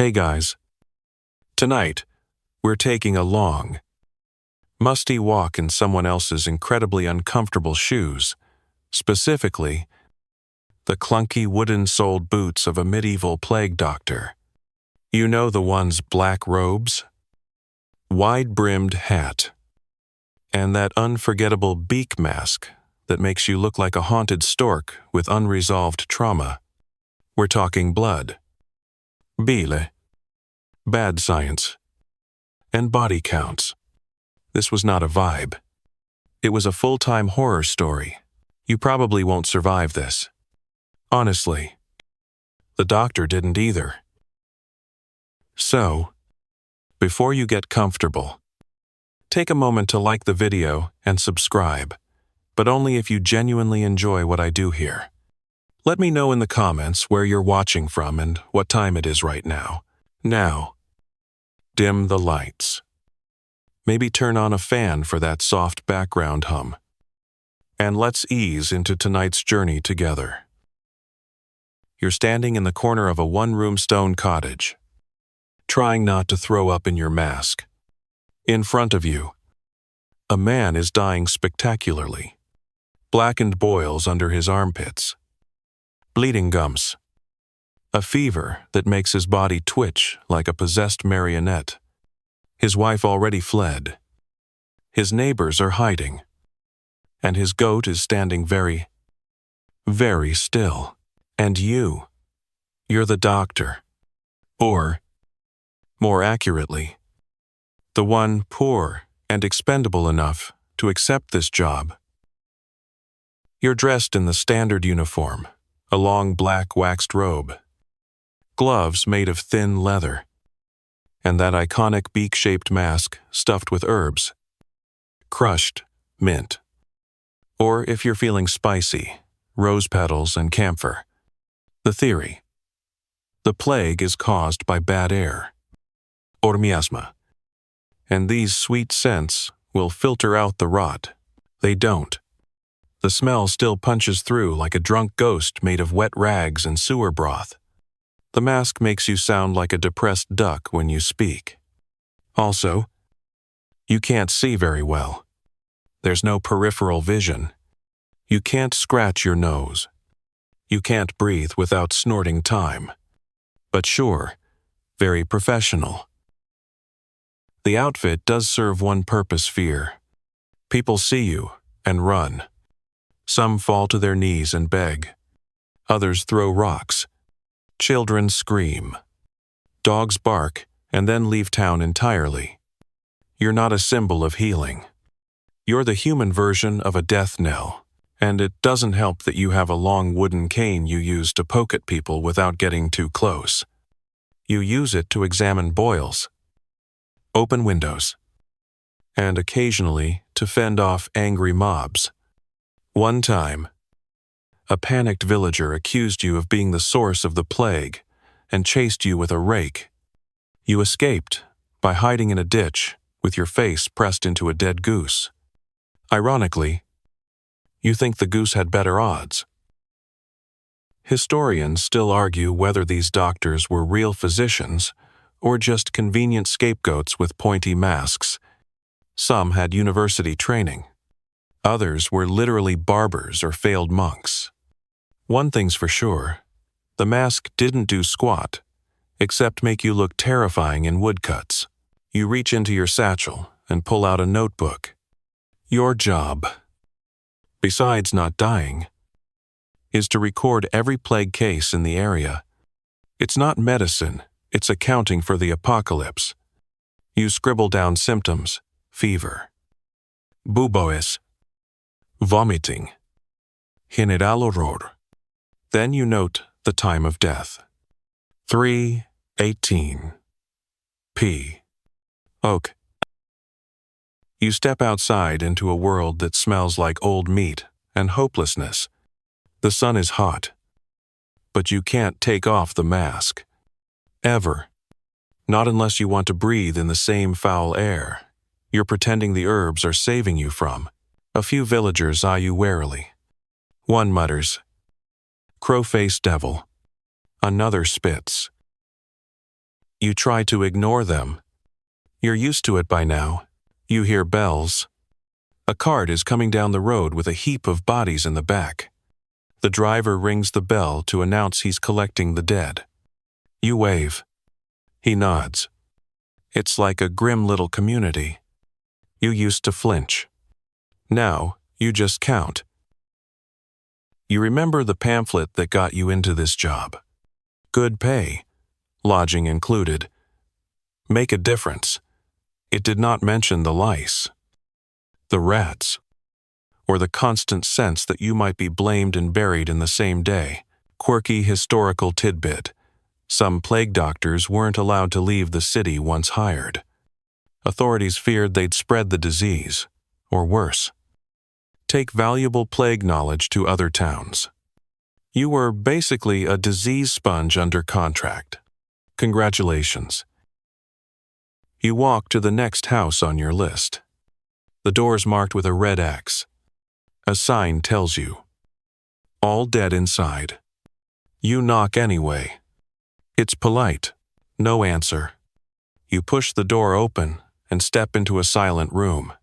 Hey guys. Tonight, we're taking a long, musty walk in someone else's incredibly uncomfortable shoes, specifically, the clunky wooden-soled boots of a medieval plague doctor. You know the ones: black robes, wide-brimmed hat, and that unforgettable beak mask that makes you look like a haunted stork with unresolved trauma. We're talking blood, bile, bad science, and body counts. This was not a vibe. It was a full-time horror story. You probably won't survive this. Honestly, the doctor didn't either. So, before you get comfortable, take a moment to like the video and subscribe, but only if you genuinely enjoy what I do here. Let me know in the comments where you're watching from and what time it is right now. Now, dim the lights. Maybe turn on a fan for that soft background hum. And let's ease into tonight's journey together. You're standing in the corner of a one-room stone cottage, trying not to throw up in your mask. In front of you, a man is dying spectacularly. Blackened boils under his armpits, bleeding gums, a fever that makes his body twitch like a possessed marionette. His wife already fled. His neighbors are hiding. And his goat is standing very, very still. And you're the doctor. Or, more accurately, the one poor and expendable enough to accept this job. You're dressed in the standard uniform, a long black waxed robe, gloves made of thin leather, and that iconic beak-shaped mask stuffed with herbs, crushed mint, or if you're feeling spicy, rose petals and camphor. The theory: the plague is caused by bad air, or miasma, and these sweet scents will filter out the rot. They don't. The smell still punches through like a drunk ghost made of wet rags and sewer broth. The mask makes you sound like a depressed duck when you speak. Also, you can't see very well. There's no peripheral vision. You can't scratch your nose. You can't breathe without snorting thyme. But sure, very professional. The outfit does serve one purpose: fear. People see you and run. Some fall to their knees and beg. Others throw rocks. Children scream. Dogs bark and then leave town entirely. You're not a symbol of healing. You're the human version of a death knell, and it doesn't help that you have a long wooden cane you use to poke at people without getting too close. You use it to examine boils, open windows, and occasionally to fend off angry mobs. One time, a panicked villager accused you of being the source of the plague and chased you with a rake. You escaped by hiding in a ditch with your face pressed into a dead goose. Ironically, you think the goose had better odds. Historians still argue whether these doctors were real physicians or just convenient scapegoats with pointy masks. Some had university training. Others were literally barbers or failed monks. One thing's for sure: the mask didn't do squat, except make you look terrifying in woodcuts. You reach into your satchel and pull out a notebook. Your job, besides not dying, is to record every plague case in the area. It's not medicine, it's accounting for the apocalypse. You scribble down symptoms: fever, buboes, vomiting, general horror. Then you note the time of death: 3:18 p. Oak. You step outside into a world that smells like old meat and hopelessness. The sun is hot, but you can't take off the mask. Ever. Not unless you want to breathe in the same foul air you're pretending the herbs are saving you from. A few villagers eye you warily. One mutters, "Crow-faced devil." Another spits, You try to ignore them. You're used to it by now. You hear bells. A cart is coming down the road with a heap of bodies in the back. The driver rings the bell to announce he's collecting the dead. You wave. He nods. It's like a grim little community. You used to flinch. Now, you just count. You remember the pamphlet that got you into this job. Good pay. Lodging included. Make a difference. It did not mention the lice, the rats, or the constant sense that you might be blamed and buried in the same day. Quirky historical tidbit. Some plague doctors weren't allowed to leave the city once hired. Authorities feared they'd spread the disease, or worse. Take valuable plague knowledge to other towns. You were basically a disease sponge under contract. Congratulations. You walk to the next house on your list. The door's marked with a red X. A sign tells you, all dead inside. You knock anyway. It's polite. No answer. You push the door open and step into a silent room.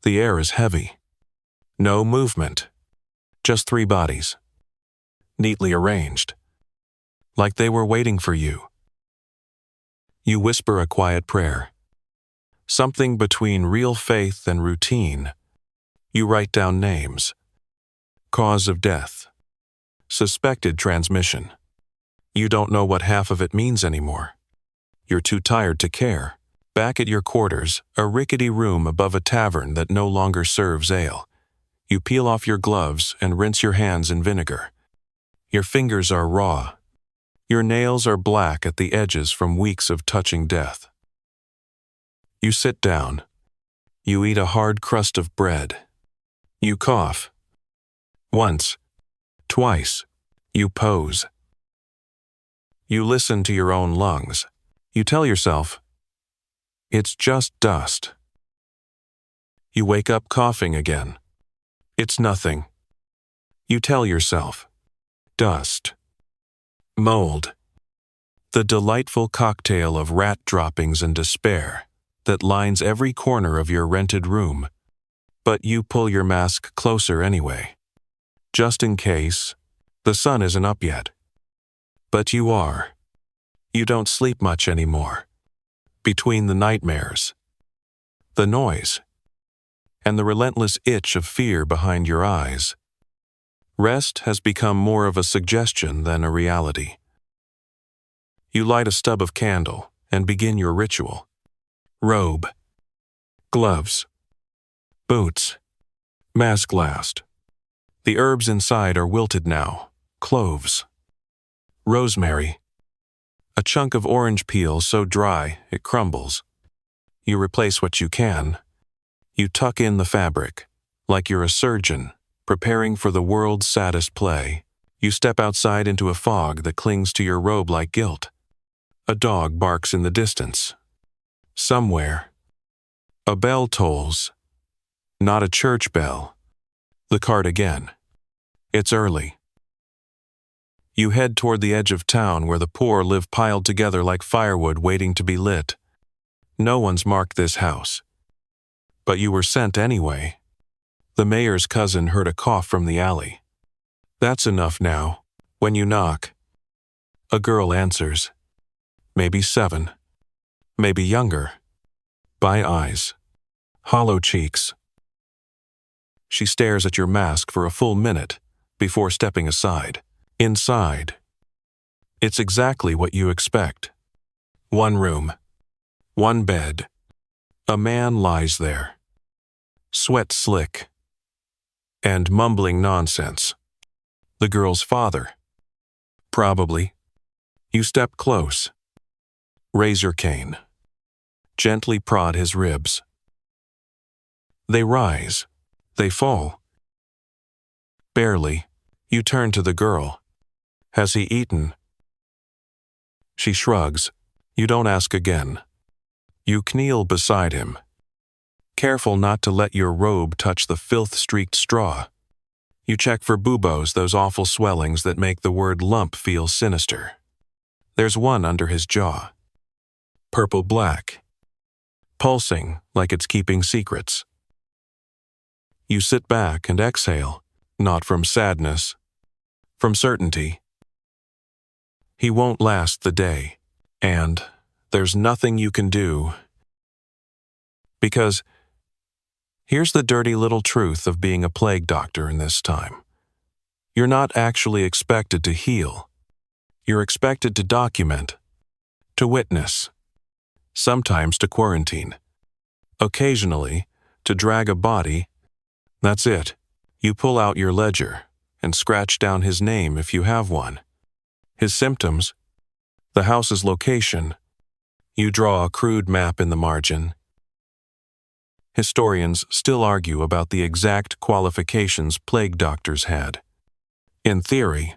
The air is heavy. No movement. Just 3 bodies. Neatly arranged. Like they were waiting for you. You whisper a quiet prayer. Something between real faith and routine. You write down names. Cause of death. Suspected transmission. You don't know what half of it means anymore. You're too tired to care. Back at your quarters, a rickety room above a tavern that no longer serves ale. You peel off your gloves and rinse your hands in vinegar. Your fingers are raw. Your nails are black at the edges from weeks of touching death. You sit down. You eat a hard crust of bread. You cough. Once. Twice. You pose. You listen to your own lungs. You tell yourself, it's just dust. You wake up coughing again. It's nothing. You tell yourself, dust. Mold. The delightful cocktail of rat droppings and despair that lines every corner of your rented room. But you pull your mask closer anyway. Just in case, the sun isn't up yet. But you are. You don't sleep much anymore. Between the nightmares, the noise, and the relentless itch of fear behind your eyes, rest has become more of a suggestion than a reality. You light a stub of candle and begin your ritual. Robe, gloves, boots, mask last. The herbs inside are wilted now. Cloves, rosemary, a chunk of orange peel so dry it crumbles. You replace what you can. You tuck in the fabric, like you're a surgeon, preparing for the world's saddest play. You step outside into a fog that clings to your robe like guilt. A dog barks in the distance. Somewhere. A bell tolls. Not a church bell. The cart again. It's early. You head toward the edge of town where the poor live piled together like firewood waiting to be lit. No one's marked this house. But you were sent anyway. The mayor's cousin heard a cough from the alley. That's enough now. When you knock, a girl answers. Maybe 7. Maybe younger. By eyes. Hollow cheeks. She stares at your mask for a full minute before stepping aside. Inside. It's exactly what you expect. 1 room. 1 bed. A man lies there. Sweat slick. And mumbling nonsense. The girl's father. Probably. You step close. Raise your cane. Gently prod his ribs. They rise. They fall. Barely. You turn to the girl. Has he eaten? She shrugs. You don't ask again. You kneel beside him. Careful not to let your robe touch the filth-streaked straw. You check for buboes, those awful swellings that make the word lump feel sinister. There's one under his jaw. purple-black, pulsing like it's keeping secrets. You sit back and exhale, not from sadness, from certainty. He won't last the day, and there's nothing you can do. Because here's the dirty little truth of being a plague doctor in this time. You're not actually expected to heal. You're expected to document, to witness, sometimes to quarantine, occasionally to drag a body. That's it. You pull out your ledger and scratch down his name if you have one, his symptoms, the house's location. You draw a crude map in the margin. Historians still argue about the exact qualifications plague doctors had. In theory,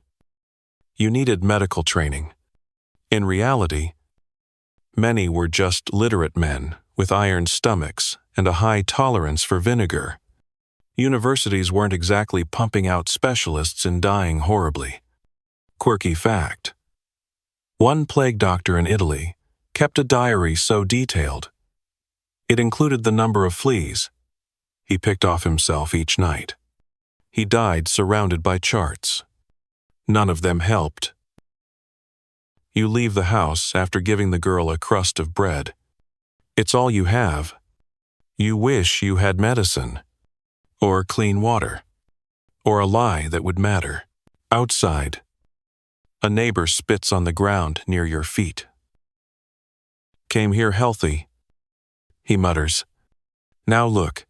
you needed medical training. In reality, many were just literate men with iron stomachs and a high tolerance for vinegar. Universities weren't exactly pumping out specialists in dying horribly. Quirky fact: one plague doctor in Italy kept a diary so detailed, it included the number of fleas he picked off himself each night. He died surrounded by charts. None of them helped. You leave the house after giving the girl a crust of bread. It's all you have. You wish you had medicine, or clean water, or a lie that would matter. Outside, a neighbor spits on the ground near your feet. Came here healthy, he mutters. Now look.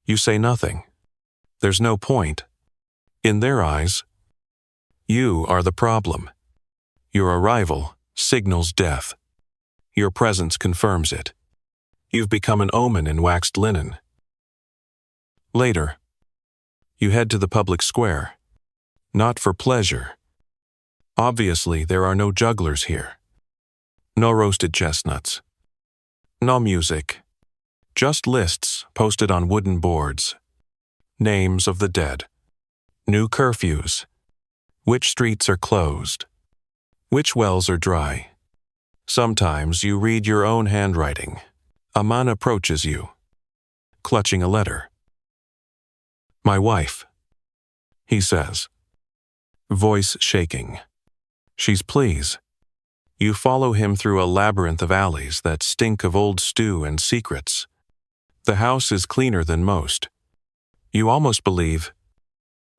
You say nothing. There's no point. In their eyes, you are the problem. Your arrival signals death. Your presence confirms it. You've become an omen in waxed linen. Later, you head to the public square. Not for pleasure. Obviously, there are no jugglers here. No roasted chestnuts. No music. Just lists posted on wooden boards. Names of the dead. New curfews. Which streets are closed. Which wells are dry. Sometimes you read your own handwriting. A man approaches you, clutching a letter. My wife, he says, voice shaking. She's pleased. You follow him through a labyrinth of alleys that stink of old stew and secrets. The house is cleaner than most. You almost believe,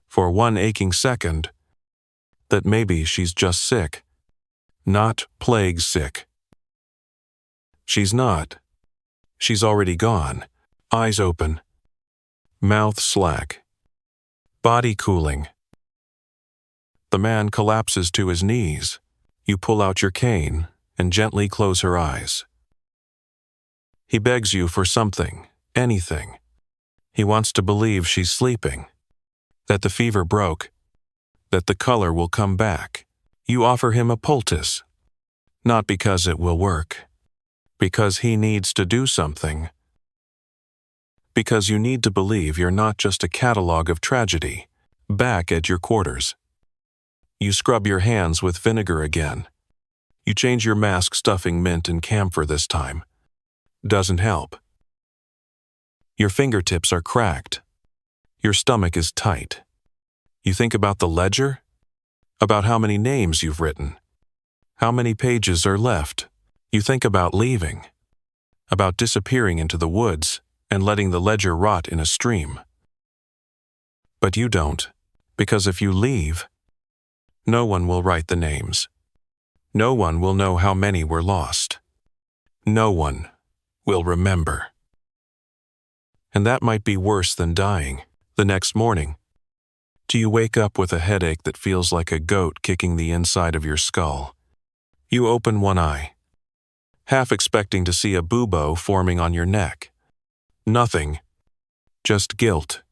for one aching second, that maybe she's just sick, not plague sick. She's not. She's already gone, eyes open, mouth slack, body cooling. The man collapses to his knees. You pull out your cane and gently close her eyes. He begs you for something, anything. He wants to believe she's sleeping, that the fever broke, that the color will come back. You offer him a poultice, not because it will work, because he needs to do something. Because you need to believe you're not just a catalog of tragedy, back at your quarters. You scrub your hands with vinegar again. You change your mask stuffing mint and camphor this time. Doesn't help. Your fingertips are cracked. Your stomach is tight. You think about the ledger? About how many names you've written. How many pages are left. You think about leaving. About disappearing into the woods and letting the ledger rot in a stream. But you don't, because if you leave, no one will write the names. No one will know how many were lost. No one will remember. And that might be worse than dying. The next morning, do you wake up with a headache that feels like a goat kicking the inside of your skull? You open one eye, half expecting to see a bubo forming on your neck. Nothing, just guilt,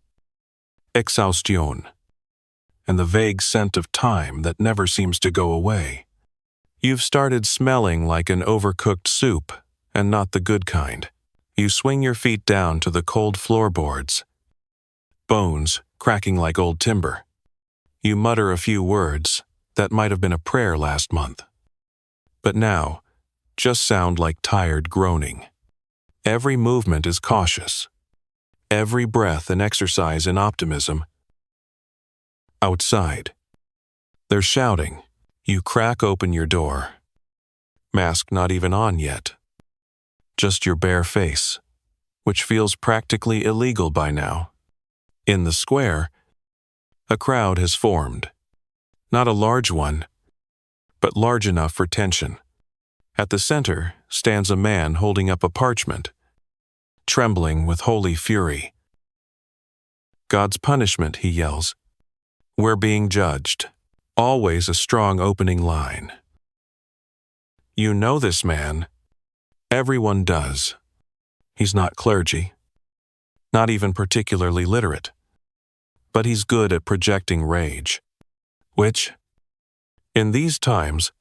exhaustion, and the vague scent of time that never seems to go away. You've started smelling like an overcooked soup, and not the good kind. You swing your feet down to the cold floorboards, bones cracking like old timber. You mutter a few words that might have been a prayer last month. But now, just sound like tired groaning. Every movement is cautious. Every breath an exercise in optimism. Outside. They're shouting. You crack open your door. Mask not even on yet. Just your bare face, which feels practically illegal by now. In the square, a crowd has formed. Not a large one, but large enough for tension. At the center stands a man holding up a parchment, trembling with holy fury. God's punishment, he yells. We're being judged. Always a strong opening line. You know this man. Everyone does. He's not clergy. Not even particularly literate. But he's good at projecting rage, which, in these times,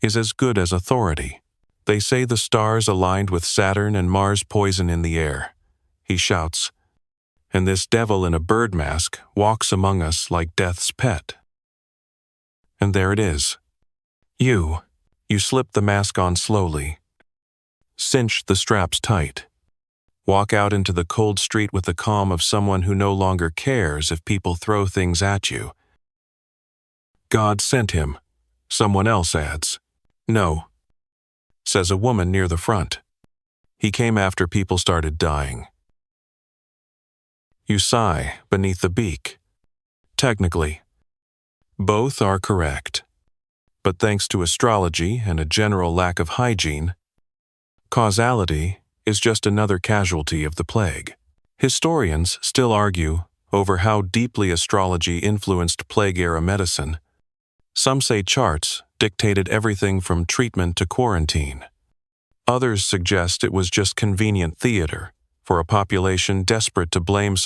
is as good as authority. They say the stars aligned with Saturn and Mars poison in the air, he shouts, and this devil in a bird mask walks among us like death's pet. And there it is. You slip the mask on slowly, cinch the straps tight, walk out into the cold street with the calm of someone who no longer cares if people throw things at you. God sent him, someone else adds. No, says a woman near the front. He came after people started dying. You sigh beneath the beak. Technically, both are correct. But thanks to astrology and a general lack of hygiene, causality is just another casualty of the plague. Historians still argue over how deeply astrology influenced plague-era medicine. Some say charts dictated everything from treatment to quarantine. Others suggest it was just convenient theater for a population desperate to blame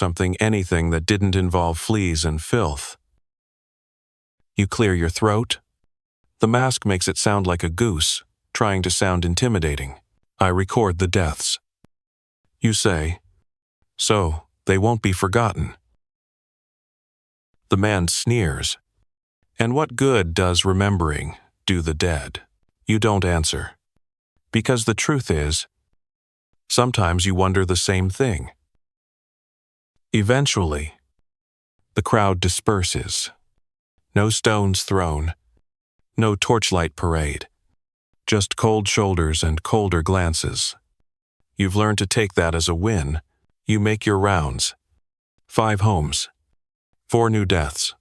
anything that didn't involve fleas and filth. You clear your throat. The mask makes it sound like a goose, trying to sound intimidating. I record the deaths. You say, so they won't be forgotten. The man sneers. And what good does remembering do the dead? You don't answer. Because the truth is, sometimes you wonder the same thing. Eventually, the crowd disperses. No stones thrown. No torchlight parade. Just cold shoulders and colder glances. You've learned to take that as a win. You make your rounds. 5 homes. 4 new deaths.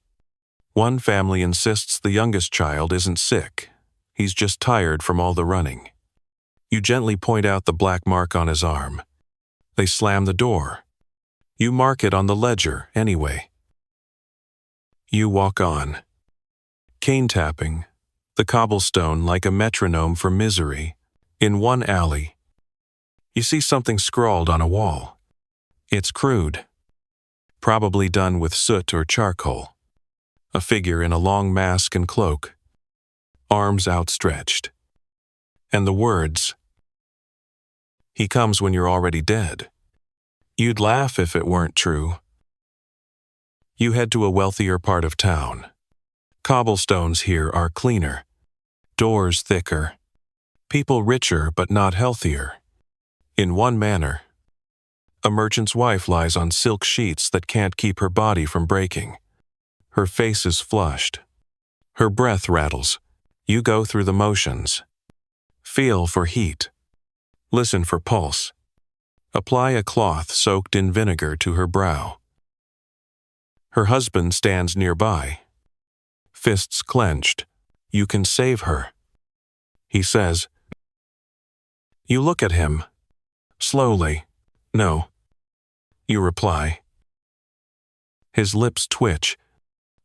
One family insists the youngest child isn't sick. He's just tired from all the running. You gently point out the black mark on his arm. They slam the door. You mark it on the ledger anyway. You walk on. Cane tapping, the cobblestone like a metronome for misery. In one alley, you see something scrawled on a wall. It's crude. Probably done with soot or charcoal. A figure in a long mask and cloak. Arms outstretched. And the words, "He comes when you're already dead." You'd laugh if it weren't true. You head to a wealthier part of town. Cobblestones here are cleaner. Doors thicker. People richer but not healthier. In one manner, a merchant's wife lies on silk sheets that can't keep her body from breaking. Her face is flushed. Her breath rattles. You go through the motions. Feel for heat. Listen for pulse. Apply a cloth soaked in vinegar to her brow. Her husband stands nearby. Fists clenched. You can save her. He says. You look at him. Slowly. No. You reply. His lips twitch.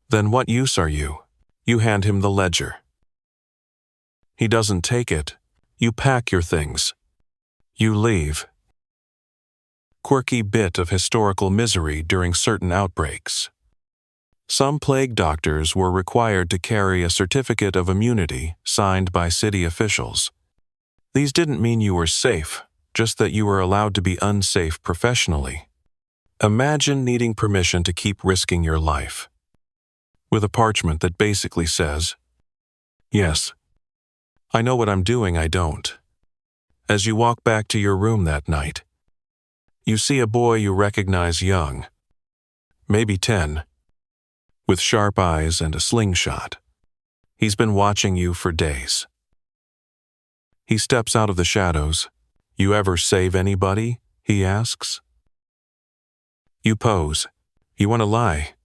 Then what use are you? You hand him the ledger. He doesn't take it. You pack your things. You leave. Quirky bit of historical misery during certain outbreaks. Some plague doctors were required to carry a certificate of immunity signed by city officials. These didn't mean you were safe, just that you were allowed to be unsafe professionally. Imagine needing permission to keep risking your life. With a parchment that basically says, "Yes, I know what I'm doing, I don't. As you walk back to your room that night, you see a boy you recognize young, maybe 10, with sharp eyes and a slingshot. He's been watching you for days. He steps out of the shadows. "You ever save anybody?" he asks. You pose. You want to lie.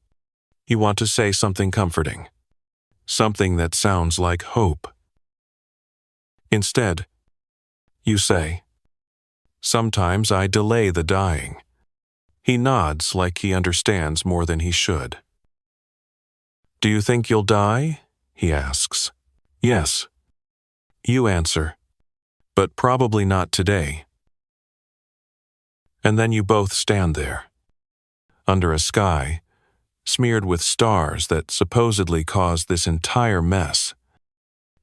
You want to say something comforting. Something that sounds like hope. Instead, you say, "Sometimes I delay the dying." He nods like he understands more than he should. "Do you think you'll die?" he asks. "Yes." You answer, "But probably not today." And then you both stand there, under a sky smeared with stars that supposedly caused this entire mess,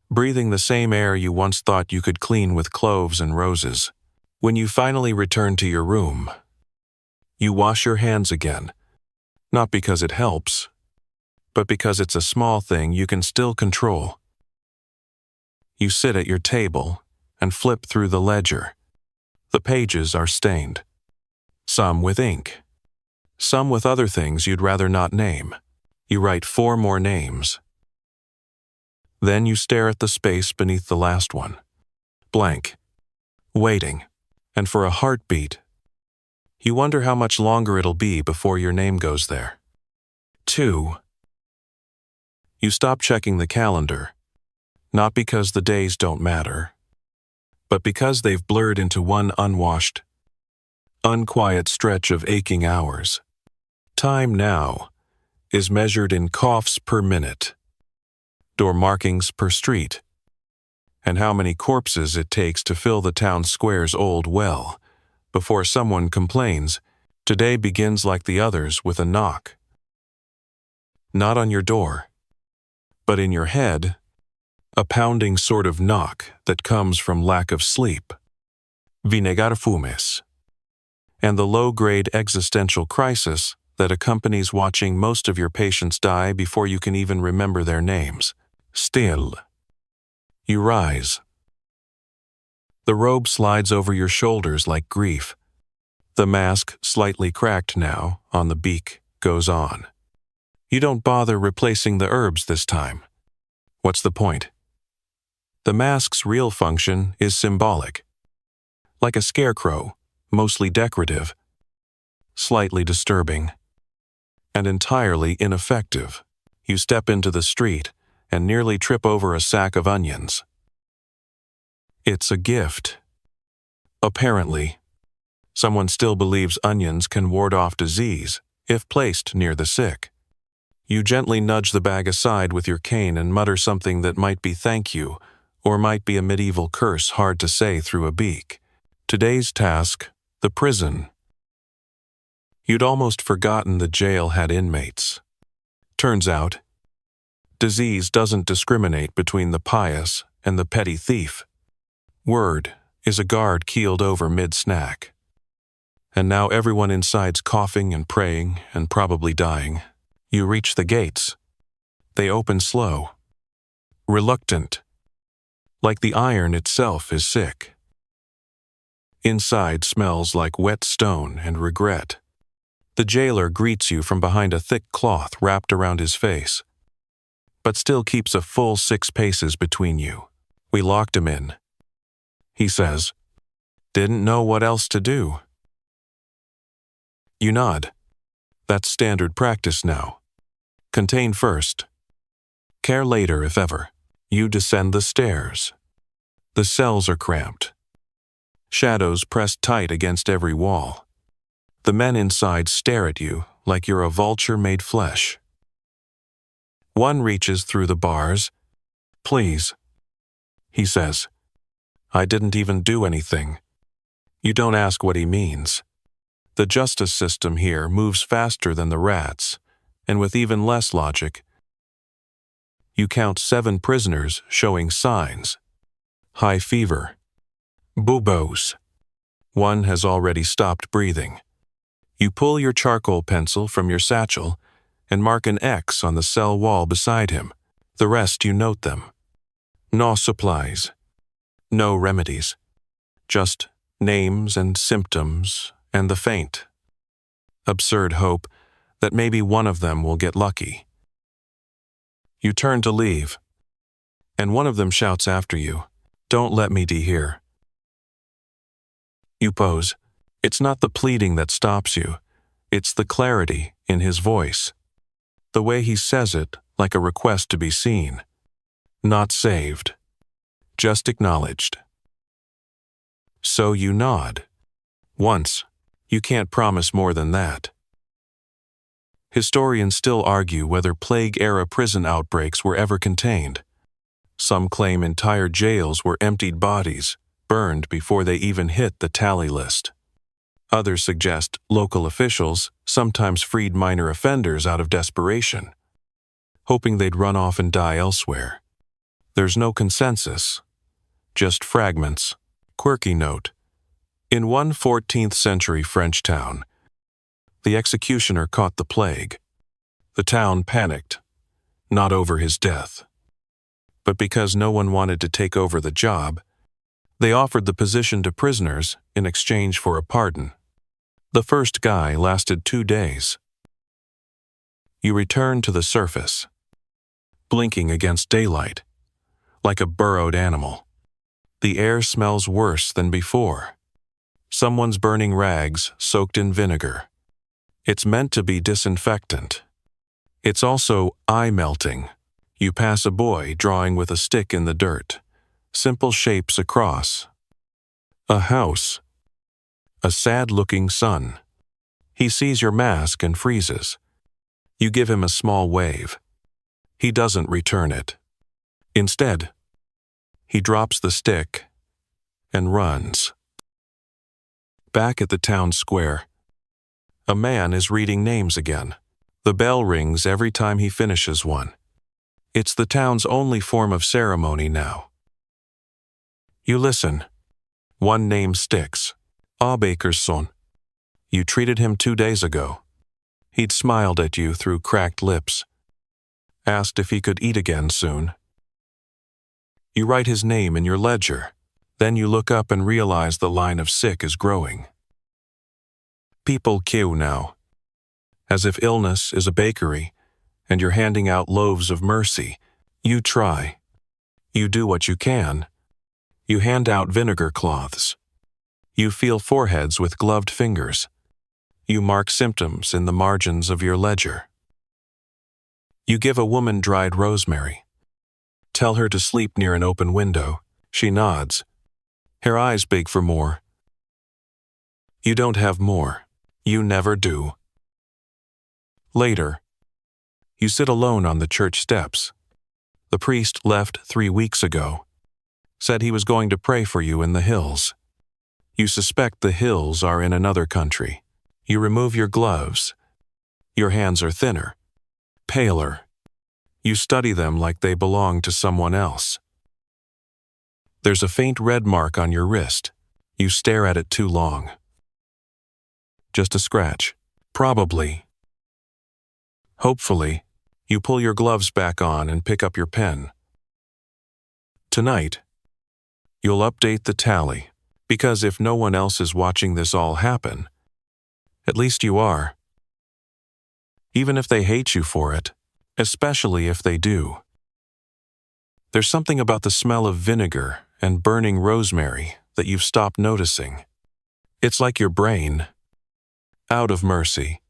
breathing the same air you once thought you could clean with cloves and roses. When you finally return to your room, you wash your hands again, not because it helps, but because it's a small thing you can still control. You sit at your table and flip through the ledger. The pages are stained, some with ink, some with other things you'd rather not name. You write 4 more names. Then you stare at the space beneath the last one, blank, waiting, and for a heartbeat, you wonder how much longer it'll be before your name goes there. 2. You stop checking the calendar, not because the days don't matter, but because they've blurred into one unwashed, unquiet stretch of aching hours. Time now is measured in coughs per minute, door markings per street, and how many corpses it takes to fill the town square's old well before someone complains. Today begins like the others with a knock. Not on your door, but in your head, a pounding sort of knock that comes from lack of sleep, vinegar fumes, and the low-grade existential crisis that accompanies watching most of your patients die before you can even remember their names. Still, you rise. The robe slides over your shoulders like grief. The mask, slightly cracked now, on the beak, goes on. You don't bother replacing the herbs this time. What's the point? The mask's real function is symbolic. Like a scarecrow, mostly decorative, slightly disturbing, and entirely ineffective. You step into the street and nearly trip over a sack of onions. It's a gift. Apparently, someone still believes onions can ward off disease if placed near the sick. You gently nudge the bag aside with your cane and mutter something that might be "thank you" or might be a medieval curse hard to say through a beak. Today's task, the prison. You'd almost forgotten the jail had inmates. Turns out, disease doesn't discriminate between the pious and the petty thief. Word is a guard keeled over mid-snack. And now everyone inside's coughing and praying and probably dying. You reach the gates. They open slow, reluctant, like the iron itself is sick. Inside smells like wet stone and regret. The jailer greets you from behind a thick cloth wrapped around his face, but still keeps a full 6 paces between you. "We locked him in," he says. "Didn't know what else to do." You nod. That's standard practice now. Contain first. Care later if ever. You descend the stairs. The cells are cramped. Shadows pressed tight against every wall. The men inside stare at you like you're a vulture made flesh. One reaches through the bars. "Please," he says. "I didn't even do anything." You don't ask what he means. The justice system here moves faster than the rats, and with even less logic. You count 7 prisoners showing signs. High fever. Buboes. One has already stopped breathing. You pull your charcoal pencil from your satchel and mark an X on the cell wall beside him. The rest you note them. No supplies. No remedies. Just names and symptoms and the faint, absurd hope that maybe one of them will get lucky. You turn to leave, and one of them shouts after you, "Don't let me die here." You pose. It's not the pleading that stops you, it's the clarity in his voice. The way he says it, like a request to be seen. Not saved, just acknowledged. So you nod. Once, you can't promise more than that. Historians still argue whether plague-era prison outbreaks were ever contained. Some claim entire jails were emptied bodies, burned before they even hit the tally list. Others suggest local officials sometimes freed minor offenders out of desperation, hoping they'd run off and die elsewhere. There's no consensus, just fragments. Quirky note. In one 14th century French town, the executioner caught the plague. The town panicked, not over his death, but because no one wanted to take over the job, they offered the position to prisoners in exchange for a pardon. The first guy lasted 2 days. You return to the surface, blinking against daylight, like a burrowed animal. The air smells worse than before. Someone's burning rags soaked in vinegar. It's meant to be disinfectant. It's also eye-melting. You pass a boy drawing with a stick in the dirt. Simple shapes across. A house. A sad-looking sun. He sees your mask and freezes. You give him a small wave. He doesn't return it. Instead, he drops the stick and runs. Back at the town square, a man is reading names again. The bell rings every time he finishes one. It's the town's only form of ceremony now. You listen. One name sticks. Baker's son. You treated him 2 days ago. He'd smiled at you through cracked lips. Asked if he could eat again soon. You write his name in your ledger. Then you look up and realize the line of sick is growing. People queue now, as if illness is a bakery and you're handing out loaves of mercy. You try. You do what you can. You hand out vinegar cloths. You feel foreheads with gloved fingers. You mark symptoms in the margins of your ledger. You give a woman dried rosemary. Tell her to sleep near an open window. She nods, her eyes big for more. You don't have more. You never do. Later, you sit alone on the church steps. The priest left 3 weeks ago. Said he was going to pray for you in the hills. You suspect the hills are in another country. You remove your gloves. Your hands are thinner, paler. You study them like they belong to someone else. There's a faint red mark on your wrist. You stare at it too long. Just a scratch. Probably. Hopefully, you pull your gloves back on and pick up your pen. Tonight, you'll update the tally, because if no one else is watching this all happen, at least you are. Even if they hate you for it, especially if they do. There's something about the smell of vinegar and burning rosemary that you've stopped noticing. It's like your brain, out of mercy,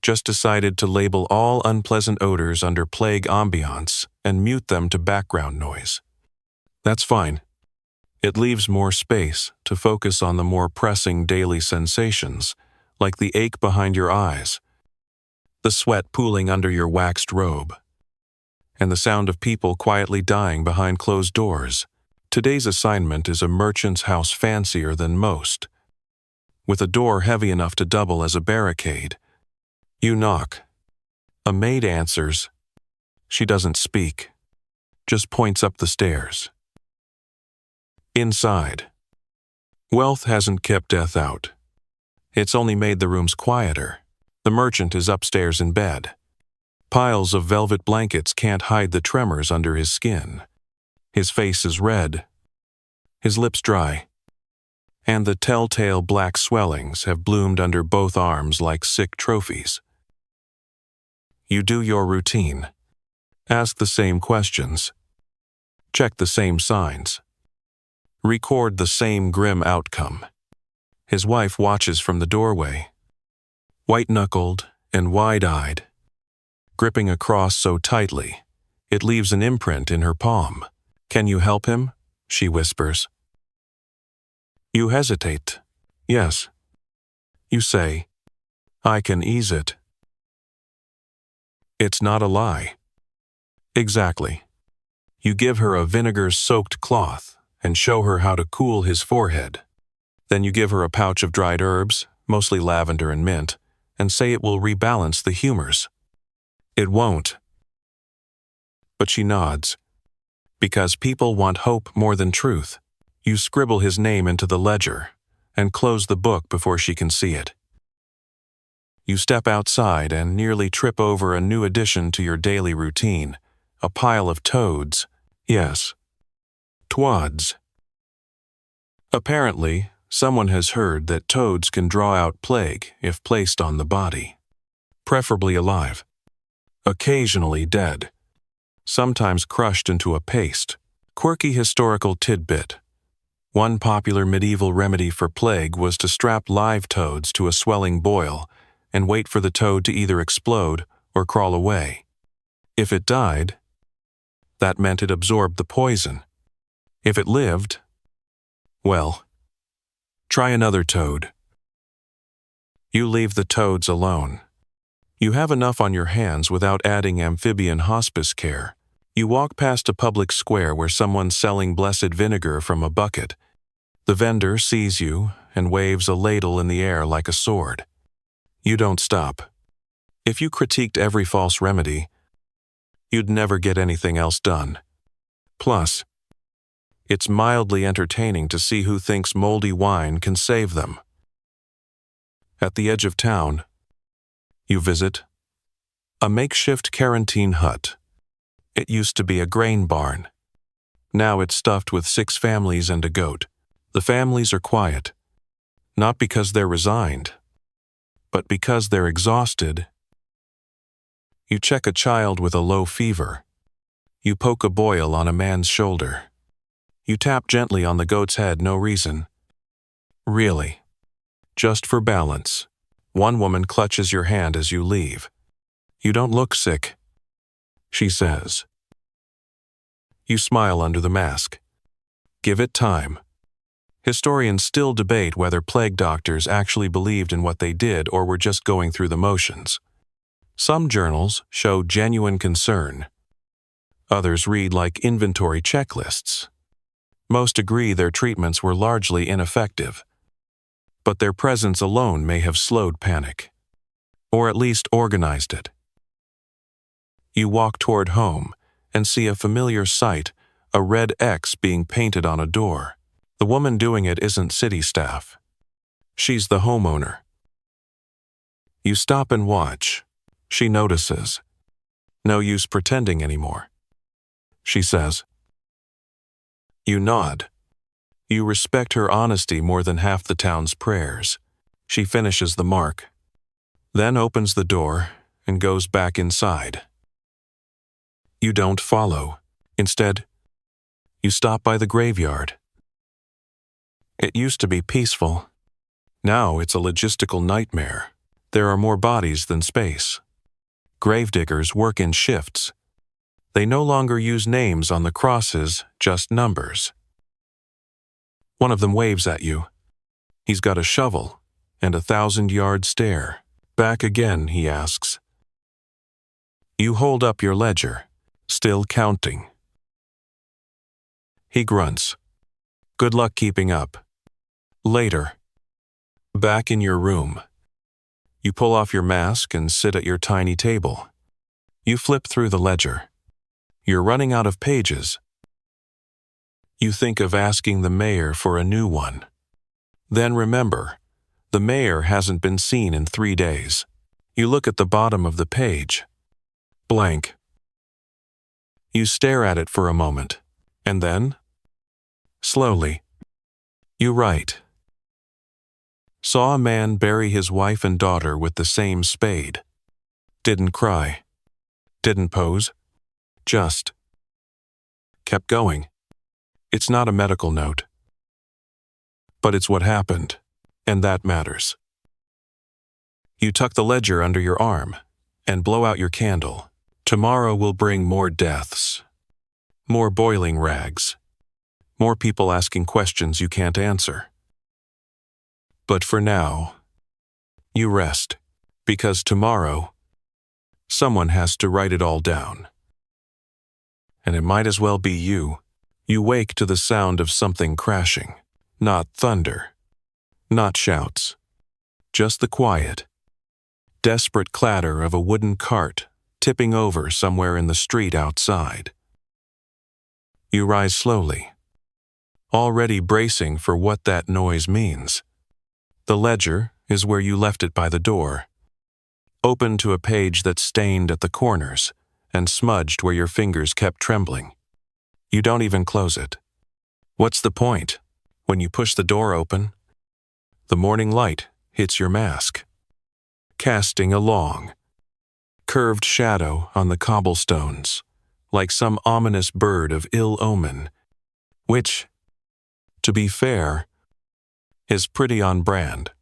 just decided to label all unpleasant odors under plague ambiance and mute them to background noise. That's fine. It leaves more space to focus on the more pressing daily sensations, like the ache behind your eyes, the sweat pooling under your waxed robe, and the sound of people quietly dying behind closed doors. Today's assignment is a merchant's house fancier than most, with a door heavy enough to double as a barricade. You knock. A maid answers. She doesn't speak, just points up the stairs. Inside. Wealth hasn't kept death out. It's only made the rooms quieter. The merchant is upstairs in bed. Piles of velvet blankets can't hide the tremors under his skin. His face is red. His lips dry. and the telltale black swellings have bloomed under both arms like sick trophies. You do your routine. Ask the same questions. Check the same signs. Record the same grim outcome. His wife watches from the doorway, white-knuckled and wide-eyed, gripping a cross so tightly, it leaves an imprint in her palm. "Can you help him?" she whispers. You hesitate. Yes. You say, "I can ease it." It's not a lie. Exactly. You give her a vinegar-soaked cloth and show her how to cool his forehead. Then you give her a pouch of dried herbs, mostly lavender and mint, and say it will rebalance the humors. It won't. But she nods. Because people want hope more than truth. You scribble his name into the ledger and close the book before she can see it. You step outside and nearly trip over a new addition to your daily routine, a pile of toads. Yes. Twads. Apparently, someone has heard that toads can draw out plague if placed on the body. Preferably alive. Occasionally dead. Sometimes crushed into a paste. Quirky historical tidbit. One popular medieval remedy for plague was to strap live toads to a swelling boil and wait for the toad to either explode or crawl away. If it died, that meant it absorbed the poison. If it lived, well, try another toad. You leave the toads alone. You have enough on your hands without adding amphibian hospice care. You walk past a public square where someone's selling blessed vinegar from a bucket. The vendor sees you and waves a ladle in the air like a sword. You don't stop. If you critiqued every false remedy, you'd never get anything else done. Plus, it's mildly entertaining to see who thinks moldy wine can save them. At the edge of town, you visit a makeshift quarantine hut. It used to be a grain barn. Now it's stuffed with 6 families and a goat. The families are quiet, not because they're resigned, but because they're exhausted. You check a child with a low fever. You poke a boil on a man's shoulder. You tap gently on the goat's head, no reason. Really. Just for balance. One woman clutches your hand as you leave. "You don't look sick," she says. You smile under the mask. Give it time. Historians still debate whether plague doctors actually believed in what they did or were just going through the motions. Some journals show genuine concern. Others read like inventory checklists. Most agree their treatments were largely ineffective, but their presence alone may have slowed panic, or at least organized it. You walk toward home and see a familiar sight, a red X being painted on a door. The woman doing it isn't city staff. She's the homeowner. You stop and watch. She notices. No use pretending anymore. She says. You nod. You respect her honesty more than half the town's prayers. She finishes the mark, then opens the door and goes back inside. You don't follow. Instead, you stop by the graveyard. It used to be peaceful. Now it's a logistical nightmare. There are more bodies than space. Gravediggers work in shifts. They no longer use names on the crosses, just numbers. One of them waves at you. He's got a shovel and a 1,000-yard stare. "Back again?" he asks. You hold up your ledger, still counting. He grunts. "Good luck keeping up." Later. Back in your room. You pull off your mask and sit at your tiny table. You flip through the ledger. You're running out of pages. You think of asking the mayor for a new one. Then remember, the mayor hasn't been seen in 3 days. You look at the bottom of the page. Blank. You stare at it for a moment, and then, slowly, you write, Saw a man bury his wife and daughter with the same spade. Didn't cry. Didn't pose. Just kept going. It's not a medical note. But it's what happened, and that matters. You tuck the ledger under your arm and blow out your candle. Tomorrow will bring more deaths, more boiling rags, more people asking questions you can't answer. But for now, you rest, because tomorrow, someone has to write it all down. And it might as well be you. You wake to the sound of something crashing. Not thunder, not shouts, just the quiet, desperate clatter of a wooden cart tipping over somewhere in the street outside. You rise slowly, already bracing for what that noise means. The ledger is where you left it by the door, open to a page that's stained at the corners and smudged where your fingers kept trembling. You don't even close it. What's the point? When you push the door open, the morning light hits your mask, casting a long, curved shadow on the cobblestones, like some ominous bird of ill omen, which, to be fair, is pretty on brand.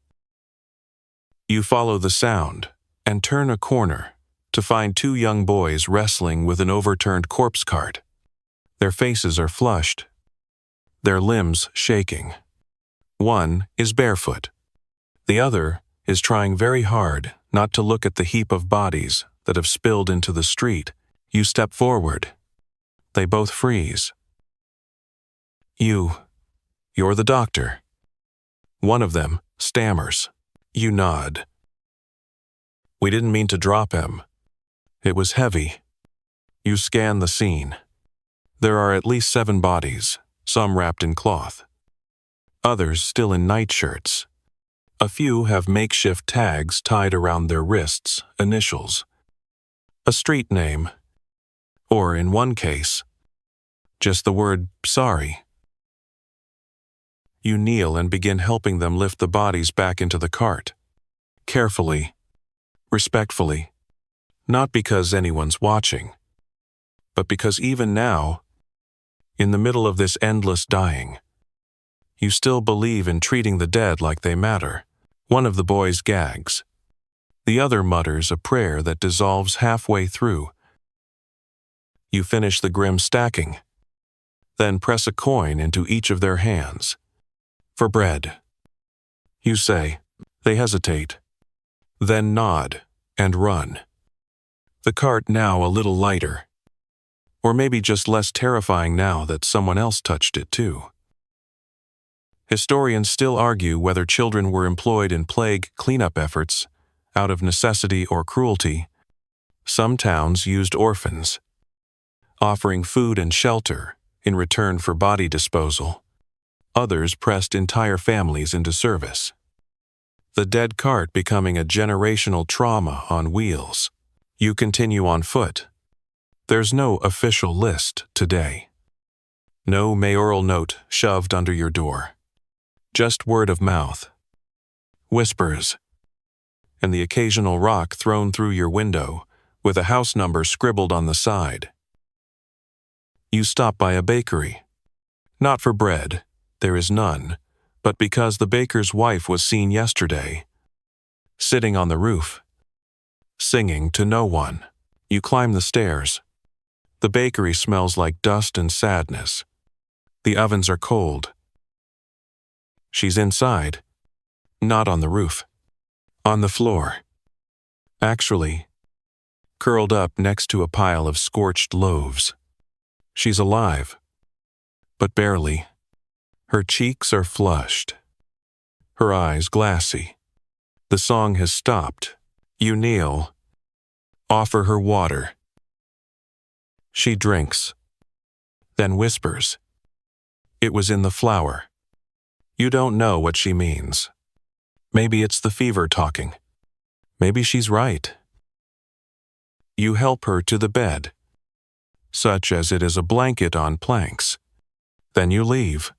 You follow the sound and turn a corner to find two young boys wrestling with an overturned corpse cart. Their faces are flushed, their limbs shaking. One is barefoot. The other is trying very hard not to look at the heap of bodies that have spilled into the street. You step forward. They both freeze. You're the doctor. One of them stammers. You nod. We didn't mean to drop him. It was heavy. You scan the scene. There are at least 7 bodies, some wrapped in cloth. Others still in nightshirts. A few have makeshift tags tied around their wrists, initials. A street name. Or in one case, just the word sorry. You kneel and begin helping them lift the bodies back into the cart. Carefully, respectfully. Not because anyone's watching, but because even now, in the middle of this endless dying, you still believe in treating the dead like they matter. One of the boys gags. The other mutters a prayer that dissolves halfway through. You finish the grim stacking, then press a coin into each of their hands. For bread. You say. They hesitate, then nod and run. The cart now a little lighter. Or maybe just less terrifying now that someone else touched it too. Historians still argue whether children were employed in plague cleanup efforts out of necessity or cruelty. Some towns used orphans, offering food and shelter in return for body disposal. Others pressed entire families into service. The dead cart becoming a generational trauma on wheels. You continue on foot. There's no official list today. No mayoral note shoved under your door. Just word of mouth. Whispers. And the occasional rock thrown through your window with a house number scribbled on the side. You stop by a bakery. Not for bread, there is none, but because the baker's wife was seen yesterday, sitting on the roof, singing to no one. You climb the stairs. The bakery smells like dust and sadness. The ovens are cold. She's inside, not on the roof, on the floor. Actually, curled up next to a pile of scorched loaves. She's alive, but barely. Her cheeks are flushed, her eyes glassy. The song has stopped. You kneel, offer her water. She drinks, then whispers. It was in the flour. You don't know what she means. Maybe it's the fever talking. Maybe she's right. You help her to the bed, such as it is a blanket on planks. Then you leave,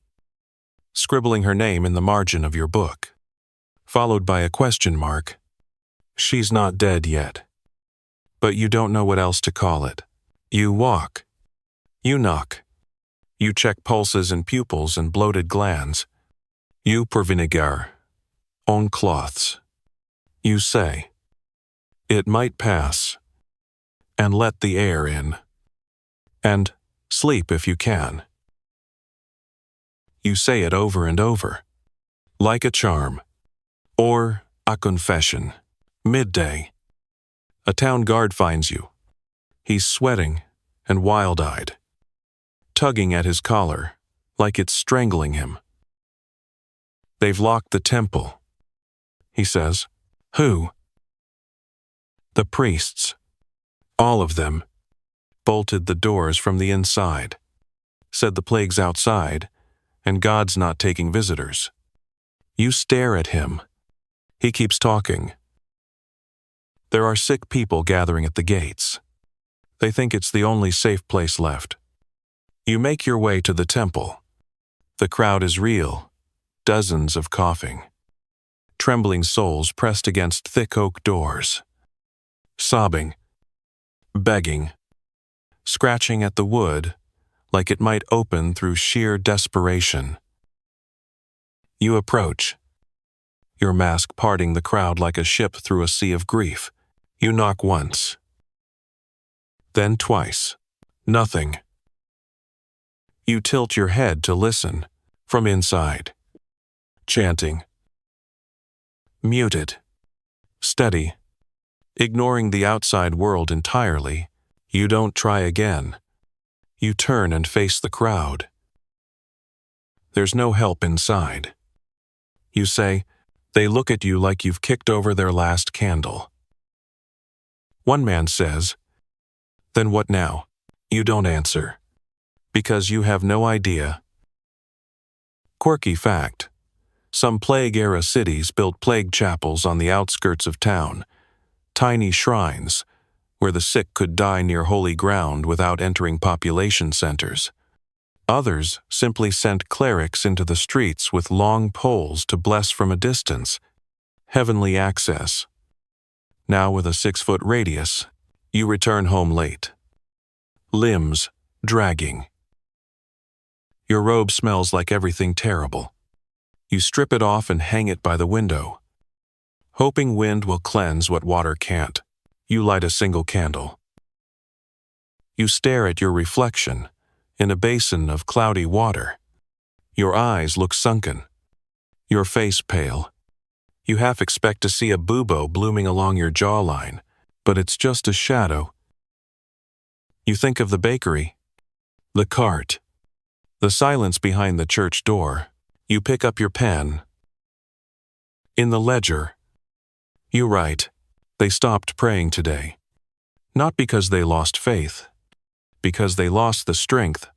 scribbling her name in the margin of your book. followed by a question mark. She's not dead yet. But you don't know what else to call it. You walk. You knock. You check pulses and pupils and bloated glands. You pour vinaigre on cloths. You say, "It might pass," and let the air in. And sleep if you can. You say it over and over, like a charm, or a confession. Midday. A town guard finds you. He's sweating and wild-eyed, tugging at his collar like it's strangling him. They've locked the temple. He says, "Who?" "The priests. All of them. Bolted the doors from the inside. Said the plague's outside, and God's not taking visitors." You stare at him. He keeps talking. There are sick people gathering at the gates. They think it's the only safe place left. You make your way to the temple. The crowd is real. Dozens of coughing. Trembling souls pressed against thick oak doors. Sobbing. Begging. Scratching at the wood like it might open through sheer desperation. You approach. Your mask parting the crowd like a ship through a sea of grief. You knock once. Then twice. Nothing. You tilt your head to listen, from inside. Chanting. Muted. Steady. Ignoring the outside world entirely, you don't try again. You turn and face the crowd. There's no help inside. You say, they look at you like you've kicked over their last candle. One man says, "Then what now?" You don't answer, because you have no idea. Quirky fact. Some plague-era cities built plague chapels on the outskirts of town, tiny shrines, where the sick could die near holy ground without entering population centers. Others simply sent clerics into the streets with long poles to bless from a distance. Heavenly access. Now with a 6-foot radius, you return home late. Limbs dragging. Your robe smells like everything terrible. You strip it off and hang it by the window. Hoping wind will cleanse what water can't, you light a single candle. You stare at your reflection in a basin of cloudy water. Your eyes look sunken. Your face pale. You half expect to see a bubo blooming along your jawline, but it's just a shadow. You think of the bakery, the cart, the silence behind the church door. You pick up your pen. In the ledger, you write, "They stopped praying today." Not because they lost faith, because they lost the strength.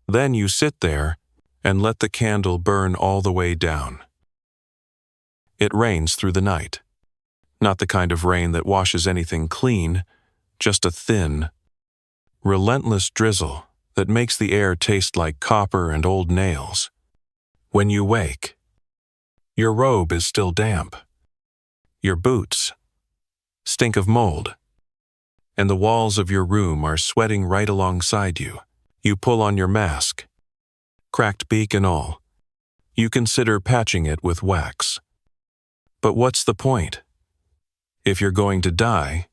Then you sit there and let the candle burn all the way down. It rains through the night. Not the kind of rain that washes anything clean, just a thin, relentless drizzle that makes the air taste like copper and old nails. When you wake, your robe is still damp. Your boots stink of mold, and the walls of your room are sweating right alongside you. You pull on your mask, cracked beak and all. You consider patching it with wax. But what's the point? If you're going to die,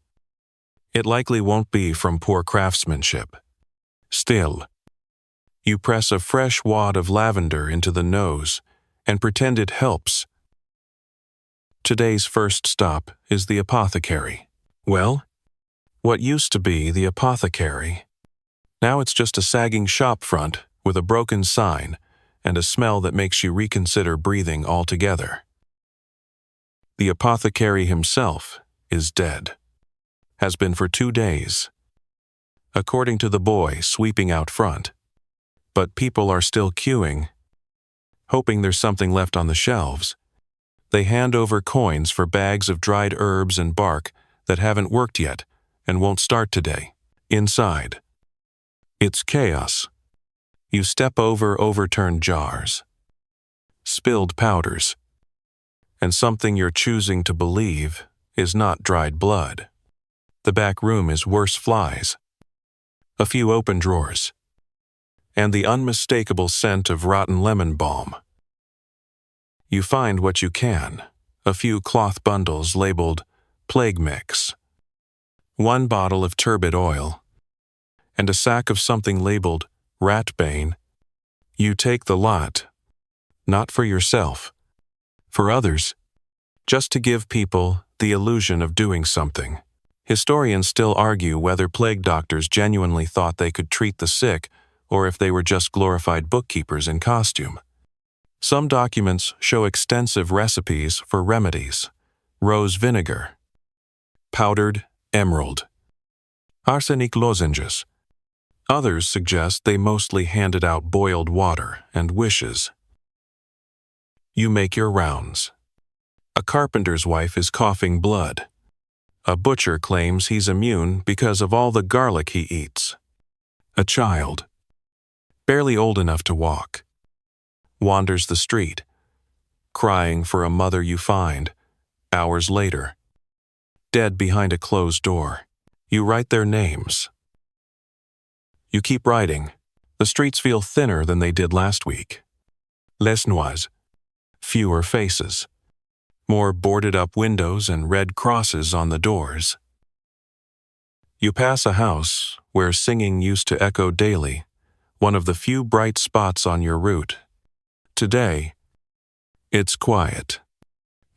it likely won't be from poor craftsmanship. Still, you press a fresh wad of lavender into the nose and pretend it helps. Today's first stop is the apothecary. Well, what used to be the apothecary, now it's just a sagging shop front with a broken sign and a smell that makes you reconsider breathing altogether. The apothecary himself is dead. Has been for 2 days. According to the boy sweeping out front. But people are still queuing, hoping there's something left on the shelves. They hand over coins for bags of dried herbs and bark that haven't worked yet and won't start today. Inside, it's chaos. You step over overturned jars, spilled powders, and something you're choosing to believe is not dried blood. The back room is worse flies, a few open drawers, and the unmistakable scent of rotten lemon balm. You find what you can, a few cloth bundles labeled plague mix, one bottle of turbid oil, and a sack of something labeled rat bane. You take the lot, not for yourself, for others, just to give people the illusion of doing something. Historians still argue whether plague doctors genuinely thought they could treat the sick or if they were just glorified bookkeepers in costume. Some documents show extensive recipes for remedies: rose vinegar, powdered emerald, arsenic lozenges. Others suggest they mostly handed out boiled water and wishes. You make your rounds. A carpenter's wife is coughing blood. A butcher claims he's immune because of all the garlic he eats. A child, barely old enough to walk, wanders the street, crying for a mother you find, hours later, dead behind a closed door. You write their names. You keep writing. The streets feel thinner than they did last week. Les noirs, fewer faces, more boarded-up windows and red crosses on the doors. You pass a house where singing used to echo daily, one of the few bright spots on your route. Today, it's quiet.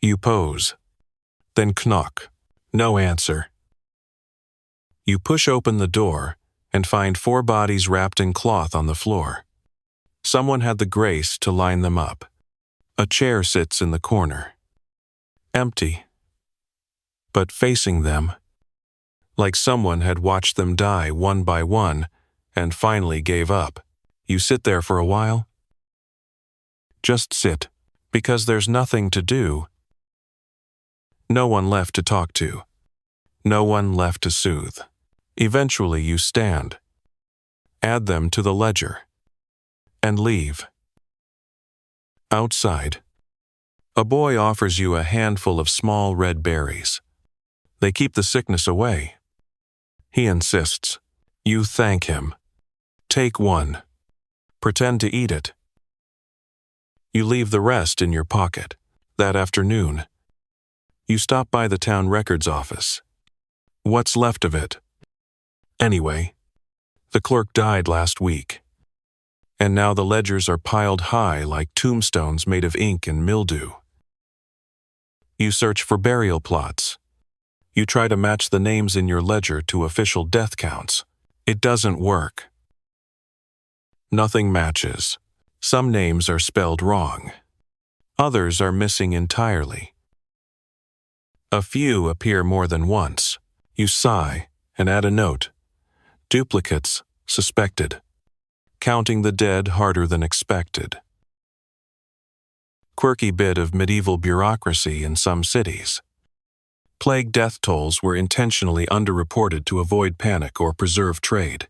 You pose, then knock. No answer. You push open the door and find 4 bodies wrapped in cloth on the floor. Someone had the grace to line them up. A chair sits in the corner, empty, but facing them, like someone had watched them die one by one and finally gave up. You sit there for a while. Just sit, because there's nothing to do. No one left to talk to. No one left to soothe. Eventually you stand, add them to the ledger, and leave. Outside, a boy offers you a handful of small red berries. They keep the sickness away. He insists. You thank him. Take one. Pretend to eat it. You leave the rest in your pocket. That afternoon, you stop by the town records office. What's left of it? Anyway, the clerk died last week, and now the ledgers are piled high like tombstones made of ink and mildew. You search for burial plots. You try to match the names in your ledger to official death counts. It doesn't work. Nothing matches. Some names are spelled wrong. Others are missing entirely. A few appear more than once. You sigh and add a note. Duplicates suspected. Counting the dead harder than expected. Quirky bit of medieval bureaucracy in some cities. Plague death tolls were intentionally underreported to avoid panic or preserve trade.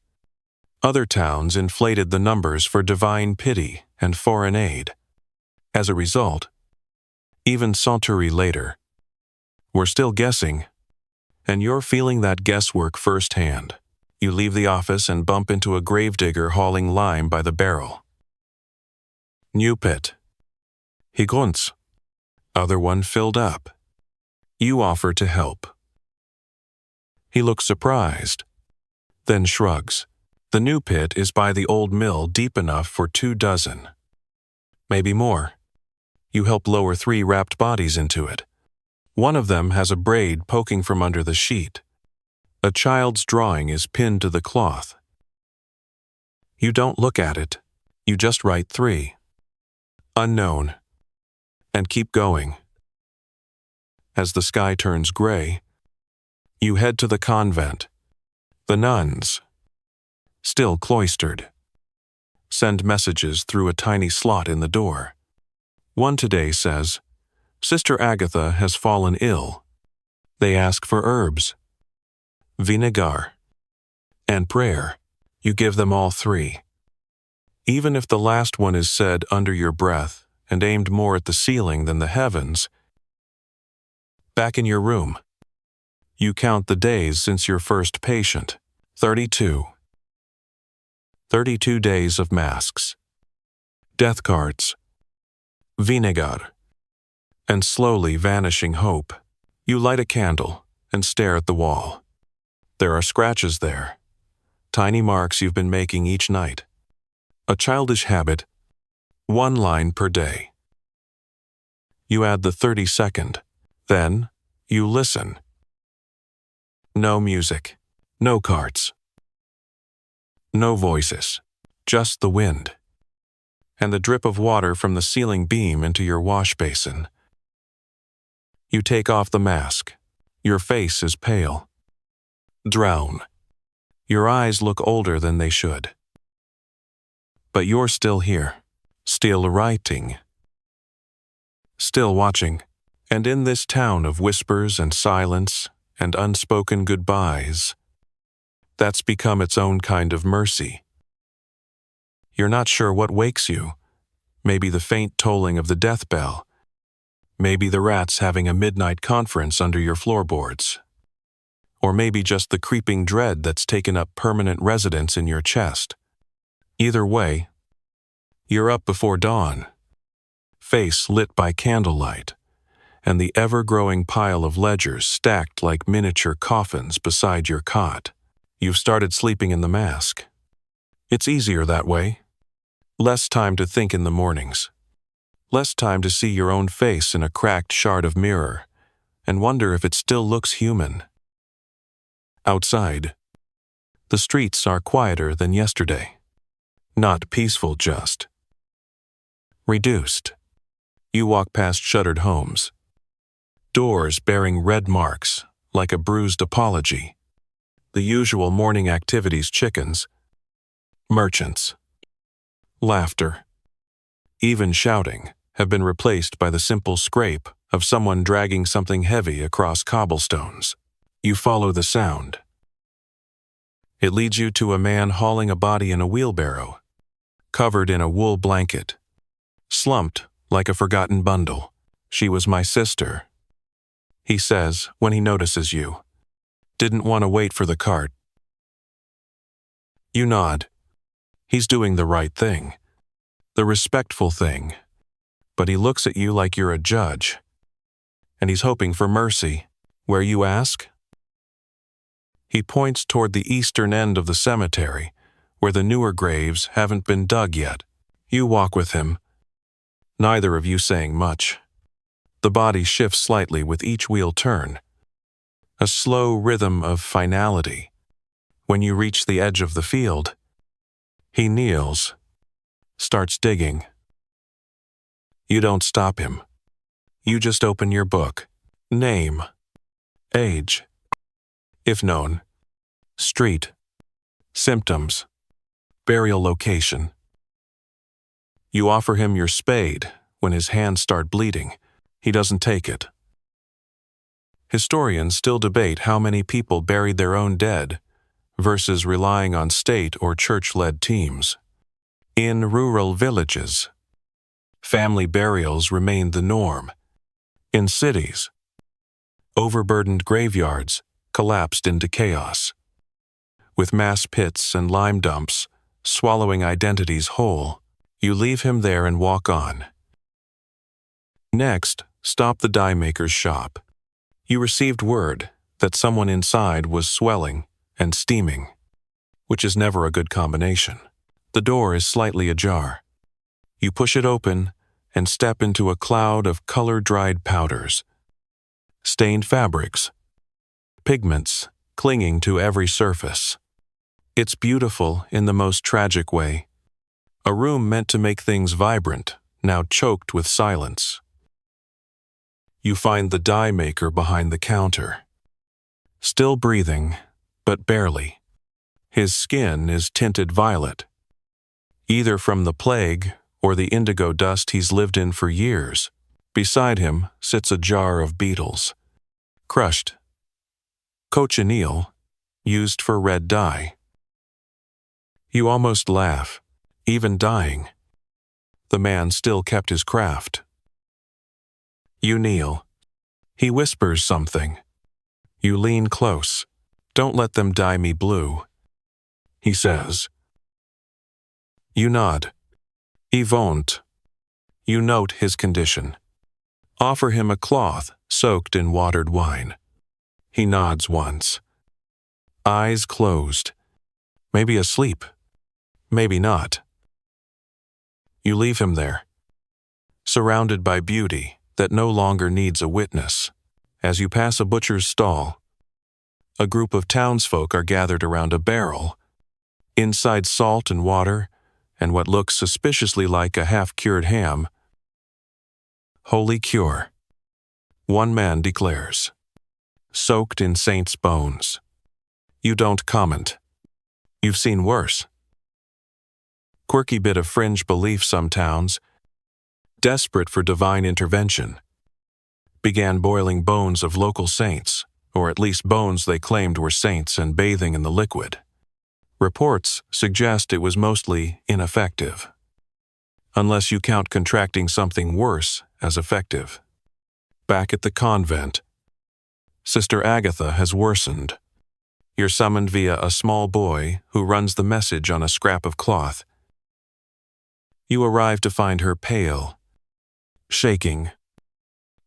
Other towns inflated the numbers for divine pity and foreign aid. As a result, even century later, we're still guessing, and you're feeling that guesswork firsthand. You leave the office and bump into a gravedigger hauling lime by the barrel. New pit. He grunts. Other one filled up. You offer to help. He looks surprised, then shrugs. The new pit is by the old mill, deep enough for 24. Maybe more. You help lower 3 wrapped bodies into it. One of them has a braid poking from under the sheet. A child's drawing is pinned to the cloth. You don't look at it. You just write 3. Unknown. And keep going. As the sky turns gray, you head to the convent. The nuns, still cloistered, send messages through a tiny slot in the door. One today says, Sister Agatha has fallen ill. They ask for herbs, vinegar, and prayer. You give them all 3. Even if the last one is said under your breath and aimed more at the ceiling than the heavens, Back in your room. You count the days since your first patient. 32. 32 days of masks, death cards, vinegar, and slowly vanishing hope. You light a candle and stare at the wall. There are scratches there, tiny marks you've been making each night. A childish habit, 1 line per day. You add the 32nd. Then, you listen. No music, no cards, no voices, just the wind, and the drip of water from the ceiling beam into your wash basin. You take off the mask. Your face is pale. Drown. Your eyes look older than they should. But you're still here, still writing, still watching, and in this town of whispers and silence and unspoken goodbyes, that's become its own kind of mercy. You're not sure what wakes you. Maybe the faint tolling of the death bell. Maybe the rats having a midnight conference under your floorboards. Or maybe just the creeping dread that's taken up permanent residence in your chest. Either way, you're up before dawn, face lit by candlelight, and the ever-growing pile of ledgers stacked like miniature coffins beside your cot. You've started sleeping in the mask. It's easier that way. Less time to think in the mornings. Less time to see your own face in a cracked shard of mirror and wonder if it still looks human. Outside, the streets are quieter than yesterday. Not peaceful, just reduced. You walk past shuttered homes, doors bearing red marks like a bruised apology. The usual morning activities: chickens, merchants, laughter, even shouting, have been replaced by the simple scrape of someone dragging something heavy across cobblestones. You follow the sound. It leads you to a man hauling a body in a wheelbarrow, covered in a wool blanket, slumped like a forgotten bundle. "She was my sister," he says when he notices you. "Didn't want to wait for the cart." You nod. He's doing the right thing, the respectful thing, but he looks at you like you're a judge, and he's hoping for mercy. Where, you ask? He points toward the eastern end of the cemetery, where the newer graves haven't been dug yet. You walk with him, neither of you saying much. The body shifts slightly with each wheel turn, a slow rhythm of finality. When you reach the edge of the field, he kneels, starts digging. You don't stop him. You just open your book. Name, age, if known, street, symptoms, burial location. You offer him your spade when his hands start bleeding. He doesn't take it. Historians still debate how many people buried their own dead versus relying on state or church-led teams. In rural villages, family burials remained the norm. In cities, overburdened graveyards collapsed into chaos, with mass pits and lime dumps swallowing identities whole. You leave him there and walk on. Next, stop the dye maker's shop. You received word that someone inside was swelling and steaming, which is never a good combination. The door is slightly ajar. You push it open and step into a cloud of color-dried powders, stained fabrics, pigments clinging to every surface. It's beautiful in the most tragic way. A room meant to make things vibrant, now choked with silence. You find the dye maker behind the counter, still breathing, but barely. His skin is tinted violet, either from the plague or the indigo dust he's lived in for years. Beside him sits a jar of beetles, crushed, cochineal, used for red dye. You almost laugh, even dying. The man still kept his craft. You kneel, He whispers something. You lean close. Don't let them dye me blue. He says. You nod. He won't. You note his condition. Offer him a cloth soaked in watered wine. He nods once. Eyes closed. Maybe asleep. Maybe not. You leave him there, surrounded by beauty that no longer needs a witness. As you pass a butcher's stall, a group of townsfolk are gathered around a barrel. Inside salt and water, and what looks suspiciously like a half-cured ham. Holy cure, one man declares. Soaked in saints' bones. You don't comment. You've seen worse. Quirky bit of fringe belief some towns, desperate for divine intervention, began boiling bones of local saints, or at least bones they claimed were saints and bathing in the liquid. Reports suggest it was mostly ineffective, unless you count contracting something worse as effective. Back at the convent, Sister Agatha has worsened. You're summoned via a small boy who runs the message on a scrap of cloth. You arrive to find her pale, shaking,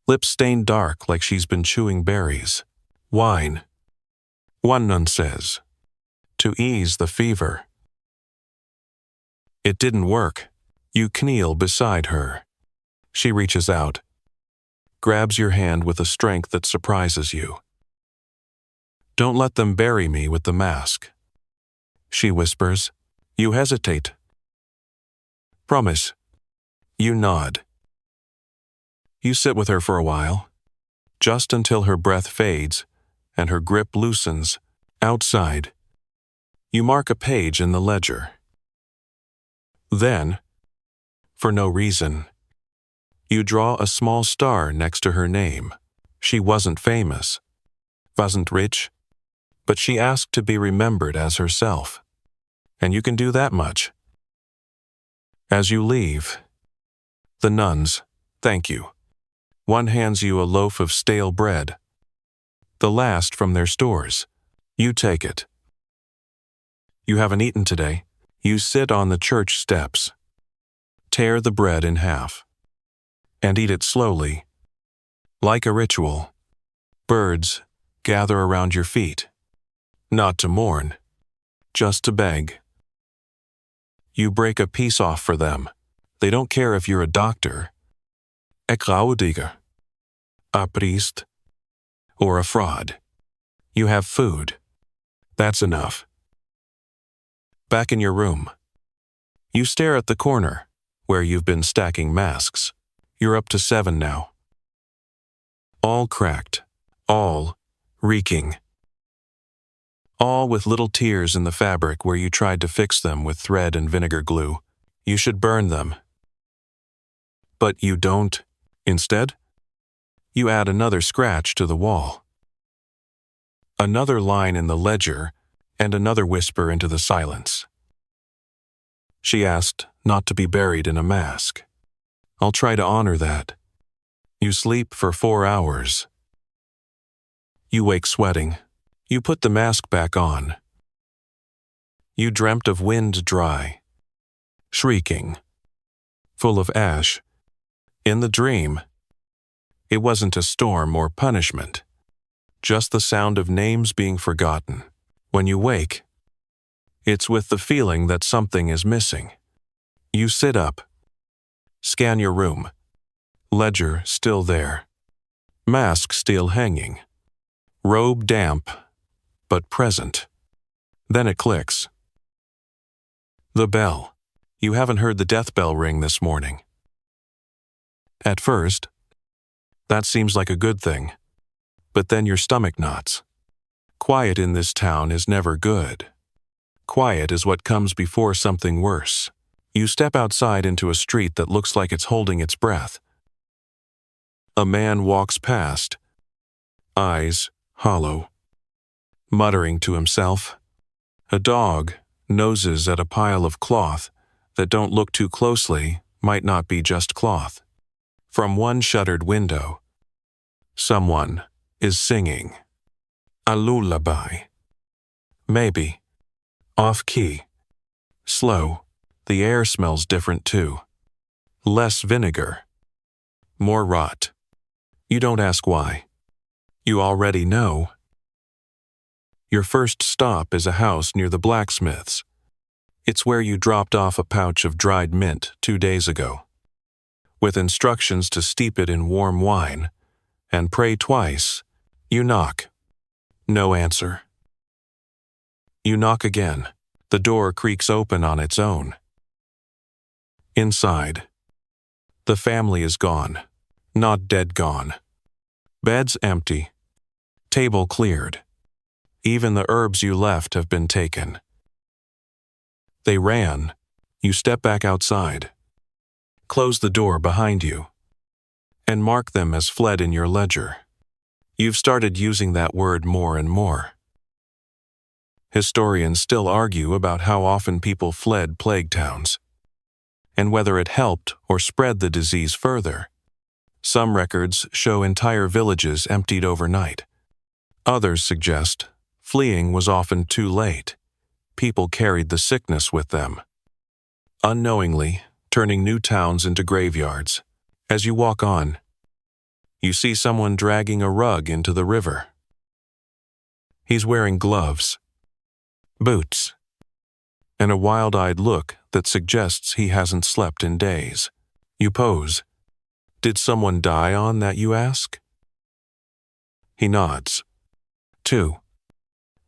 lips stained dark like she's been chewing berries. Wine, one nun says, to ease the fever. It didn't work. You kneel beside her. She reaches out, grabs your hand with a strength that surprises you. Don't let them bury me with the mask, she whispers. You hesitate. Promise. You nod. You sit with her for a while, just until her breath fades and her grip loosens. Outside, you mark a page in the ledger. Then, for no reason, you draw a small star next to her name. She wasn't famous, wasn't rich, but she asked to be remembered as herself. And you can do that much. As you leave, the nuns thank you. One hands you a loaf of stale bread, the last from their stores. You take it. You haven't eaten today. You sit on the church steps, tear the bread in half, and eat it slowly, like a ritual. Birds gather around your feet, not to mourn, just to beg. You break a piece off for them. They don't care if you're a doctor, a graudiger, a priest, or a fraud. You have food. That's enough. Back in your room, you stare at the corner where you've been stacking masks. You're up to 7 now. All cracked, all reeking. All with little tears in the fabric where you tried to fix them with thread and vinegar glue. You should burn them. But you don't. Instead, you add another scratch to the wall. Another line in the ledger, and another whisper into the silence. She asked not to be buried in a mask. I'll try to honor that. You sleep for 4 hours. You wake sweating. You put the mask back on. You dreamt of wind dry, shrieking, full of ash. In the dream, it wasn't a storm or punishment, just the sound of names being forgotten. When you wake, it's with the feeling that something is missing. You sit up, scan your room. Ledger still there. Mask still hanging. Robe damp, but present. Then it clicks. The bell. You haven't heard the death bell ring this morning. At first, that seems like a good thing. But then your stomach knots. Quiet in this town is never good. Quiet is what comes before something worse. You step outside into a street that looks like it's holding its breath. A man walks past, eyes hollow, muttering to himself. A dog noses at a pile of cloth that, don't look too closely, might not be just cloth. From one shuttered window, Someone is singing a lullaby. Maybe off-key, slow. The air smells different too. Less vinegar, more rot. You don't ask why. You already know. Your first stop is a house near the blacksmith's. It's where you dropped off a pouch of dried mint 2 days ago, with instructions to steep it in warm wine and pray twice. You knock. No answer. You knock again. The door creaks open on its own. Inside, the family is gone, not dead gone. Bed's empty, table cleared. Even the herbs you left have been taken. They ran. You step back outside, close the door behind you, and mark them as fled in your ledger. You've started using that word more and more. Historians still argue about how often people fled plague towns, and whether it helped or spread the disease further. Some records show entire villages emptied overnight. Others suggest fleeing was often too late. People carried the sickness with them, unknowingly turning new towns into graveyards. As you walk on, you see someone dragging a rug into the river. He's wearing gloves, boots, and a wild-eyed look that suggests he hasn't slept in days. You pose. Did someone die on that, you ask? He nods. 2.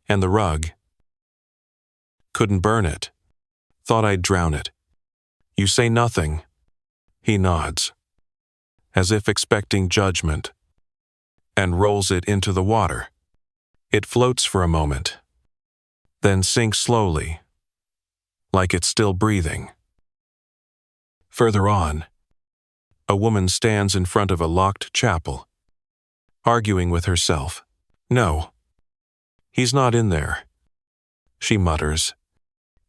And the rug? Couldn't burn it. Thought I'd drown it. You say nothing. He nods, as if expecting judgment, and rolls it into the water. It floats for a moment, then sinks slowly, like it's still breathing. Further on, a woman stands in front of a locked chapel, arguing with herself. No, he's not in there, she mutters.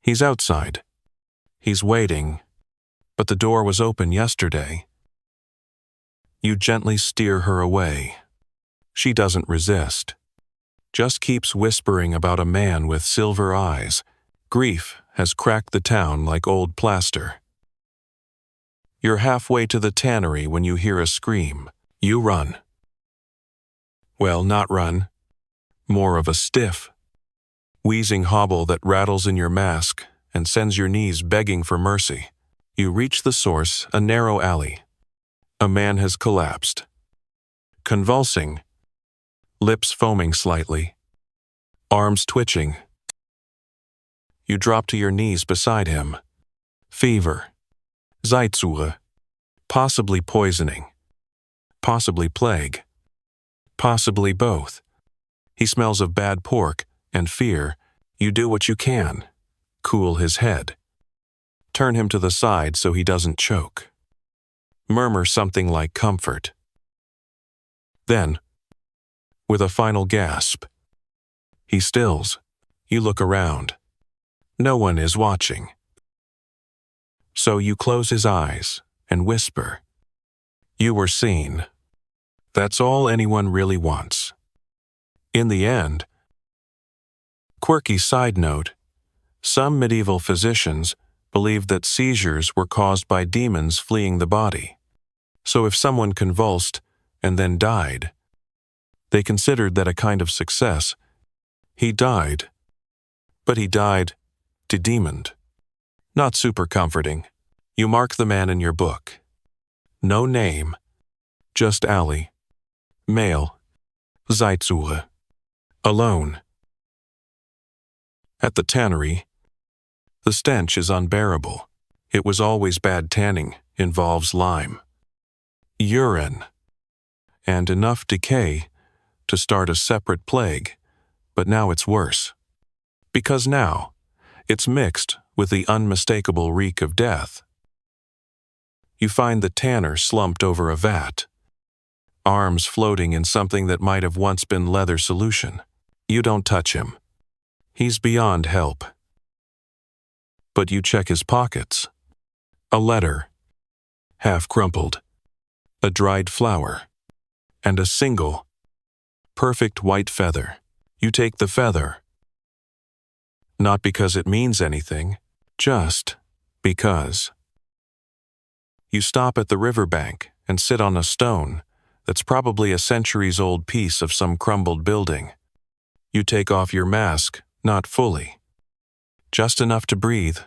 He's outside. He's waiting, but the door was open yesterday. You gently steer her away. She doesn't resist, just keeps whispering about a man with silver eyes. Grief has cracked the town like old plaster. You're halfway to the tannery when you hear a scream. You run. Well, not run. More of a stiff, wheezing hobble that rattles in your mask and sends your knees begging for mercy. You reach the source, a narrow alley. A man has collapsed, convulsing, lips foaming slightly, arms twitching. You drop to your knees beside him. Fever, Zeitzure, possibly poisoning, possibly plague, possibly both. He smells of bad pork and fear. You do what you can. Cool his head. Turn him to the side so he doesn't choke. Murmur something like comfort. Then, with a final gasp, he stills. You look around. No one is watching. So you close his eyes and whisper, "You were seen." That's all anyone really wants. In the end, quirky side note, some medieval physicians believed that seizures were caused by demons fleeing the body. So if someone convulsed and then died, they considered that a kind of success. He died, but he died de-demoned. Not super comforting. You mark the man in your book. No name, just alley, male, Zeitzure, alone. At the tannery, the stench is unbearable. It was always bad tanning, involves lime, urine, and enough decay to start a separate plague, but now it's worse. Because now, it's mixed with the unmistakable reek of death. You find the tanner slumped over a vat, arms floating in something that might have once been leather solution. You don't touch him. He's beyond help. But you check his pockets. A letter, half crumpled, a dried flower, and a single, perfect white feather. You take the feather, not because it means anything, just because. You stop at the riverbank and sit on a stone that's probably a centuries-old piece of some crumbled building. You take off your mask, not fully, just enough to breathe,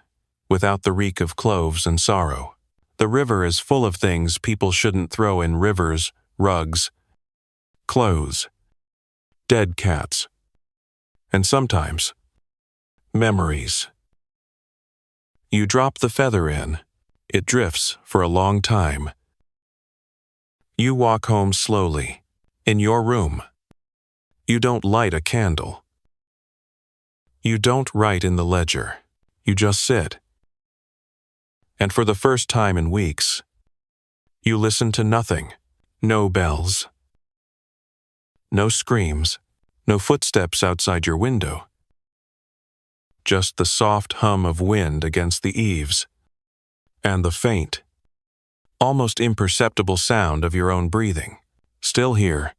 without the reek of cloves and sorrow. The river is full of things people shouldn't throw in rivers: rugs, clothes, dead cats, and sometimes memories. You drop the feather in. It drifts for a long time. You walk home slowly, in your room. You don't light a candle. You don't write in the ledger. You just sit. And for the first time in weeks, you listen to nothing. No bells. No screams. No footsteps outside your window. Just the soft hum of wind against the eaves, and the faint, almost imperceptible sound of your own breathing. Still here.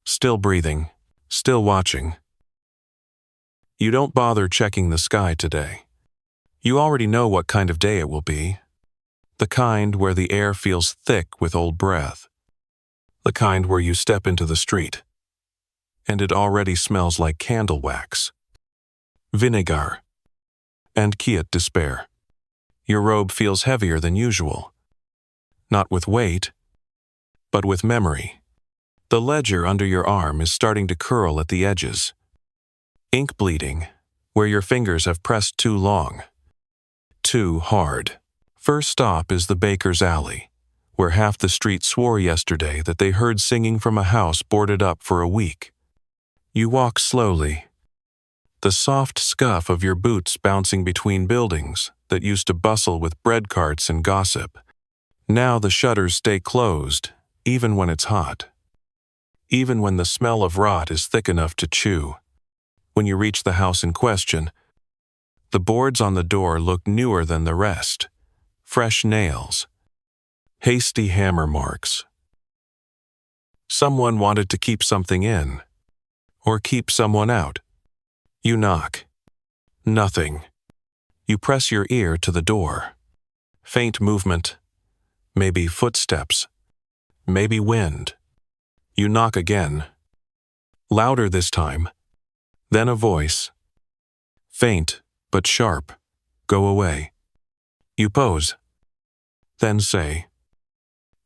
Still breathing. Still watching. You don't bother checking the sky today. You already know what kind of day it will be. The kind where the air feels thick with old breath. The kind where you step into the street, and it already smells like candle wax, vinegar, and quiet despair. Your robe feels heavier than usual. Not with weight, but with memory. The ledger under your arm is starting to curl at the edges. Ink bleeding, where your fingers have pressed too long. Too hard. First stop is the baker's alley, where half the street swore yesterday that they heard singing from a house boarded up for a week. You walk slowly, the soft scuff of your boots bouncing between buildings that used to bustle with bread carts and gossip. Now the shutters stay closed, even when it's hot. Even when the smell of rot is thick enough to chew. When you reach the house in question, the boards on the door look newer than the rest. Fresh nails. Hasty hammer marks. Someone wanted to keep something in, or keep someone out. You knock. Nothing. You press your ear to the door. Faint movement. Maybe footsteps. Maybe wind. You knock again. Louder this time. Then a voice. Faint, but sharp. Go away. You pose. Then say,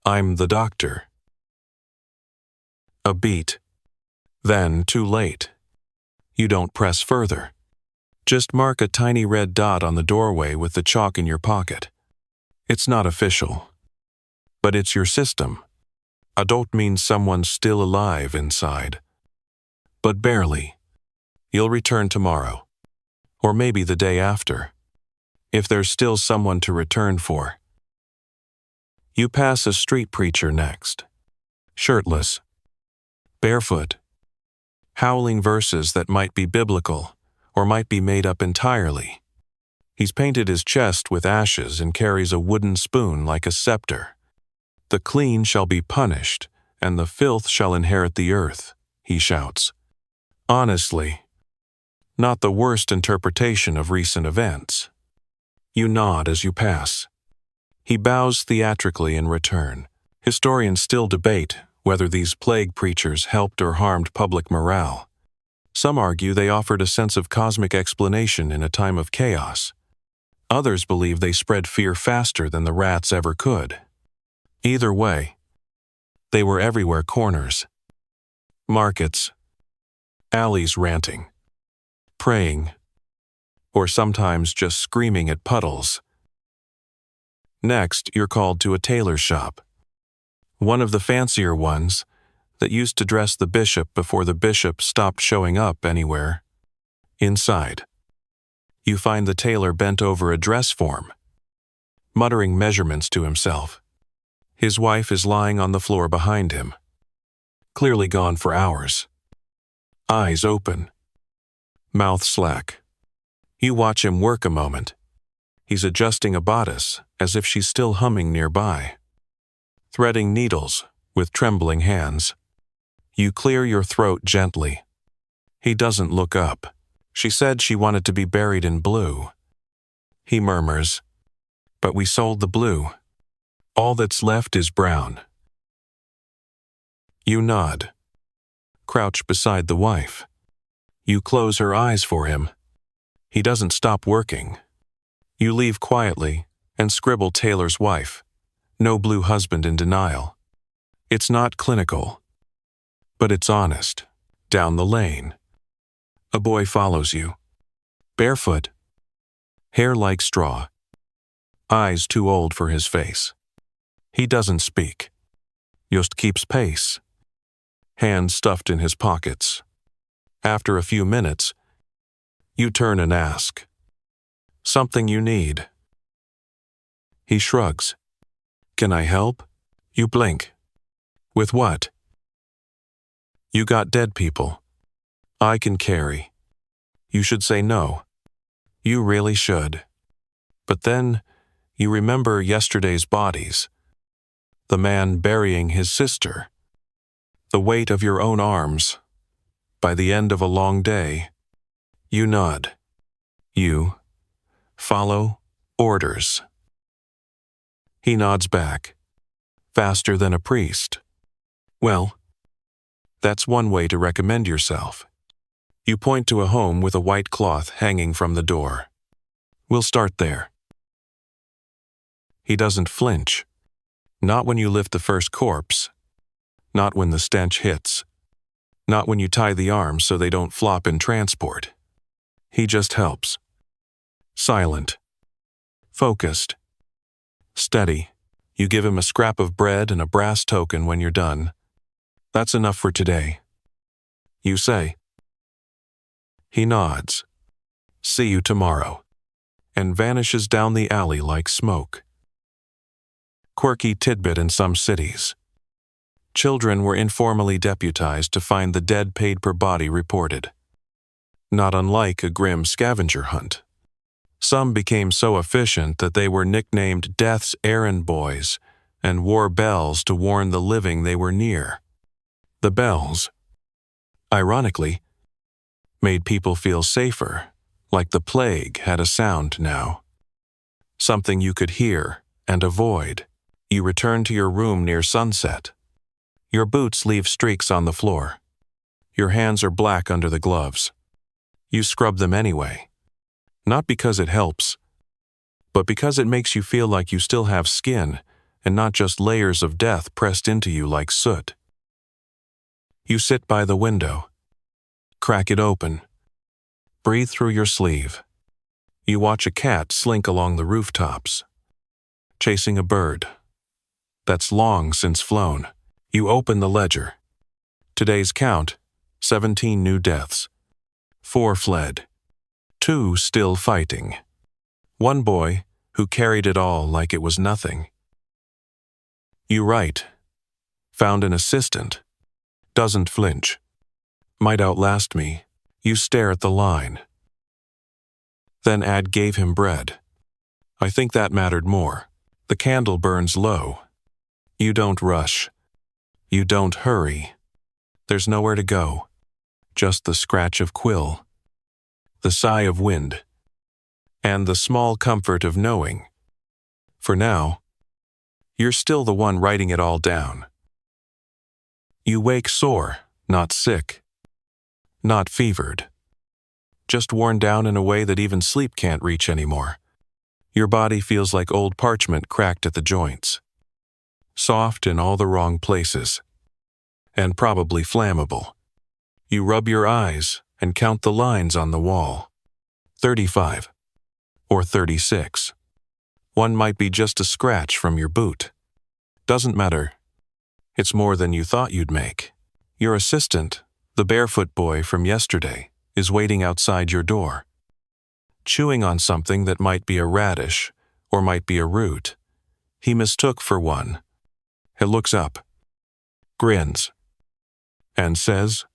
I'm the doctor. A beat. Then, too late. You don't press further. Just mark a tiny red dot on the doorway with the chalk in your pocket. It's not official, but it's your system. Adult means someone's still alive inside. But barely. You'll return tomorrow, or maybe the day after, if there's still someone to return for. You pass a street preacher next, shirtless, barefoot, howling verses that might be biblical or might be made up entirely. He's painted his chest with ashes and carries a wooden spoon like a scepter. The clean shall be punished, and the filth shall inherit the earth, he shouts. Honestly, not the worst interpretation of recent events. You nod as you pass. He bows theatrically in return. Historians still debate whether these plague preachers helped or harmed public morale. Some argue they offered a sense of cosmic explanation in a time of chaos. Others believe they spread fear faster than the rats ever could. Either way, they were everywhere: corners, markets, alleys, ranting, praying, or sometimes just screaming at puddles. Next, you're called to a tailor's shop. One of the fancier ones that used to dress the bishop before the bishop stopped showing up anywhere. Inside, you find the tailor bent over a dress form, muttering measurements to himself. His wife is lying on the floor behind him, clearly gone for hours. Eyes open, mouth slack. You watch him work a moment. He's adjusting a bodice as if she's still humming nearby, threading needles with trembling hands. You clear your throat gently. He doesn't look up. She said she wanted to be buried in blue. He murmurs, but we sold the blue. All that's left is brown. You nod. Crouch beside the wife. You close her eyes for him. He doesn't stop working. You leave quietly and scribble Taylor's wife. No blue husband in denial. It's not clinical, but it's honest. Down the lane. A boy follows you. Barefoot. Hair like straw. Eyes too old for his face. He doesn't speak. Just keeps pace. Hands stuffed in his pockets. After a few minutes, you turn and ask, "Something you need?" He shrugs. "Can I help?" You blink. "With what?" "You got dead people. I can carry." You should say no. You really should. But then, you remember yesterday's bodies. The man burying his sister. The weight of your own arms. By the end of a long day, you nod. You follow orders. He nods back, faster than a priest. Well, that's one way to recommend yourself. You point to a home with a white cloth hanging from the door. We'll start there. He doesn't flinch. Not when you lift the first corpse. Not when the stench hits. Not when you tie the arms so they don't flop in transport. He just helps. Silent. Focused. Steady. You give him a scrap of bread and a brass token when you're done. That's enough for today. You say. He nods. See you tomorrow. And vanishes down the alley like smoke. Quirky tidbit in some cities. Children were informally deputized to find the dead paid per body reported. Not unlike a grim scavenger hunt. Some became so efficient that they were nicknamed Death's Errand Boys and wore bells to warn the living they were near. The bells, ironically, made people feel safer, like the plague had a sound now. Something you could hear and avoid. You return to your room near sunset. Your boots leave streaks on the floor. Your hands are black under the gloves. You scrub them anyway. Not because it helps, but because it makes you feel like you still have skin and not just layers of death pressed into you like soot. You sit by the window. Crack it open. Breathe through your sleeve. You watch a cat slink along the rooftops, chasing a bird that's long since flown. You open the ledger. Today's count, 17 new deaths. 4 fled. 2 still fighting. 1 boy who carried it all like it was nothing. You write. Found an assistant. Doesn't flinch. Might outlast me. You stare at the line. Then Ad gave him bread. I think that mattered more. The candle burns low. You don't rush. You don't hurry. There's nowhere to go. Just the scratch of quill. The sigh of wind. And the small comfort of knowing. For now, you're still the one writing it all down. You wake sore, not sick. Not fevered. Just worn down in a way that even sleep can't reach anymore. Your body feels like old parchment cracked at the joints. Soft in all the wrong places. And probably flammable. You rub your eyes and count the lines on the wall. 35. Or 36. One might be just a scratch from your boot. Doesn't matter. It's more than you thought you'd make. Your assistant, the barefoot boy from yesterday, is waiting outside your door. Chewing on something that might be a radish or might be a root. He mistook for one. He looks up, grins, and says,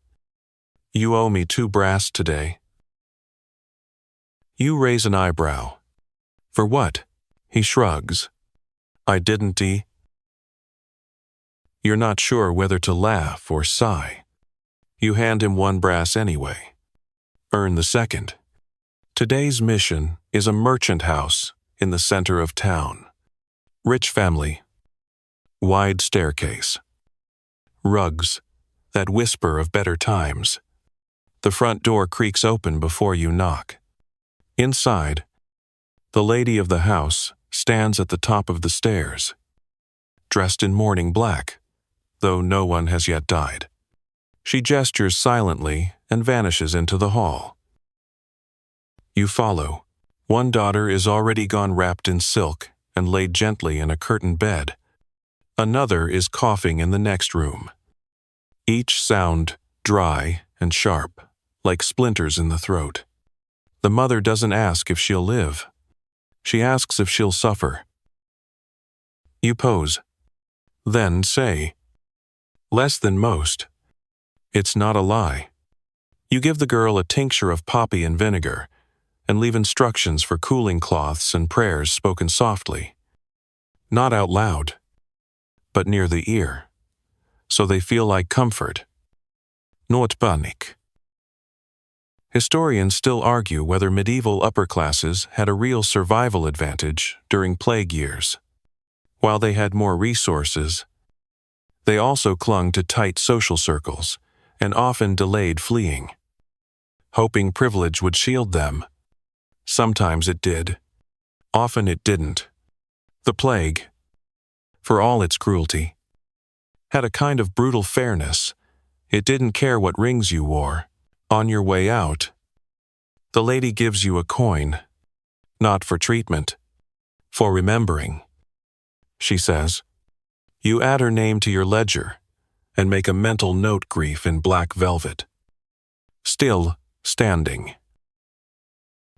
"You owe me 2 brass today." You raise an eyebrow. For what? He shrugs. I didn't. You're not sure whether to laugh or sigh. You hand him one brass anyway. Earn the second. Today's mission is a merchant house in the center of town. Rich family. Wide staircase. Rugs that whisper of better times. The front door creaks open before you knock. Inside, the lady of the house stands at the top of the stairs, dressed in mourning black, though no one has yet died. She gestures silently and vanishes into the hall. You follow. One daughter is already gone wrapped in silk and laid gently in a curtained bed. Another is coughing in the next room. Each sound dry and sharp, like splinters in the throat. The mother doesn't ask if she'll live. She asks if she'll suffer. You pose. Then say, "Less than most." It's not a lie. You give the girl a tincture of poppy and vinegar, and leave instructions for cooling cloths and prayers spoken softly. Not out loud, but near the ear, so they feel like comfort. Not panic. Historians still argue whether medieval upper classes had a real survival advantage during plague years. While they had more resources, they also clung to tight social circles and often delayed fleeing, hoping privilege would shield them. Sometimes it did. Often it didn't. The plague, for all its cruelty, had a kind of brutal fairness. It didn't care what rings you wore. On your way out, the lady gives you a coin, not for treatment, for remembering. She says, you add her name to your ledger and make a mental note grief in black velvet. Still standing.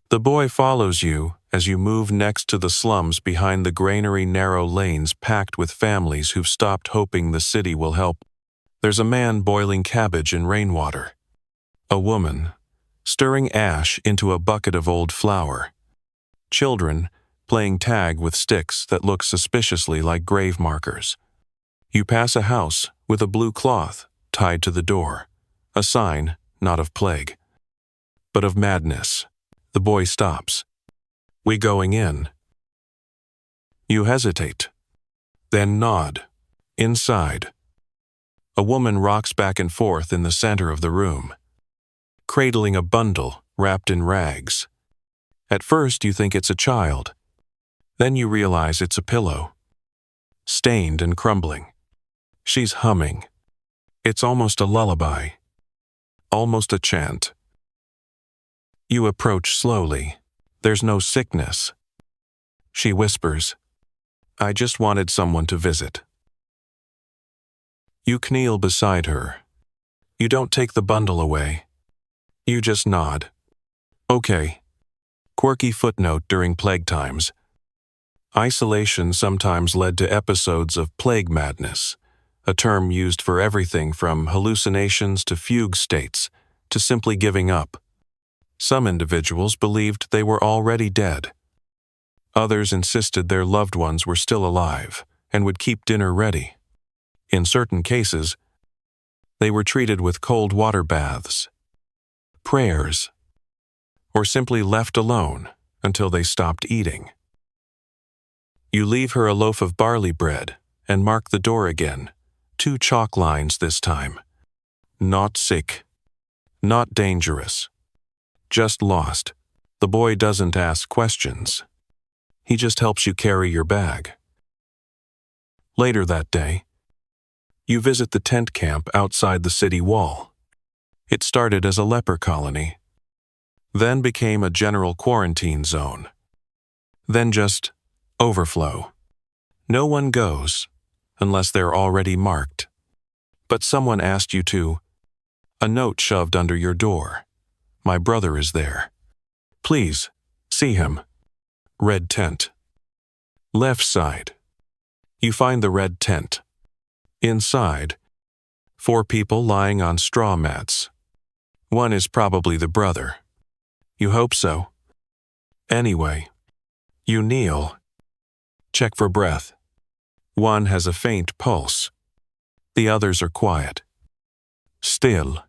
The boy follows you as you move next to the slums behind the granary narrow lanes packed with families who've stopped hoping the city will help. There's a man boiling cabbage in rainwater. A woman stirring ash into a bucket of old flour. Children playing tag with sticks that look suspiciously like grave markers. You pass a house with a blue cloth tied to the door, a sign not of plague, but of madness. The boy stops. We going in? You hesitate, then nod. Inside, a woman rocks back and forth in the center of the room, cradling a bundle wrapped in rags. At first you think it's a child. Then you realize it's a pillow, stained and crumbling. She's humming. It's almost a lullaby, almost a chant. You approach slowly. There's no sickness. She whispers, I just wanted someone to visit. You kneel beside her. You don't take the bundle away. You just nod. Okay. Quirky footnote during plague times. Isolation sometimes led to episodes of plague madness, a term used for everything from hallucinations to fugue states, to simply giving up. Some individuals believed they were already dead. Others insisted their loved ones were still alive and would keep dinner ready. In certain cases, they were treated with cold water baths, prayers, or simply left alone until they stopped eating. You leave her a loaf of barley bread and mark the door again, 2 chalk lines this time. Not sick, not dangerous, just lost. The boy doesn't ask questions. He just helps you carry your bag. Later that day, you visit the tent camp outside the city wall. It started as a leper colony, then became a general quarantine zone, then just overflow. No one goes unless they're already marked. But someone asked you to. A note shoved under your door. My brother is there. Please, see him. Red tent. Left side. You find the red tent. Inside, 4 people lying on straw mats. One is probably the brother. You hope so. Anyway, you kneel. Check for breath. One has a faint pulse. The others are quiet. Still.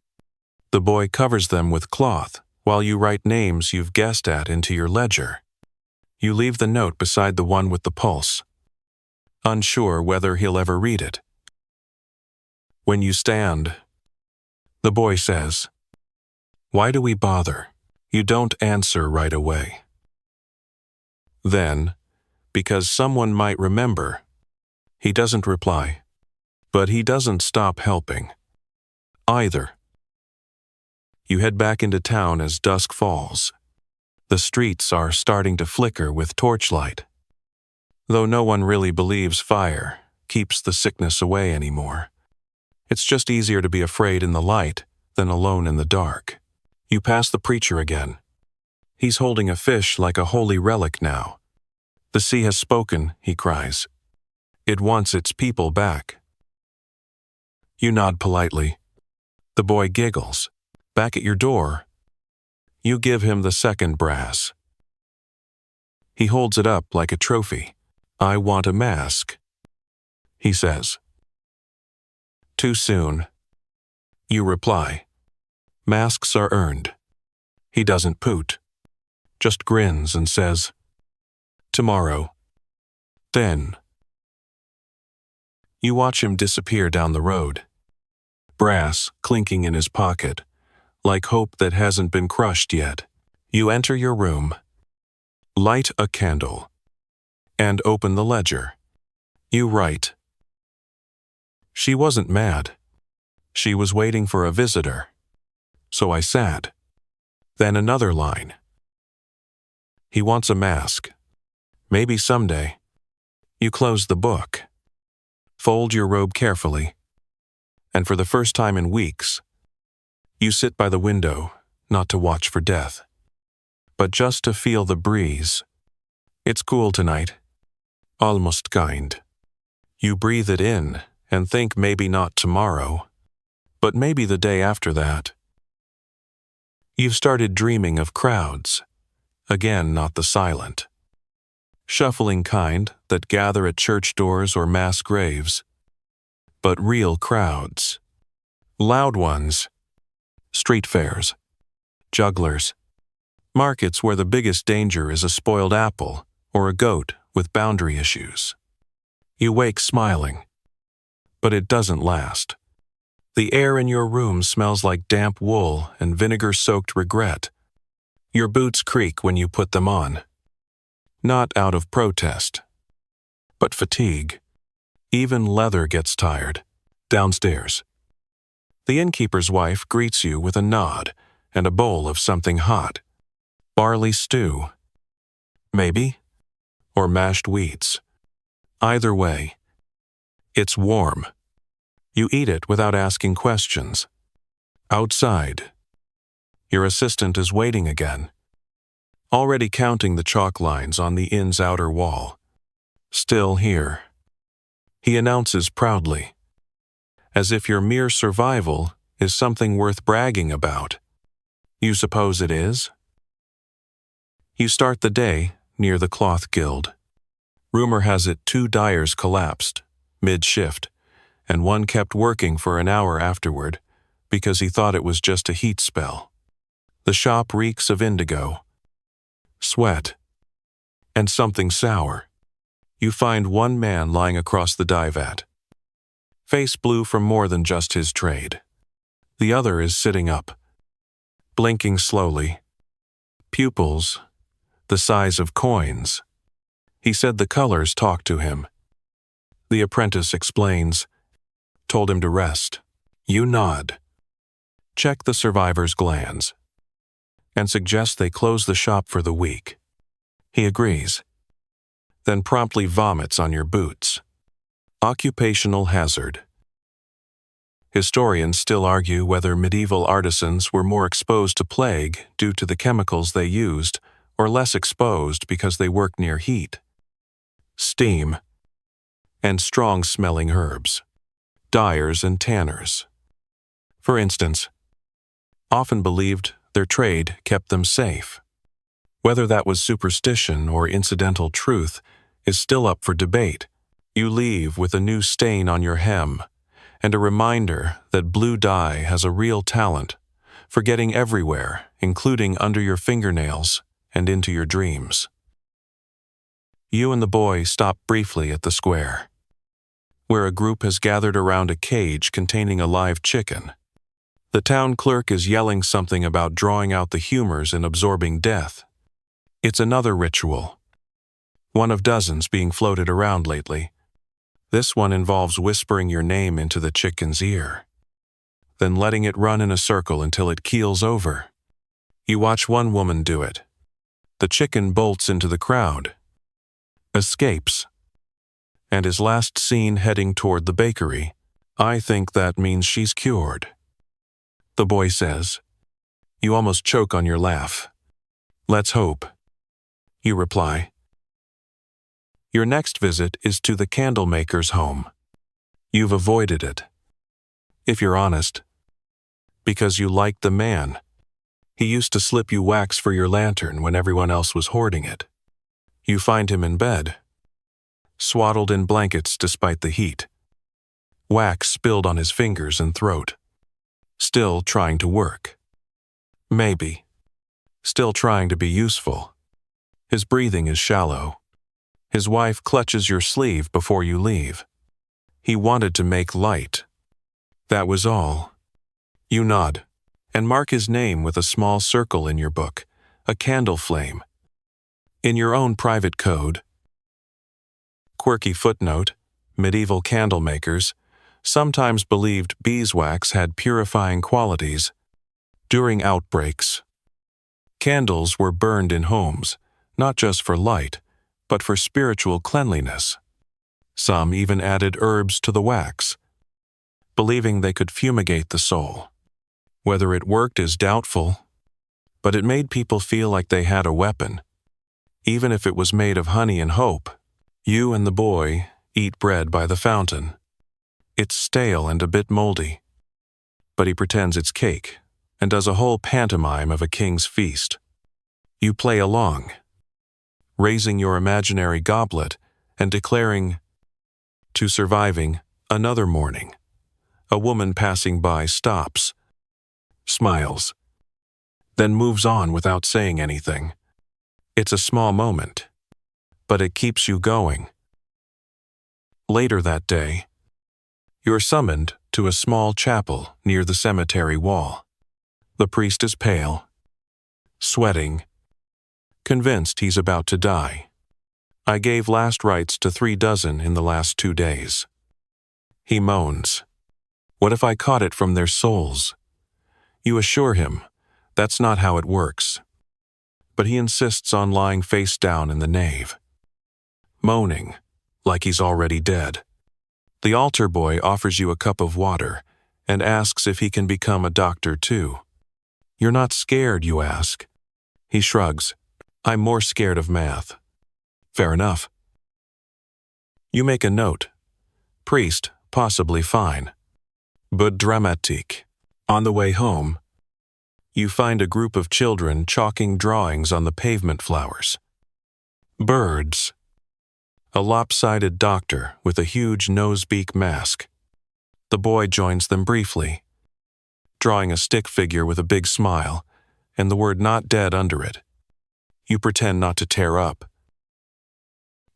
The boy covers them with cloth while you write names you've guessed at into your ledger. You leave the note beside the one with the pulse, unsure whether he'll ever read it. When you stand, the boy says, "Why do we bother?" You don't answer right away. Then, because someone might remember, he doesn't reply. But he doesn't stop helping, either. You head back into town as dusk falls. The streets are starting to flicker with torchlight, though no one really believes fire keeps the sickness away anymore. It's just easier to be afraid in the light than alone in the dark. You pass the preacher again. He's holding a fish like a holy relic now. "The sea has spoken," he cries. "It wants its people back." You nod politely. The boy giggles. Back at your door, you give him the second brass. He holds it up like a trophy. "I want a mask," he says. "Too soon," you reply. "Masks are earned." He doesn't poot, just grins and says, "Tomorrow." Then, you watch him disappear down the road, brass clinking in his pocket, like hope that hasn't been crushed yet. You enter your room, light a candle, and open the ledger. You write. "She wasn't mad. She was waiting for a visitor. So I sat." Then another line. "He wants a mask. Maybe someday." You close the book, fold your robe carefully, and for the first time in weeks, you sit by the window, not to watch for death, but just to feel the breeze. It's cool tonight, almost kind. You breathe it in and think maybe not tomorrow, but maybe the day after that. You've started dreaming of crowds, again not the silent, shuffling kind that gather at church doors or mass graves, but real crowds, loud ones, street fairs, jugglers, markets where the biggest danger is a spoiled apple or a goat with boundary issues. You wake smiling, but it doesn't last. The air in your room smells like damp wool and vinegar-soaked regret. Your boots creak when you put them on, not out of protest, but fatigue. Even leather gets tired. Downstairs, the innkeeper's wife greets you with a nod and a bowl of something hot. Barley stew, maybe, or mashed wheats. Either way, it's warm. You eat it without asking questions. Outside, your assistant is waiting again, already counting the chalk lines on the inn's outer wall. "Still here," he announces proudly, as if your mere survival is something worth bragging about. You suppose it is? You start the day near the cloth guild. Rumor has it 2 dyers collapsed, mid-shift, and one kept working for an hour afterward because he thought it was just a heat spell. The shop reeks of indigo, sweat, and something sour. You find one man lying across the dye vat, face blue from more than just his trade. The other is sitting up, blinking slowly, pupils the size of coins. He said the colors talked to him. The apprentice explains, told him to rest. You nod, check the survivor's glands, and suggest they close the shop for the week. He agrees, then promptly vomits on your boots. Occupational hazard. Historians still argue whether medieval artisans were more exposed to plague due to the chemicals they used or less exposed because they worked near heat, steam, and strong-smelling herbs. Dyers and tanners, for instance, often believed their trade kept them safe. Whether that was superstition or incidental truth is still up for debate. You leave with a new stain on your hem and a reminder that blue dye has a real talent for getting everywhere, including under your fingernails and into your dreams. You and the boy stop briefly at the square, where a group has gathered around a cage containing a live chicken. The town clerk is yelling something about drawing out the humors and absorbing death. It's another ritual, one of dozens being floated around lately. This one involves whispering your name into the chicken's ear, then letting it run in a circle until it keels over. You watch one woman do it. The chicken bolts into the crowd, escapes, and is last seen heading toward the bakery. I think that means she's cured. The boy says. You almost choke on your laugh. Let's hope. You reply. Your next visit is to the candlemaker's home. You've avoided it, if you're honest, because you like the man. He used to slip you wax for your lantern when everyone else was hoarding it. You find him in bed, swaddled in blankets despite the heat, wax spilled on his fingers and throat, still trying to work. Maybe, still trying to be useful. His breathing is shallow. His wife clutches your sleeve before you leave. He wanted to make light. That was all. You nod, and mark his name with a small circle in your book, a candle flame. In your own private code. Quirky footnote, medieval candle makers sometimes believed beeswax had purifying qualities. During outbreaks, candles were burned in homes, not just for light, but for spiritual cleanliness. Some even added herbs to the wax, believing they could fumigate the soul. Whether it worked is doubtful, but it made people feel like they had a weapon, even if it was made of honey and hope. You and the boy eat bread by the fountain. It's stale and a bit moldy, but he pretends it's cake and does a whole pantomime of a king's feast. You play along, raising your imaginary goblet and declaring, to surviving another morning. A woman passing by stops, smiles, then moves on without saying anything. It's a small moment, but it keeps you going. Later that day, you're summoned to a small chapel near the cemetery wall. The priest is pale, sweating, convinced he's about to die. I gave last rites to 36 in the last 2 days. He moans. What if I caught it from their souls? You assure him that's not how it works, but he insists on lying face down in the nave, moaning like he's already dead. The altar boy offers you a cup of water and asks if he can become a doctor too. You're not scared, you ask. He shrugs. I'm more scared of math. Fair enough. You make a note. Priest, possibly fine, but dramatique. On the way home, you find a group of children chalking drawings on the pavement flowers. Birds. A lopsided doctor with a huge nose-beak mask. The boy joins them briefly, drawing a stick figure with a big smile and the word "not dead" under it. You pretend not to tear up.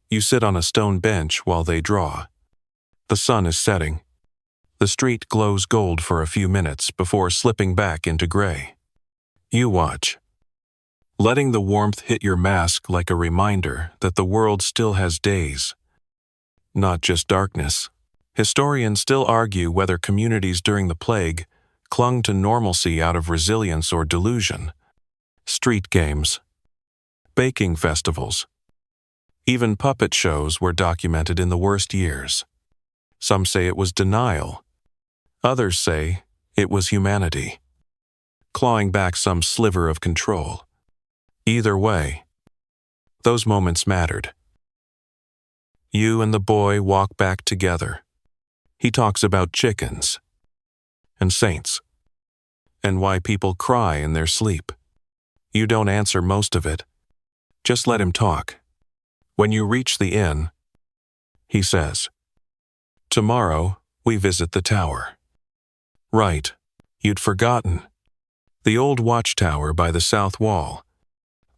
You sit on a stone bench while they draw. The sun is setting. The street glows gold for a few minutes before slipping back into gray. You watch, letting the warmth hit your mask like a reminder that the world still has days, not just darkness. Historians still argue whether communities during the plague clung to normalcy out of resilience or delusion. Street games, baking festivals, even puppet shows were documented in the worst years. Some say it was denial. Others say it was humanity, clawing back some sliver of control. Either way, those moments mattered. You and the boy walk back together. He talks about chickens and saints and why people cry in their sleep. You don't answer most of it. Just let him talk. When you reach the inn, he says, "Tomorrow, We visit the tower. Right, you'd forgotten. The old watchtower by the south wall.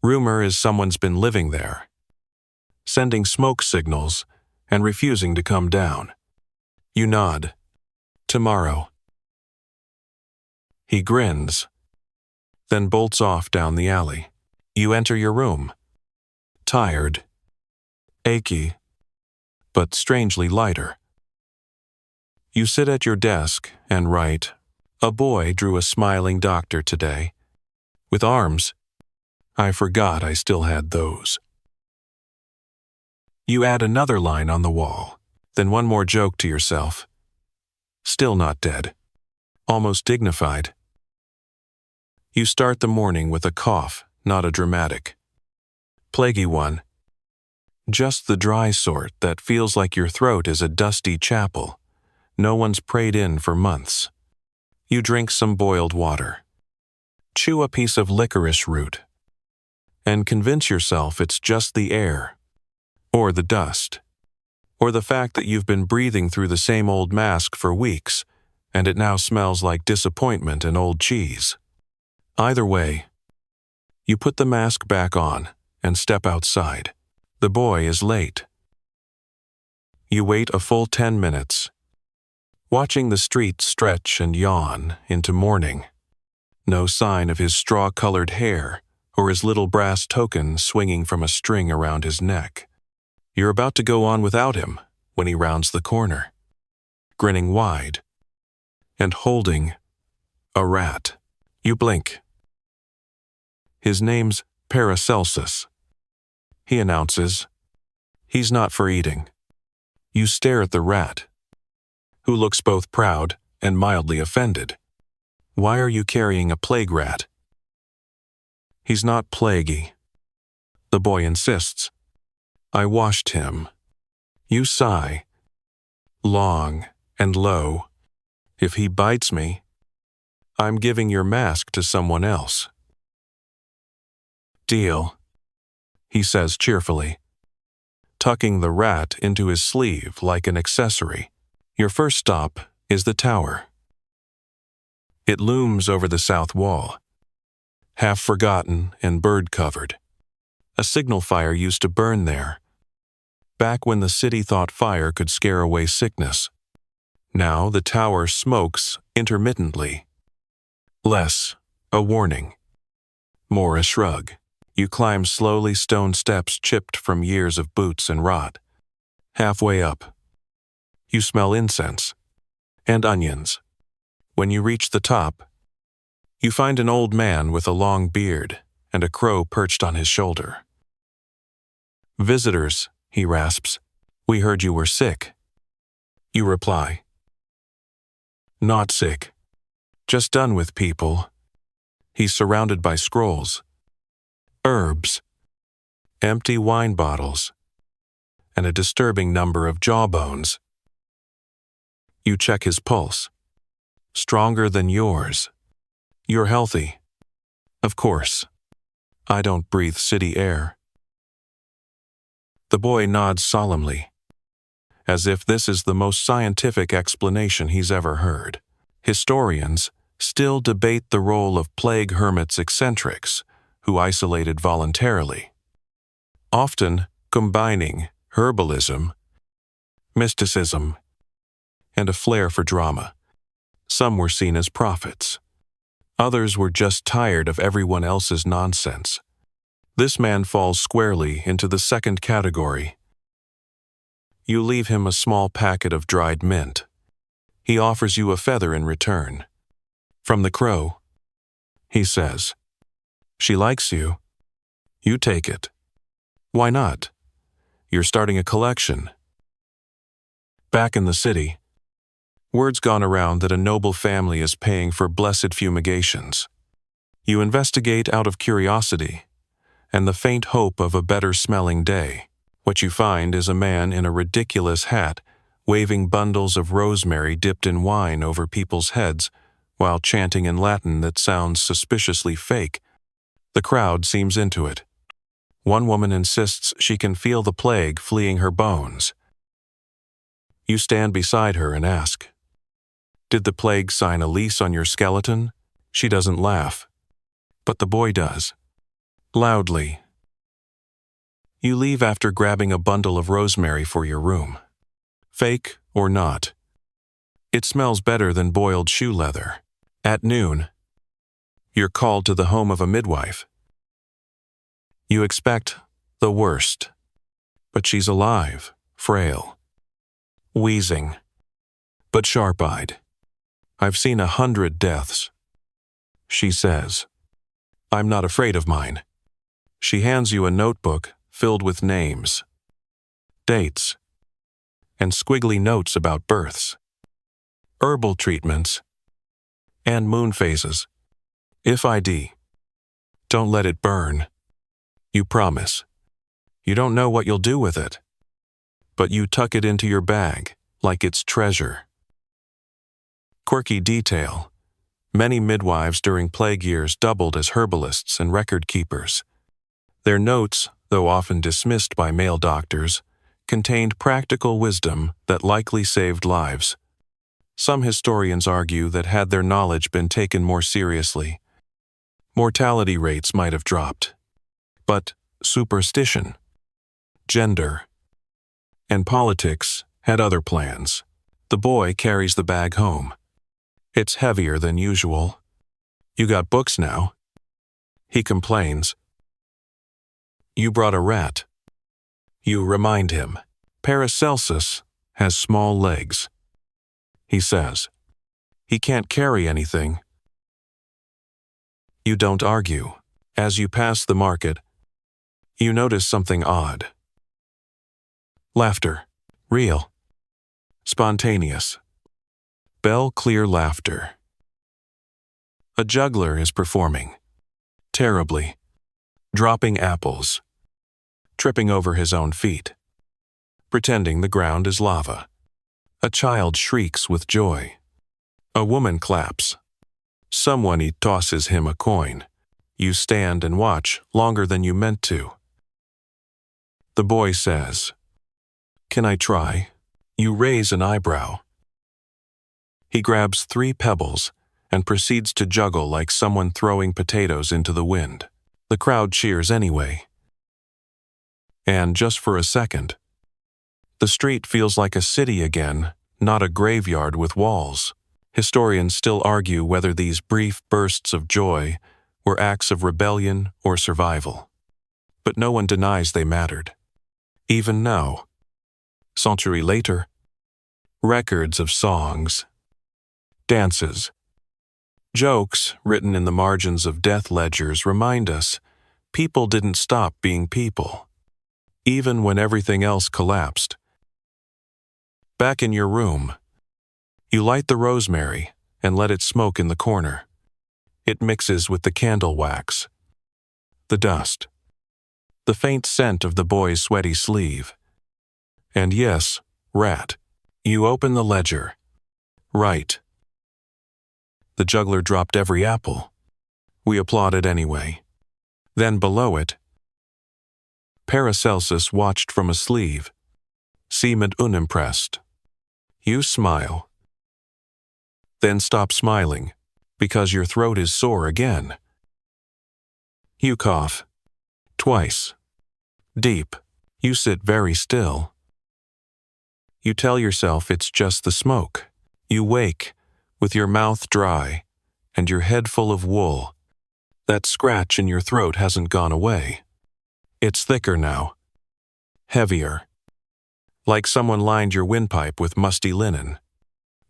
Rumor is someone's been living there, sending smoke signals and refusing to come down. You nod. Tomorrow. He grins, then bolts off down the alley. You enter your room. Tired, achy, but strangely lighter. You sit at your desk and write, "A boy drew a smiling doctor today. With arms. I forgot I still had those." You add another line on the wall, then one more joke to yourself. Still not dead. Almost dignified. You start the morning with a cough, not a dramatic, plaguey one. Just the dry sort that feels like your throat is a dusty chapel. No one's prayed in for months. You drink some boiled water. Chew a piece of licorice root. And convince yourself it's just the air. Or the dust. Or the fact that you've been breathing through the same old mask for weeks, and it now smells like disappointment and old cheese. Either way, you put the mask back on and step outside. The boy is late. You wait a full 10 minutes, watching the street stretch and yawn into morning. No sign of his straw-colored hair or his little brass token swinging from a string around his neck. You're about to go on without him when he rounds the corner, grinning wide and holding a rat. You blink. His name's Paracelsus. He announces, he's not for eating. You stare at the rat, who looks both proud and mildly offended. Why are you carrying a plague rat? He's not plaguey. The boy insists. I washed him. You sigh, long and low. If he bites me, I'm giving your mask to someone else. Deal, he says cheerfully, tucking the rat into his sleeve like an accessory. Your first stop is the tower. It looms over the south wall, half forgotten and bird-covered. A signal fire used to burn there, back when the city thought fire could scare away sickness. Now the tower smokes intermittently. Less a warning, more a shrug. You climb slowly stone steps chipped from years of boots and rot. Halfway up, you smell incense and onions. When you reach the top, you find an old man with a long beard and a crow perched on his shoulder. Visitors, he rasps. We heard you were sick. You reply. Not sick. Just done with people. He's surrounded by scrolls, herbs, empty wine bottles, and a disturbing number of jawbones. You check his pulse. Stronger than yours. You're healthy. Of course. I don't breathe city air. The boy nods solemnly, as if this is the most scientific explanation he's ever heard. Historians still debate the role of plague hermits eccentrics who isolated voluntarily, often combining herbalism, mysticism, and a flair for drama. Some were seen as prophets. Others were just tired of everyone else's nonsense. This man falls squarely into the second category. You leave him a small packet of dried mint. He offers you a feather in return. From the crow, he says. She likes you. You take it. Why not? You're starting a collection. Back in the city, word's gone around that a noble family is paying for blessed fumigations. You investigate out of curiosity and the faint hope of a better-smelling day. What you find is a man in a ridiculous hat waving bundles of rosemary dipped in wine over people's heads while chanting in Latin that sounds suspiciously fake. The crowd seems into it. One woman insists she can feel the plague fleeing her bones. You stand beside her and ask, Did the plague sign a lease on your skeleton? She doesn't laugh. But the boy does. Loudly. You leave after grabbing a bundle of rosemary for your room. Fake or not, it smells better than boiled shoe leather. At noon, you're called to the home of a midwife. You expect the worst, but she's alive, frail, wheezing, but sharp-eyed. I've seen 100 deaths. She says, I'm not afraid of mine. She hands you a notebook filled with names, dates, and squiggly notes about births, herbal treatments, and moon phases. If ID, don't let it burn. You promise. You don't know what you'll do with it, but you tuck it into your bag like it's treasure. Quirky detail. Many midwives during plague years doubled as herbalists and record keepers. Their notes, though often dismissed by male doctors, contained practical wisdom that likely saved lives. Some historians argue that had their knowledge been taken more seriously, mortality rates might have dropped. But superstition, gender, and politics had other plans. The boy carries the bag home. It's heavier than usual. You got books now. He complains. You brought a rat. You remind him. Paracelsus has small legs. He says. He can't carry anything. You don't argue. As you pass the market, you notice something odd. Laughter. Real. Spontaneous. Bell-clear laughter. A juggler is performing. Terribly. Dropping apples. Tripping over his own feet. Pretending the ground is lava. A child shrieks with joy. A woman claps. Someone tosses him a coin. You stand and watch longer than you meant to. The boy says, Can I try? You raise an eyebrow. He grabs 3 pebbles and proceeds to juggle like someone throwing potatoes into the wind. The crowd cheers anyway. And just for a second, the street feels like a city again, not a graveyard with walls. Historians still argue whether these brief bursts of joy were acts of rebellion or survival. But no one denies they mattered. Even now, century later, records of songs, dances, jokes written in the margins of death ledgers remind us people didn't stop being people, even when everything else collapsed. Back in your room, you light the rosemary and let it smoke in the corner. It mixes with the candle wax, the dust, the faint scent of the boy's sweaty sleeve. And yes, rat, you open the ledger. Right. The juggler dropped every apple. We applauded anyway. Then below it, Paracelsus watched from a sleeve, seemed unimpressed. You smile. Then stop smiling, because your throat is sore again. You cough. Twice. Deep. You sit very still. You tell yourself it's just the smoke. You wake, with your mouth dry, and your head full of wool. That scratch in your throat hasn't gone away. It's thicker now. Heavier. Like someone lined your windpipe with musty linen.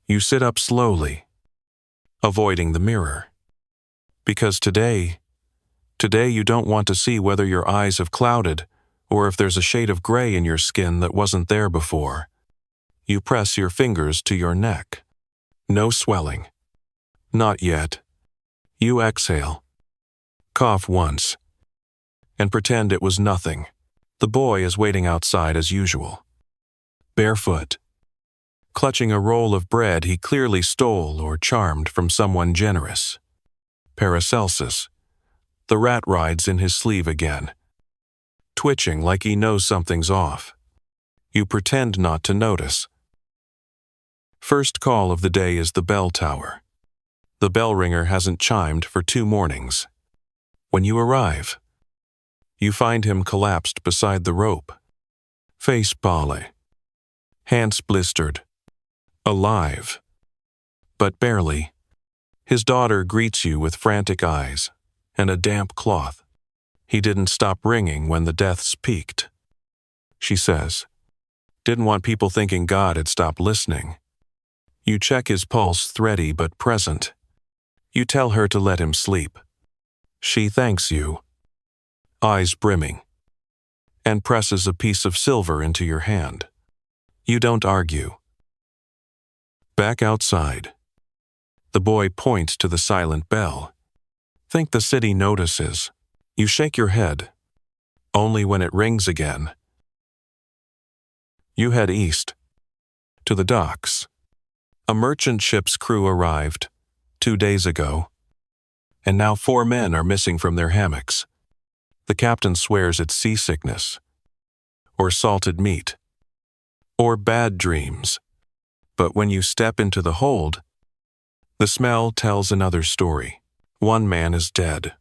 You sit up slowly, avoiding the mirror. Because today you don't want to see whether your eyes have clouded or if there's a shade of gray in your skin that wasn't there before. You press your fingers to your neck. No swelling. Not yet. You exhale. Cough once. And pretend it was nothing. The boy is waiting outside as usual. Barefoot. Clutching a roll of bread he clearly stole or charmed from someone generous. Paracelsus. The rat rides in his sleeve again. Twitching like he knows something's off. You pretend not to notice. First call of the day is the bell tower. The bell ringer hasn't chimed for 2 mornings. When you arrive, you find him collapsed beside the rope, face pale, hands blistered, alive, but barely. His daughter greets you with frantic eyes and a damp cloth. He didn't stop ringing when the deaths peaked. She says, didn't want people thinking God had stopped listening. You check his pulse, thready but present. You tell her to let him sleep. She thanks you, eyes brimming, and presses a piece of silver into your hand. You don't argue. Back outside, the boy points to the silent bell. Think the city notices. You shake your head, only when it rings again. You head east, to the docks. A merchant ship's crew arrived 2 days ago, and now 4 men are missing from their hammocks. The captain swears it's seasickness, or salted meat, or bad dreams. But when you step into the hold, the smell tells another story. 1 man is dead.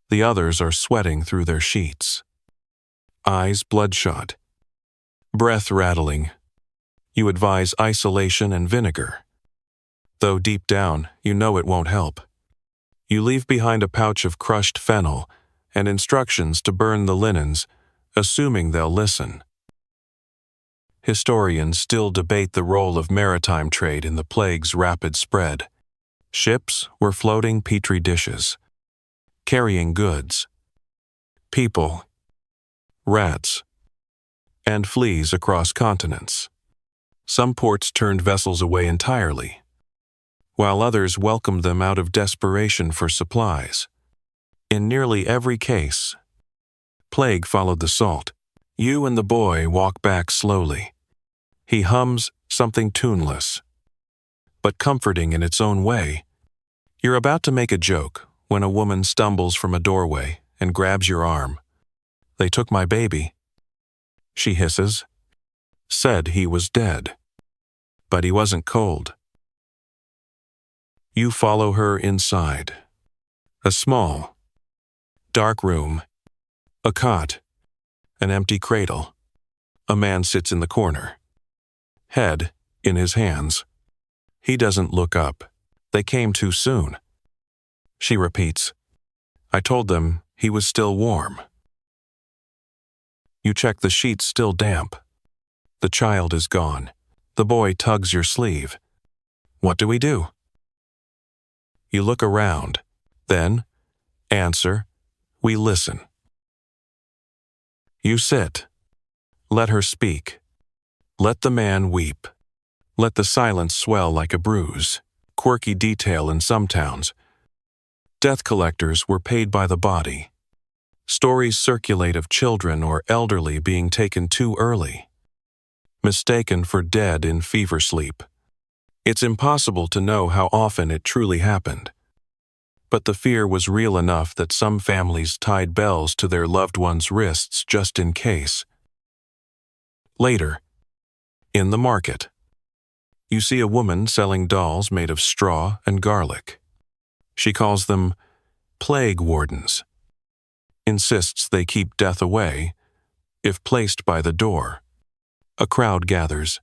The others are sweating through their sheets. Eyes bloodshot, breath rattling. You advise isolation and vinegar, though deep down you know it won't help. You leave behind a pouch of crushed fennel and instructions to burn the linens, assuming they'll listen. Historians still debate the role of maritime trade in the plague's rapid spread. Ships were floating petri dishes, carrying goods, people, rats, and fleas across continents. Some ports turned vessels away entirely, while others welcomed them out of desperation for supplies. In nearly every case, plague followed the salt. You and the boy walk back slowly. He hums something tuneless, but comforting in its own way. You're about to make a joke when a woman stumbles from a doorway and grabs your arm. They took my baby, she hisses. Said he was dead, but he wasn't cold. You follow her inside. A small, dark room, a cot, an empty cradle. A man sits in the corner, head in his hands. He doesn't look up. They came too soon. She repeats, I told them he was still warm. You check the sheets, still damp. The child is gone. The boy tugs your sleeve. What do we do? You look around, then answer, we listen. You sit. Let her speak. Let the man weep. Let the silence swell like a bruise. Quirky detail in some towns. Death collectors were paid by the body. Stories circulate of children or elderly being taken too early, mistaken for dead in fever sleep. It's impossible to know how often it truly happened. But the fear was real enough that some families tied bells to their loved ones' wrists just in case. Later, in the market, you see a woman selling dolls made of straw and garlic. She calls them plague wardens. Insists they keep death away if placed by the door. A crowd gathers.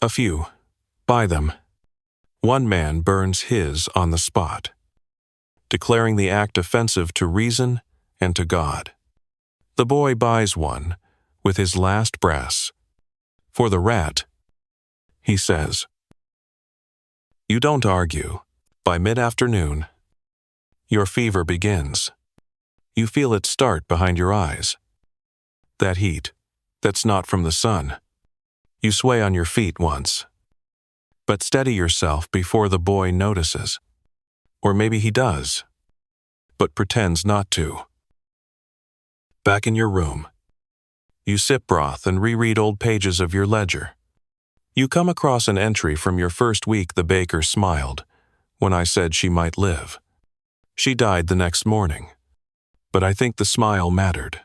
A few buy them. 1 man burns his on the spot, declaring the act offensive to reason and to God. The boy buys one with his last brass. For the rat, he says. You don't argue. By mid-afternoon, your fever begins. You feel it start behind your eyes. That heat, that's not from the sun. You sway on your feet once, but steady yourself before the boy notices. Or maybe he does, but pretends not to. Back in your room, you sip broth and reread old pages of your ledger. You come across an entry from your first week. The baker smiled when I said she might live. She died the next morning, but I think the smile mattered.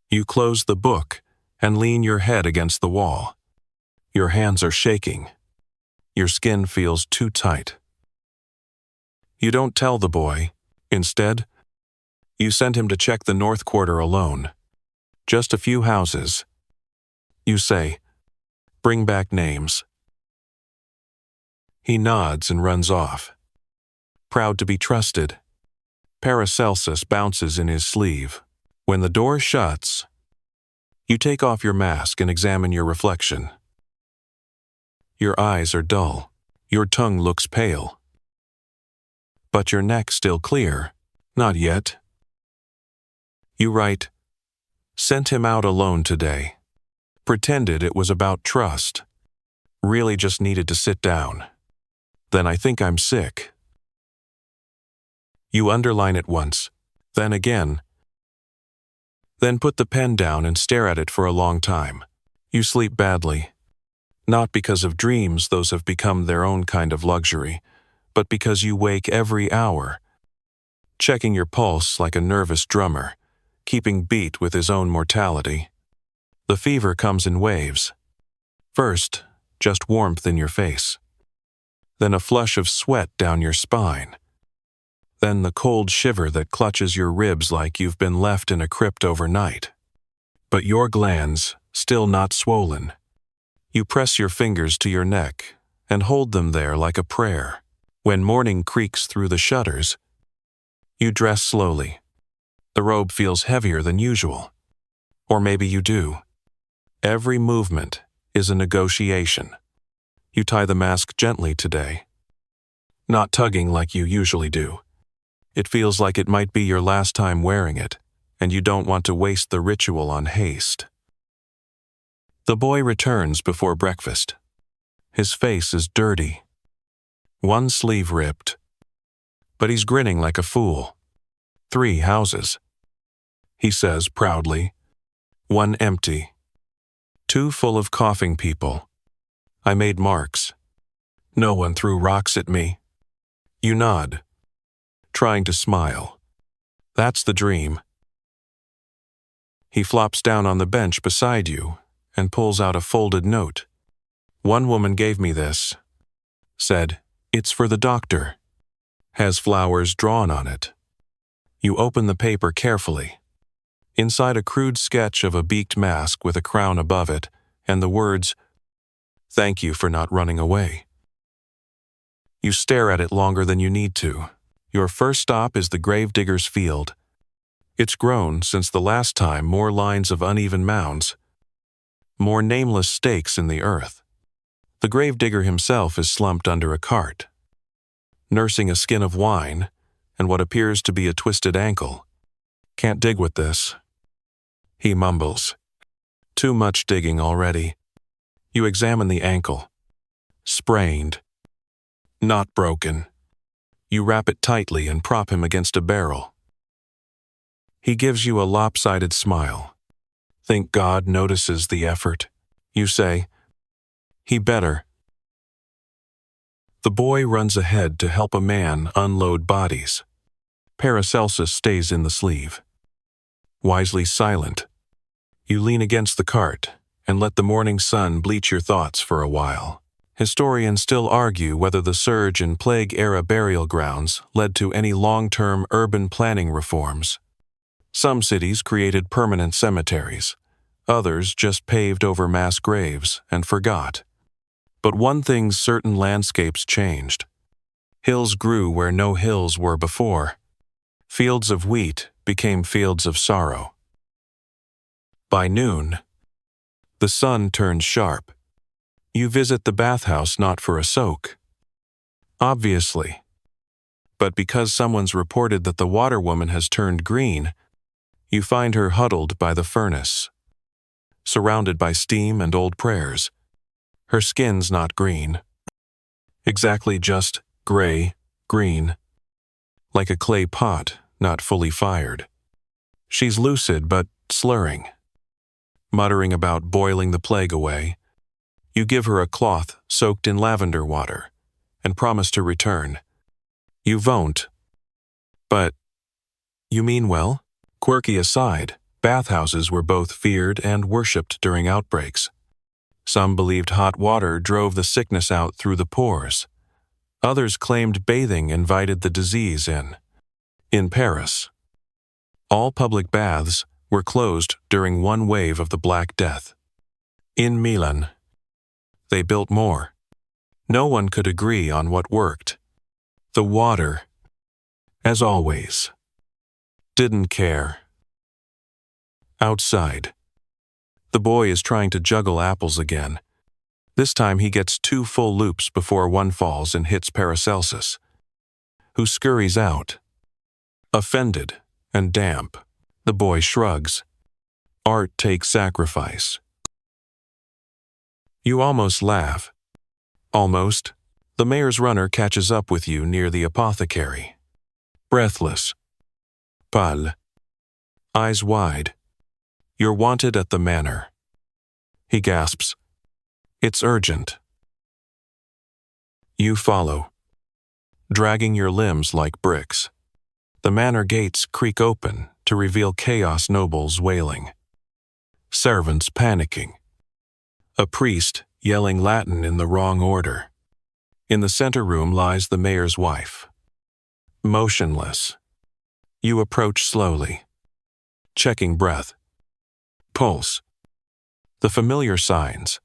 You close the book and lean your head against the wall. Your hands are shaking. Your skin feels too tight. You don't tell the boy. Instead, you send him to check the North Quarter alone. Just a few houses. You say, "Bring back names." He nods and runs off. Proud to be trusted. Paracelsus bounces in his sleeve. When the door shuts, you take off your mask and examine your reflection. Your eyes are dull. Your tongue looks pale. But your neck still clear. Not yet. You write, "Sent him out alone today. Pretended it was about trust. Really just needed to sit down. Then I think I'm sick." You underline it once, then again. Then put the pen down and stare at it for a long time. You sleep badly. Not because of dreams, those have become their own kind of luxury, but because you wake every hour, checking your pulse like a nervous drummer, keeping beat with his own mortality. The fever comes in waves. First, just warmth in your face. Then a flush of sweat down your spine. Then the cold shiver that clutches your ribs like you've been left in a crypt overnight. But your glands, still not swollen. You press your fingers to your neck and hold them there like a prayer. When morning creaks through the shutters, you dress slowly. The robe feels heavier than usual. Or maybe you do. Every movement is a negotiation. You tie the mask gently today, not tugging like you usually do. It feels like it might be your last time wearing it, and you don't want to waste the ritual on haste. The boy returns before breakfast. His face is dirty. One sleeve ripped. But he's grinning like a fool. 3 houses. He says proudly. 1 empty. 2 full of coughing people. I made marks. No one threw rocks at me. You nod, trying to smile. That's the dream. He flops down on the bench beside you and pulls out a folded note. "One woman gave me this. Said, 'It's for the doctor.' Has flowers drawn on it." You open the paper carefully. Inside a crude sketch of a beaked mask with a crown above it and the words, "Thank you for not running away." You stare at it longer than you need to. Your first stop is the gravedigger's field. It's grown since the last time more lines of uneven mounds, more nameless stakes in the earth. The gravedigger himself is slumped under a cart, nursing a skin of wine and what appears to be a twisted ankle. "Can't dig with this," he mumbles. "Too much digging already." You examine the ankle. Sprained. Not broken. You wrap it tightly and prop him against a barrel. He gives you a lopsided smile. "Think God notices the effort." You say, "He better." The boy runs ahead to help a man unload bodies. Paracelsus stays in the sleeve. Wisely silent, you lean against the cart and let the morning sun bleach your thoughts for a while. Historians still argue whether the surge in plague-era burial grounds led to any long-term urban planning reforms. Some cities created permanent cemeteries. Others just paved over mass graves and forgot. But one thing's certain: landscapes changed. Hills grew where no hills were before. Fields of wheat became fields of sorrow. By noon, the sun turns sharp. You visit the bathhouse not for a soak, obviously, but because someone's reported that the water woman has turned green. You find her huddled by the furnace, surrounded by steam and old prayers. Her skin's not green. Exactly, just gray, green, like a clay pot not fully fired. She's lucid but slurring, muttering about boiling the plague away. You give her a cloth soaked in lavender water and promise to return. You won't. But you mean well? Quirky aside, bathhouses were both feared and worshipped during outbreaks. Some believed hot water drove the sickness out through the pores. Others claimed bathing invited the disease in. In Paris, all public baths were closed during one wave of the Black Death. In Milan, they built more. No one could agree on what worked. The water, as always, didn't care. Outside, the boy is trying to juggle apples again. This time he gets 2 full loops before one falls and hits Paracelsus, who scurries out. Offended and damp, the boy shrugs. Art takes sacrifice. You almost laugh. Almost. The mayor's runner catches up with you near the apothecary. Breathless. Pâle. Eyes wide. You're wanted at the manor. He gasps. It's urgent. You follow, dragging your limbs like bricks. The manor gates creak open to reveal chaos nobles wailing. Servants panicking. A priest yelling Latin in the wrong order. In the center room lies the mayor's wife. Motionless. You approach slowly, checking breath, pulse, the familiar signs.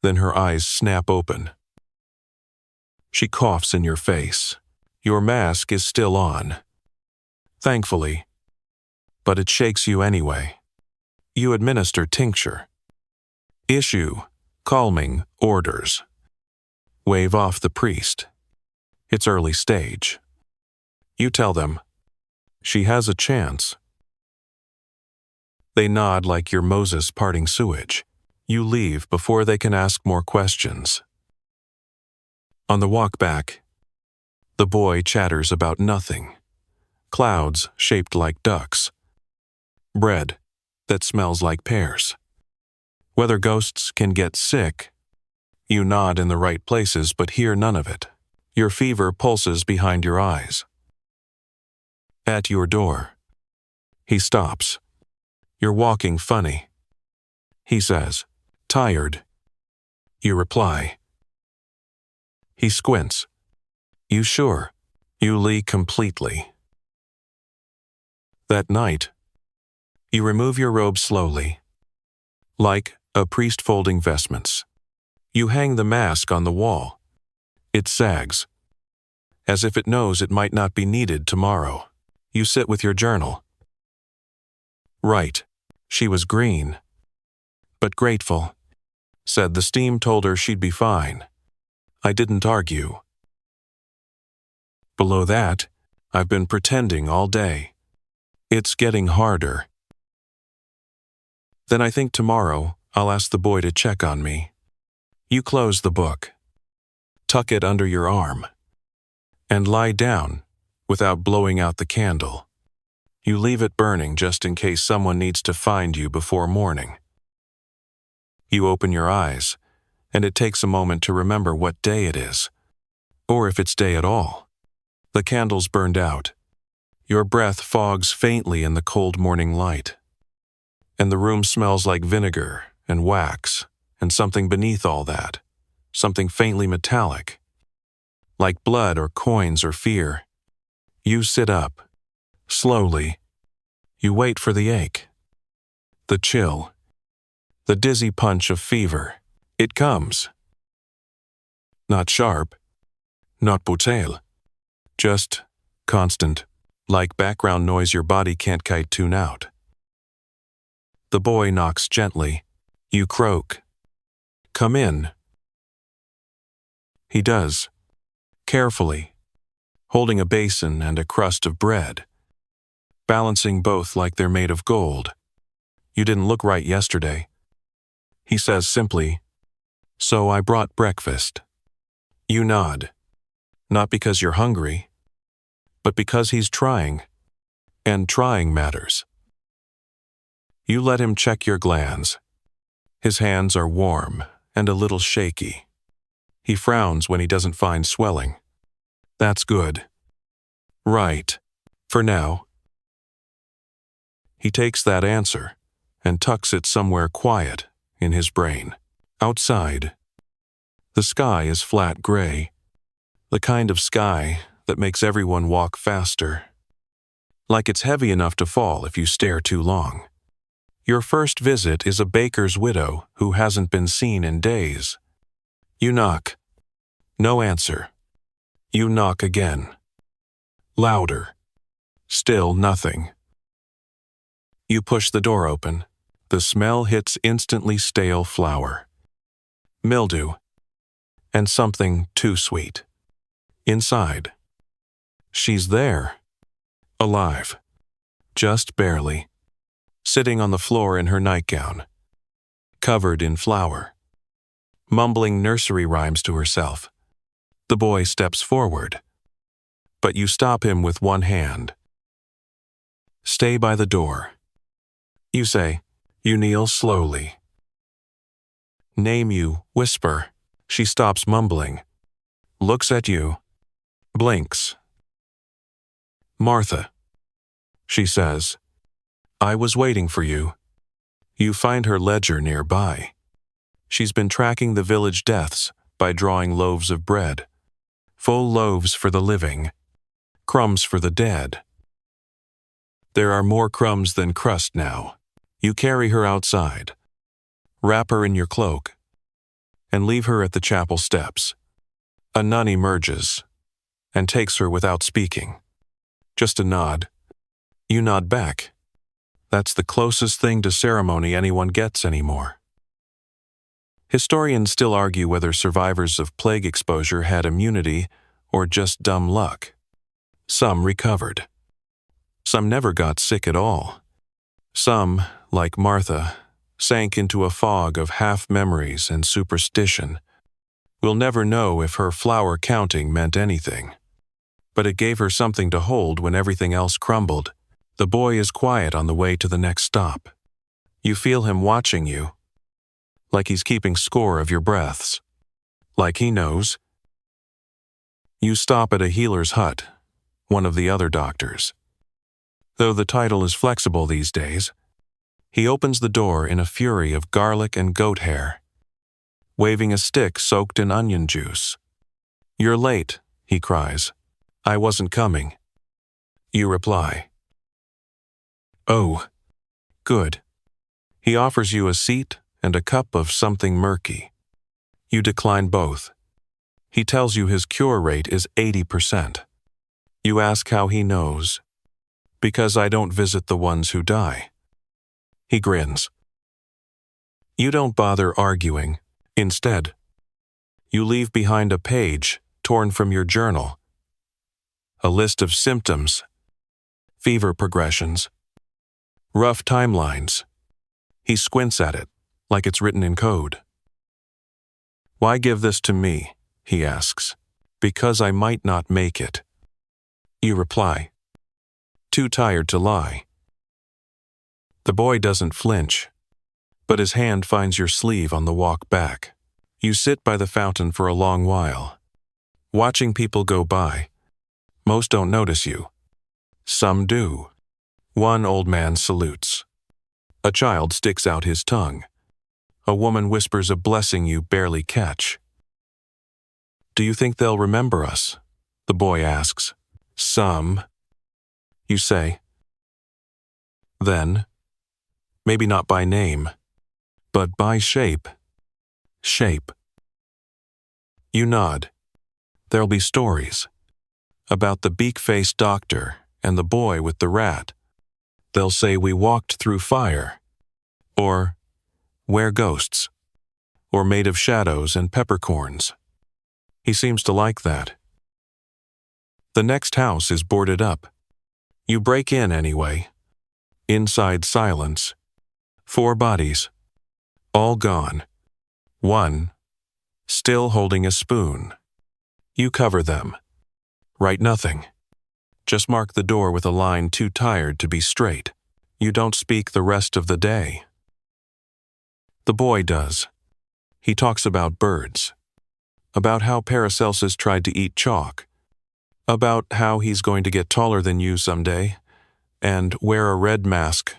Then her eyes snap open. She coughs in your face. Your mask is still on. Thankfully. But it shakes you anyway. You administer tincture. Issue calming orders. Wave off the priest. It's early stage. You tell them, she has a chance. They nod like you're Moses parting sewage. You leave before they can ask more questions. On the walk back, the boy chatters about nothing. Clouds shaped like ducks. Bread that smells like pears. Whether ghosts can get sick. You nod in the right places but hear none of it. Your fever pulses behind your eyes. At your door. He stops. You're walking funny. He says, tired. You reply. He squints. You sure? You leak completely. That night, you remove your robe slowly, like a priest folding vestments. You hang the mask on the wall. It sags, as if it knows it might not be needed tomorrow. You sit with your journal. Right, she was green, but grateful. Said the steam told her she'd be fine. I didn't argue. Below that, I've been pretending all day. It's getting harder. Then I think tomorrow I'll ask the boy to check on me. You close the book, tuck it under your arm, and lie down without blowing out the candle. You leave it burning just in case someone needs to find you before morning. You open your eyes, and it takes a moment to remember what day it is, or if it's day at all. The candle's burned out. Your breath fogs faintly in the cold morning light, and the room smells like vinegar and wax and something beneath all that, something faintly metallic, like blood or coins or fear. You sit up. Slowly. You wait for the ache, the chill, the dizzy punch of fever. It comes. Not sharp, not brutal, just constant, like background noise your body can't quite tune out. The boy knocks gently. You croak. Come in. He does, carefully, holding a basin and a crust of bread, balancing both like they're made of gold. You didn't look right yesterday. He says simply, so I brought breakfast. You nod, not because you're hungry, but because he's trying, and trying matters. You let him check your glands. His hands are warm and a little shaky. He frowns when he doesn't find swelling. That's good. Right, for now. He takes that answer and tucks it somewhere quiet in his brain. Outside, the sky is flat gray, the kind of sky that makes everyone walk faster, like it's heavy enough to fall if you stare too long. Your first visit is a baker's widow who hasn't been seen in days. You knock. No answer. You knock again. Louder. Still nothing. You push the door open. The smell hits instantly stale flour, mildew, and something too sweet. Inside. She's there. Alive. Just barely. Sitting on the floor in her nightgown. Covered in flour. Mumbling nursery rhymes to herself. The boy steps forward. But you stop him with one hand. Stay by the door. You say. You kneel slowly. Name you, whisper. She stops mumbling. Looks at you. Blinks. Martha. She says. I was waiting for you. You find her ledger nearby. She's been tracking the village deaths by drawing loaves of bread. Full loaves for the living. Crumbs for the dead. There are more crumbs than crust now. You carry her outside. Wrap her in your cloak. And leave her at the chapel steps. A nun emerges and takes her without speaking. Just a nod. You nod back. That's the closest thing to ceremony anyone gets anymore. Historians still argue whether survivors of plague exposure had immunity or just dumb luck. Some recovered. Some never got sick at all. Some, like Martha, sank into a fog of half-memories and superstition. We'll never know if her flour counting meant anything. But it gave her something to hold when everything else crumbled. The boy is quiet on the way to the next stop. You feel him watching you, like he's keeping score of your breaths, like he knows. You stop at a healer's hut, one of the other doctors. Though the title is flexible these days, he opens the door in a fury of garlic and goat hair, waving a stick soaked in onion juice. You're late, he cries. I wasn't coming. You reply. Oh, good. He offers you a seat and a cup of something murky. You decline both. He tells you his cure rate is 80%. You ask how he knows. Because I don't visit the ones who die. He grins. You don't bother arguing. Instead, you leave behind a page torn from your journal. A list of symptoms, fever progressions, rough timelines. He squints at it, like it's written in code. Why give this to me? He asks. Because I might not make it. You reply. Too tired to lie. The boy doesn't flinch, but his hand finds your sleeve on the walk back. You sit by the fountain for a long while, watching people go by. Most don't notice you. Some do. One old man salutes. A child sticks out his tongue. A woman whispers a blessing you barely catch. Do you think they'll remember us? The boy asks. Some. You say. Then, maybe not by name, but by shape. Shape. You nod. There'll be stories. About the beak-faced doctor and the boy with the rat. They'll say we walked through fire. Or, we're ghosts. Or made of shadows and peppercorns. He seems to like that. The next house is boarded up. You break in anyway. Inside silence. 4 bodies. All gone. One, still holding a spoon. You cover them. Write nothing. Just mark the door with a line too tired to be straight. You don't speak the rest of the day. The boy does. He talks about birds. About how Paracelsus tried to eat chalk. About how he's going to get taller than you someday, and wear a red mask.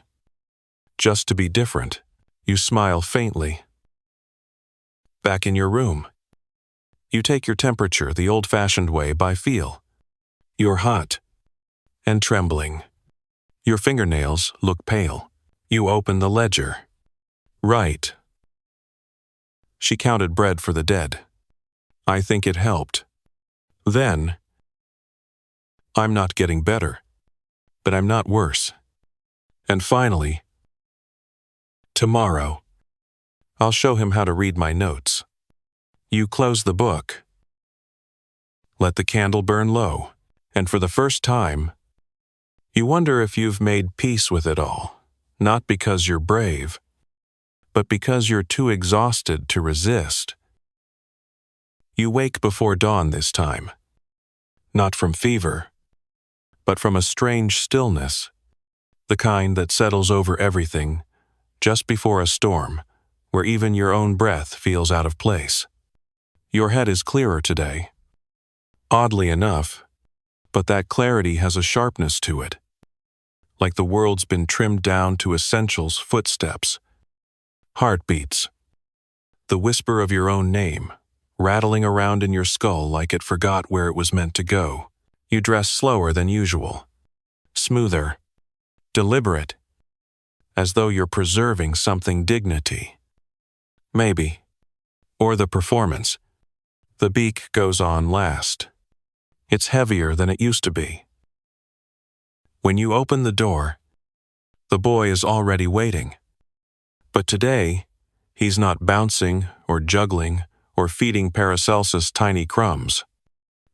Just to be different. You smile faintly. back in your room. You take your temperature the old-fashioned way by feel. You're hot and trembling. Your fingernails look pale. You open the ledger. Right. She counted bread for the dead. I think it helped. Then, I'm not getting better, but I'm not worse. And finally, tomorrow, I'll show him how to read my notes. You close the book. Let the candle burn low, and for the first time, you wonder if you've made peace with it all, not because you're brave, but because you're too exhausted to resist. You wake before dawn this time, not from fever, but from a strange stillness, the kind that settles over everything just before a storm, where even your own breath feels out of place. Your head is clearer today. Oddly enough, but that clarity has a sharpness to it, like the world's been trimmed down to essentials: footsteps, heartbeats, the whisper of your own name, rattling around in your skull like it forgot where it was meant to go. You dress slower than usual, smoother, deliberate, as though you're preserving something dignity. Maybe. Or the performance. The beak goes on last. It's heavier than it used to be. When you open the door, the boy is already waiting. But today, he's not bouncing or juggling or feeding Paracelsus tiny crumbs.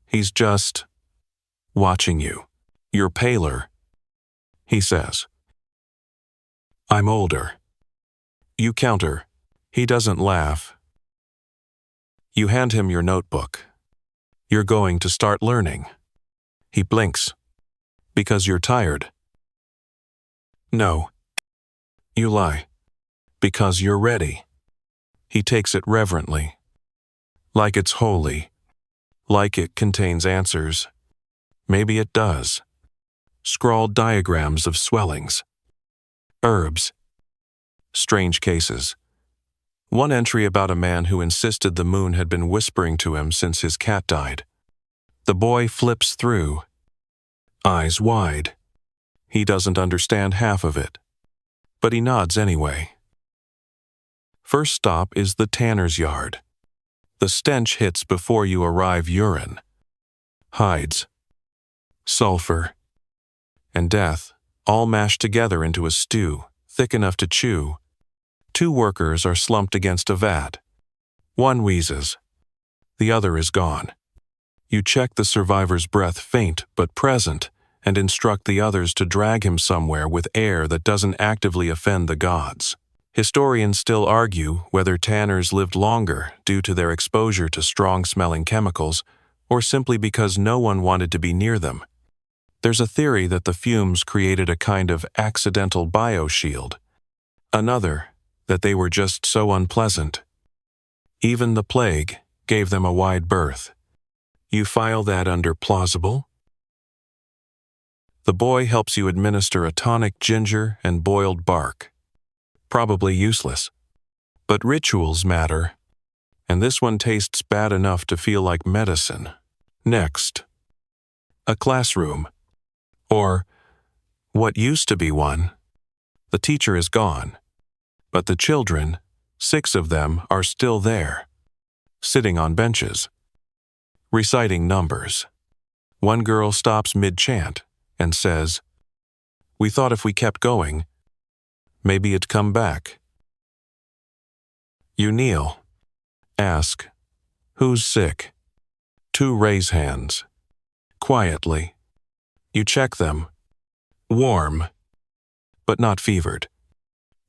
He's just watching you. You're paler, he says. I'm older. You counter. He doesn't laugh. You hand him your notebook. You're going to start learning. He blinks. Because you're tired. No. You lie. Because you're ready. He takes it reverently. Like it's holy. Like it contains answers. Maybe it does. Scrawled diagrams of swellings. Herbs. Strange cases. One entry about a man who insisted the moon had been whispering to him since his cat died. The boy flips through, eyes wide. He doesn't understand half of it, but he nods anyway. First stop is the tanner's yard. The stench hits before you arrive: urine, hides, sulfur, and death, all mashed together into a stew, thick enough to chew. 2 workers are slumped against a vat. One wheezes. The other is gone. You check the survivor's breath, faint but present, and instruct the others to drag him somewhere with air that doesn't actively offend the gods. Historians still argue whether tanners lived longer due to their exposure to strong-smelling chemicals or simply because no one wanted to be near them. There's a theory that the fumes created a kind of accidental bioshield. Another, that they were just so unpleasant. Even the plague gave them a wide berth. You file that under plausible? The boy helps you administer a tonic: ginger and boiled bark. Probably useless. But rituals matter, and this one tastes bad enough to feel like medicine. Next, a classroom. Or what used to be one. The teacher is gone. But the children, 6 of them, are still there, sitting on benches, reciting numbers. One girl stops mid-chant and says, "We thought if we kept going, maybe it'd come back." You kneel, ask, "Who's sick?" 2 raise hands. Quietly. You check them. Warm, but not fevered.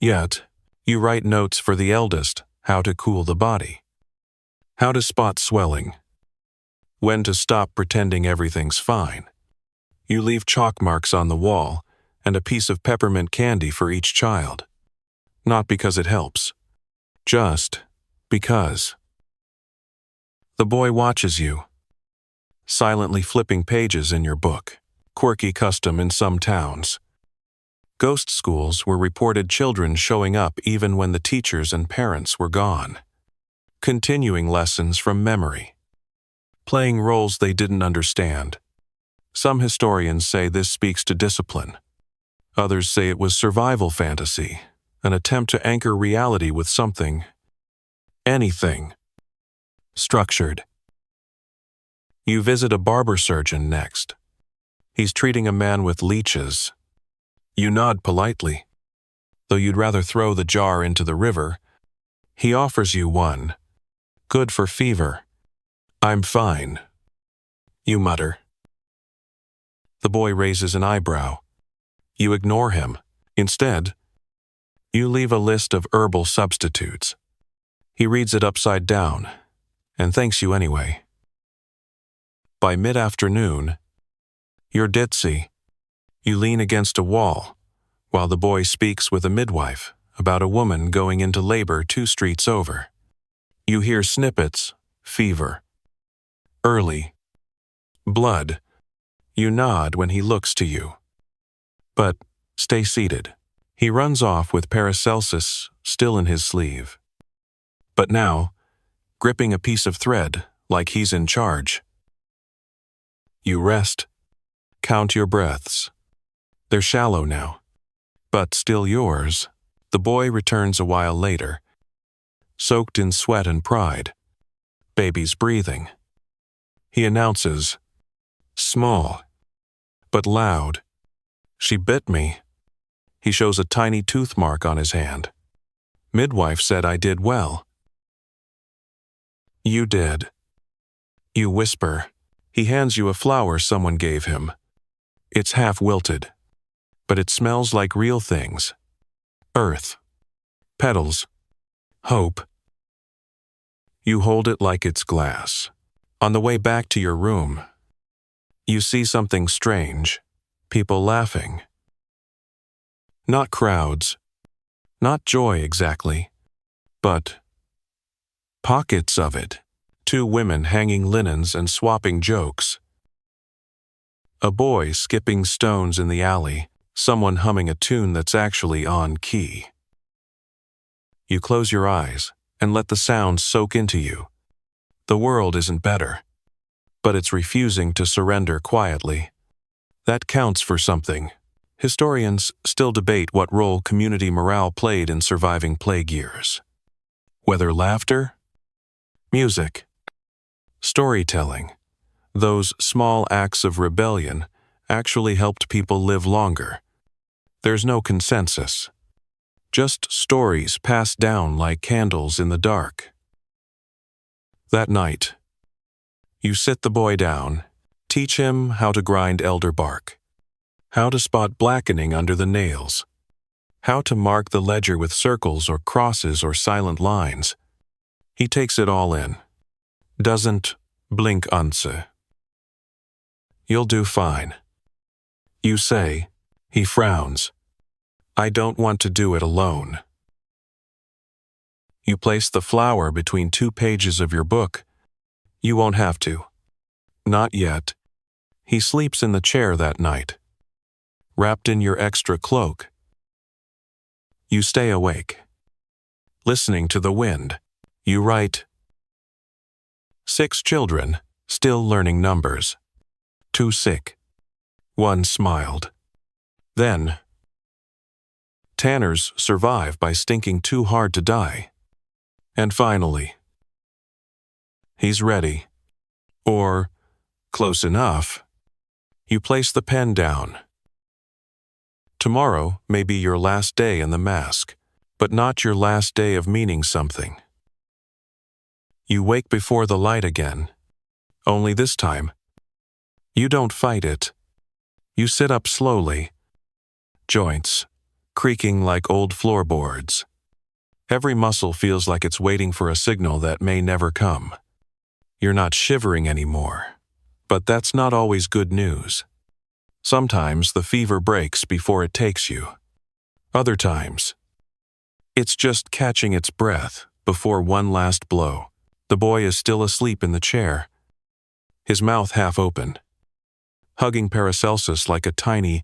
Yet, you write notes for the eldest: how to cool the body, how to spot swelling, when to stop pretending everything's fine. You leave chalk marks on the wall and a piece of peppermint candy for each child. Not because it helps, just because. The boy watches you, silently flipping pages in your book. Quirky custom in some towns. Ghost schools were reported children showing up even when the teachers and parents were gone. continuing lessons from memory, playing roles they didn't understand. Some historians say this speaks to discipline. Others say it was survival fantasy, an attempt to anchor reality with something, anything, structured. You visit a barber surgeon next. He's treating a man with leeches. You nod politely. Though you'd rather throw the jar into the river, he offers you one. Good for fever. I'm fine, you mutter. The boy raises an eyebrow. You ignore him. Instead, you leave a list of herbal substitutes. He reads it upside down and thanks you anyway. By mid-afternoon, you're ditzy. You lean against a wall while the boy speaks with a midwife about a woman going into labor 2 streets over. You hear snippets, fever, early, blood. You nod when he looks to you. But stay seated. He runs off with Paracelsus still in his sleeve. But now, gripping a piece of thread like he's in charge. You rest. Count your breaths. They're shallow now, but still yours. The boy returns a while later, soaked in sweat and pride. Baby's breathing. He announces, small, but loud. She bit me. He shows a tiny tooth mark on his hand. Midwife said I did well. You did. You whisper. He hands you a flower someone gave him. It's half wilted, but it smells like real things. Earth. Petals. Hope. You hold it like it's glass. On the way back to your room, you see something strange. People laughing. Not crowds. Not joy exactly. But pockets of it. 2 women hanging linens and swapping jokes. A boy skipping stones in the alley. Someone humming a tune that's actually on key. You close your eyes and let the sound soak into you. The world isn't better, but it's refusing to surrender quietly. That counts for something. Historians still debate what role community morale played in surviving plague years. Whether laughter, music, storytelling, those small acts of rebellion actually helped people live longer. There's no consensus. Just stories passed down like candles in the dark. That night, you sit the boy down, teach him how to grind elder bark, how to spot blackening under the nails, how to mark the ledger with circles or crosses or silent lines. He takes it all in. Doesn't blink once. You'll do fine. You say. He frowns. I don't want to do it alone. You place the flower between 2 pages of your book. You won't have to. Not yet. He sleeps in the chair that night, wrapped in your extra cloak. You stay awake, listening to the wind. You write. 6 children, still learning numbers. 2 sick. 1 smiled. Then, tanners survive by stinking too hard to die. And finally, he's ready. Or, close enough. You place the pen down. Tomorrow may be your last day in the mask, but not your last day of meaning something. You wake before the light again. Only this time, you don't fight it. You sit up slowly. Joints creaking like old floorboards. Every muscle feels like it's waiting for a signal that may never come. You're not shivering anymore, but that's not always good news. Sometimes the fever breaks before it takes you. Other times, it's just catching its breath before one last blow. The boy is still asleep in the chair, his mouth half open, hugging Paracelsus like a tiny,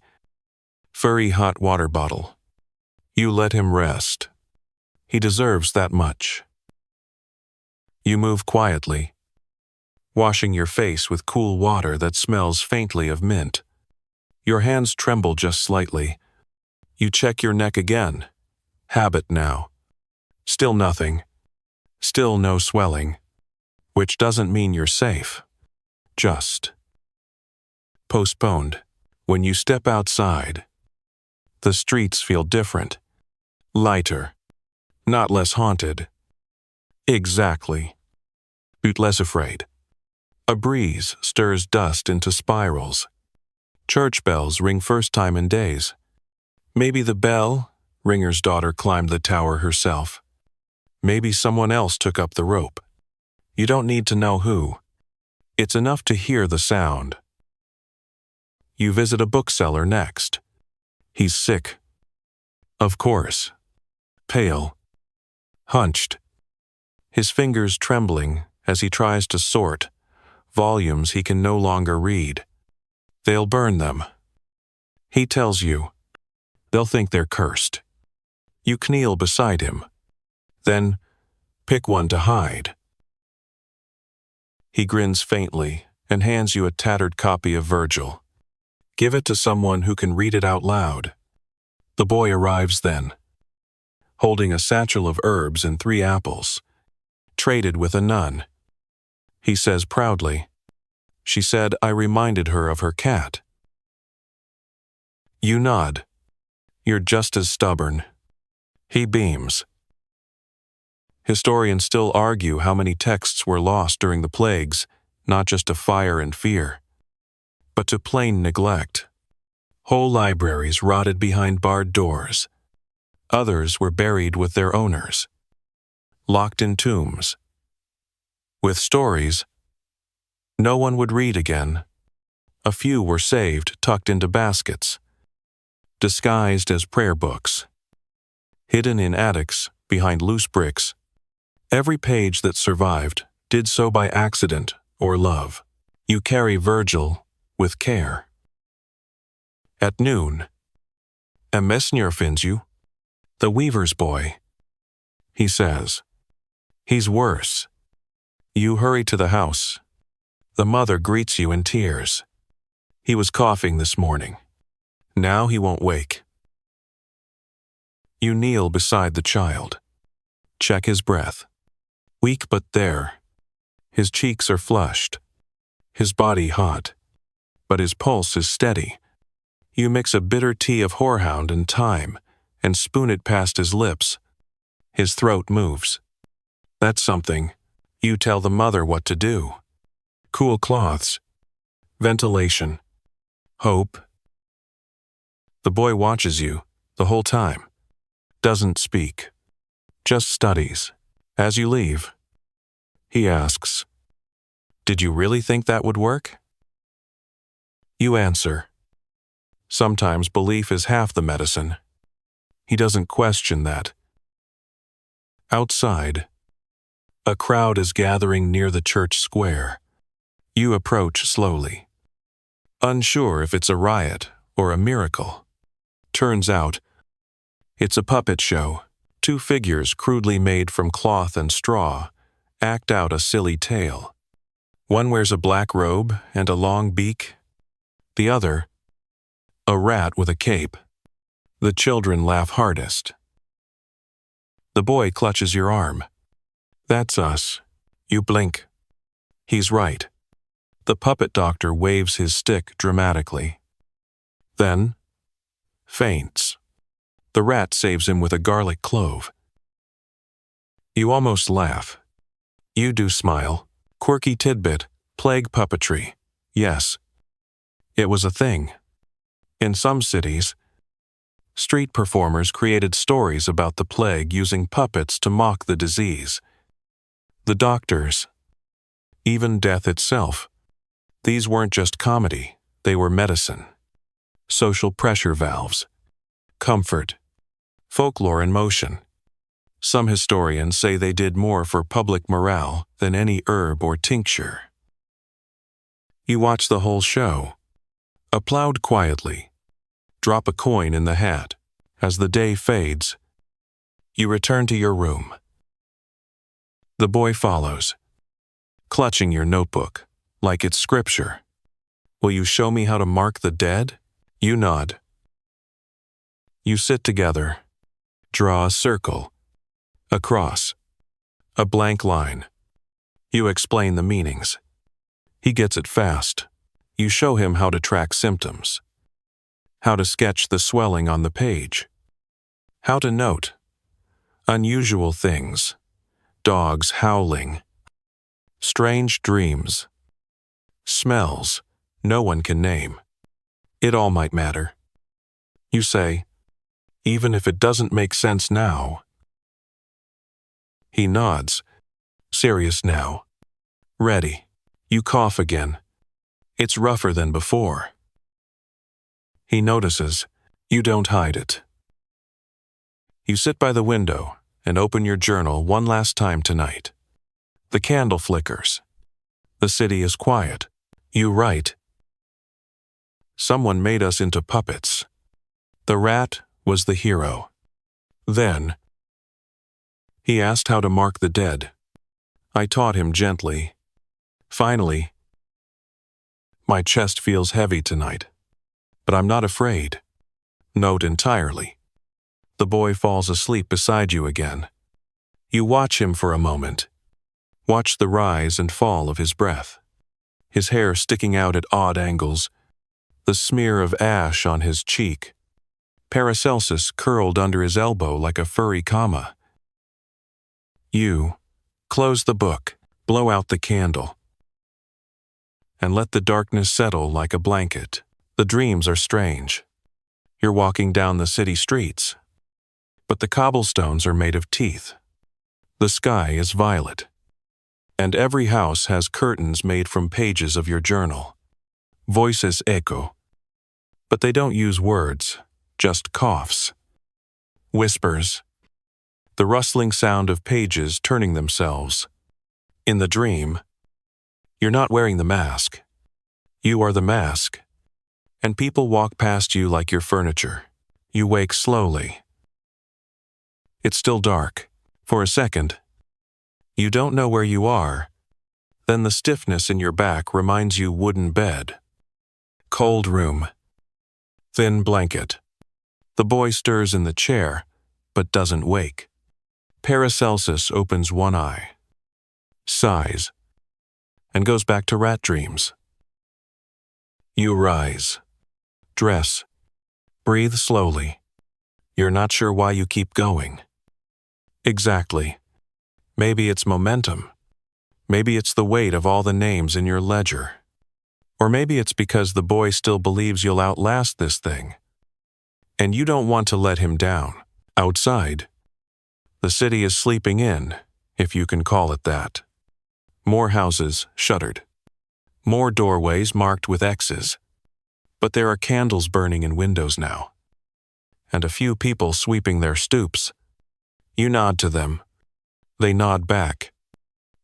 furry hot water bottle. You let him rest. He deserves that much. You move quietly, washing your face with cool water that smells faintly of mint. Your hands tremble just slightly. You check your neck again. Habit now. Still nothing. Still no swelling. Which doesn't mean you're safe. Just postponed. When you step outside, the streets feel different. Lighter. Not less haunted. Exactly. But less afraid. A breeze stirs dust into spirals. Church bells ring first time in days. Maybe the bell ringer's daughter climbed the tower herself. Maybe someone else took up the rope. You don't need to know who. It's enough to hear the sound. You visit a bookseller next. He's sick. Of course. Pale. Hunched. His fingers trembling as he tries to sort volumes he can no longer read. They'll burn them. He tells you. They'll think they're cursed. You kneel beside him. Then, pick one to hide. He grins faintly and hands you a tattered copy of Virgil. Give it to someone who can read it out loud. The boy arrives then, holding a satchel of herbs and 3 apples, traded with a nun. He says proudly, "She said I reminded her of her cat." You nod. You're just as stubborn. He beams. Historians still argue how many texts were lost during the plagues, not just to fire and fear, but to plain neglect. Whole libraries rotted behind barred doors. Others were buried with their owners, locked in tombs. With stories no one would read again. A few were saved, tucked into baskets, disguised as prayer books, hidden in attics behind loose bricks. Every page that survived did so by accident or love. You carry Virgil with care. At noon, a messenger finds you, the weaver's boy. He says, "He's worse." You hurry to the house. The mother greets you in tears. "He was coughing this morning. Now he won't wake." You kneel beside the child. Check his breath. Weak but there. His cheeks are flushed. His body hot. But his pulse is steady. You mix a bitter tea of horehound and thyme and spoon it past his lips. His throat moves. That's something. You tell the mother what to do. Cool cloths. Ventilation. Hope. The boy watches you the whole time. Doesn't speak. Just studies. As you leave, he asks, "Did you really think that would work?" You answer, "Sometimes belief is half the medicine." He doesn't question that. Outside, a crowd is gathering near the church square. You approach slowly, unsure if it's a riot or a miracle. Turns out, it's a puppet show. 2 figures crudely made from cloth and straw act out a silly tale. One wears a black robe and a long beak. The other, a rat with a cape. The children laugh hardest. The boy clutches your arm. "That's us." You blink. He's right. The puppet doctor waves his stick dramatically. Then, faints. The rat saves him with a garlic clove. You almost laugh. You do smile. Quirky tidbit, plague puppetry. Yes. It was a thing. In some cities, street performers created stories about the plague using puppets to mock the disease. The doctors, even death itself. These weren't just comedy, they were medicine. Social pressure valves. Comfort. Folklore in motion. Some historians say they did more for public morale than any herb or tincture. You watch the whole show. Applaud quietly. Drop a coin in the hat. As the day fades, you return to your room. The boy follows, clutching your notebook, like it's scripture. Will you show me how to mark the dead? You nod. You sit together, draw a circle, a cross, a blank line. You explain the meanings. He gets it fast. You show him how to track symptoms, how to sketch the swelling on the page, how to note unusual things, dogs howling, strange dreams, smells no one can name. It all might matter. You say, even if it doesn't make sense now. He nods, serious now. Ready. You cough again. It's rougher than before. He notices. You don't hide it. You sit by the window and open your journal one last time tonight. The candle flickers. The city is quiet. You write. Someone made us into puppets. The rat was the hero. Then, he asked how to mark the dead. I taught him gently. Finally, my chest feels heavy tonight, but I'm not afraid. Note entirely. The boy falls asleep beside you again. You watch him for a moment. Watch the rise and fall of his breath. His hair sticking out at odd angles, the smear of ash on his cheek, Paracelsus curled under his elbow like a furry comma. You close the book, blow out the candle, and let the darkness settle like a blanket. The dreams are strange. You're walking down the city streets, but the cobblestones are made of teeth. The sky is violet, and every house has curtains made from pages of your journal. Voices echo, but they don't use words, just coughs. Whispers, the rustling sound of pages turning themselves. In the dream, you're not wearing the mask. You are the mask, and people walk past you like your furniture. You wake slowly. It's still dark. For a second, you don't know where you are. Then the stiffness in your back reminds you wooden bed. Cold room. Thin blanket. The boy stirs in the chair, but doesn't wake. Paracelsus opens one eye, sighs, and goes back to rat dreams. You rise, dress, breathe slowly. You're not sure why you keep going. Exactly. Maybe it's momentum. Maybe it's the weight of all the names in your ledger. Or maybe it's because the boy still believes you'll outlast this thing. And you don't want to let him down. Outside, the city is sleeping in, if you can call it that. More houses shuttered. More doorways marked with X's. But there are candles burning in windows now. And a few people sweeping their stoops. You nod to them. They nod back.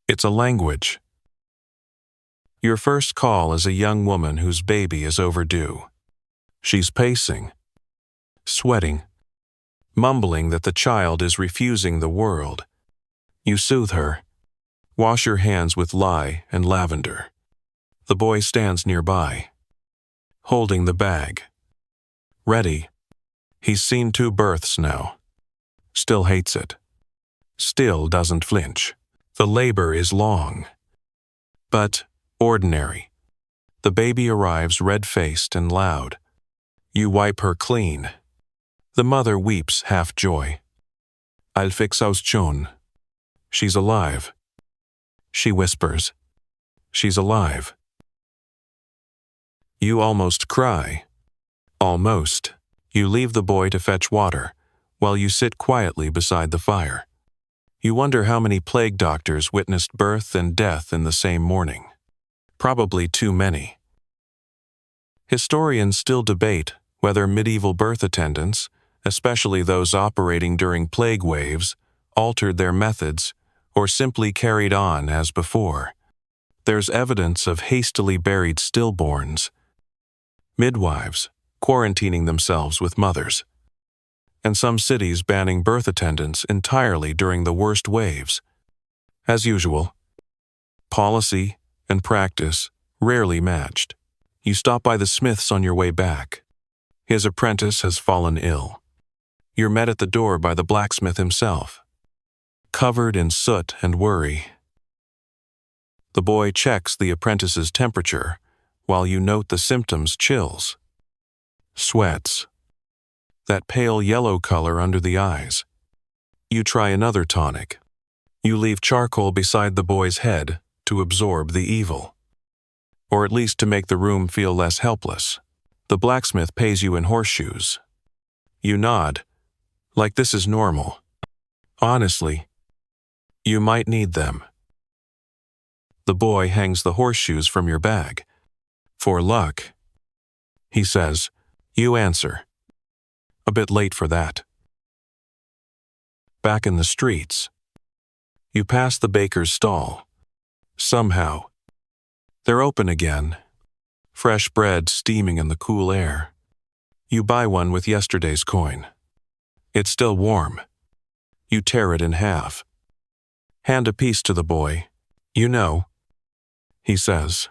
It's a language. Your first call is a young woman whose baby is overdue. She's pacing, sweating, mumbling that the child is refusing the world. You soothe her. Wash your hands with lye and lavender. The boy stands nearby, holding the bag. Ready. He's seen 2 births now. Still hates it. Still doesn't flinch. The labor is long, but ordinary. The baby arrives red-faced and loud. You wipe her clean. The mother weeps half joy. I'll fix aus schon. She's alive. She whispers. She's alive. You almost cry. Almost. You leave the boy to fetch water, while you sit quietly beside the fire. You wonder how many plague doctors witnessed birth and death in the same morning. Probably too many. Historians still debate whether medieval birth attendants, especially those operating during plague waves, altered their methods or simply carried on as before. There's evidence of hastily buried stillborns, midwives quarantining themselves with mothers, and some cities banning birth attendants entirely during the worst waves. As usual, policy and practice rarely matched. You stop by the smith's on your way back. His apprentice has fallen ill. You're met at the door by the blacksmith himself, covered in soot and worry. The boy checks the apprentice's temperature while you note the symptoms: chills, sweats, that pale yellow color under the eyes. You try another tonic. You leave charcoal beside the boy's head to absorb the evil, or at least to make the room feel less helpless. The blacksmith pays you in horseshoes. You nod, like this is normal. Honestly, you might need them. The boy hangs the horseshoes from your bag. For luck, he says. You answer. A bit late for that. Back in the streets, you pass the baker's stall. Somehow, they're open again, fresh bread steaming in the cool air. You buy one with yesterday's coin. It's still warm. You tear it in half. Hand a piece to the boy. You know, he says,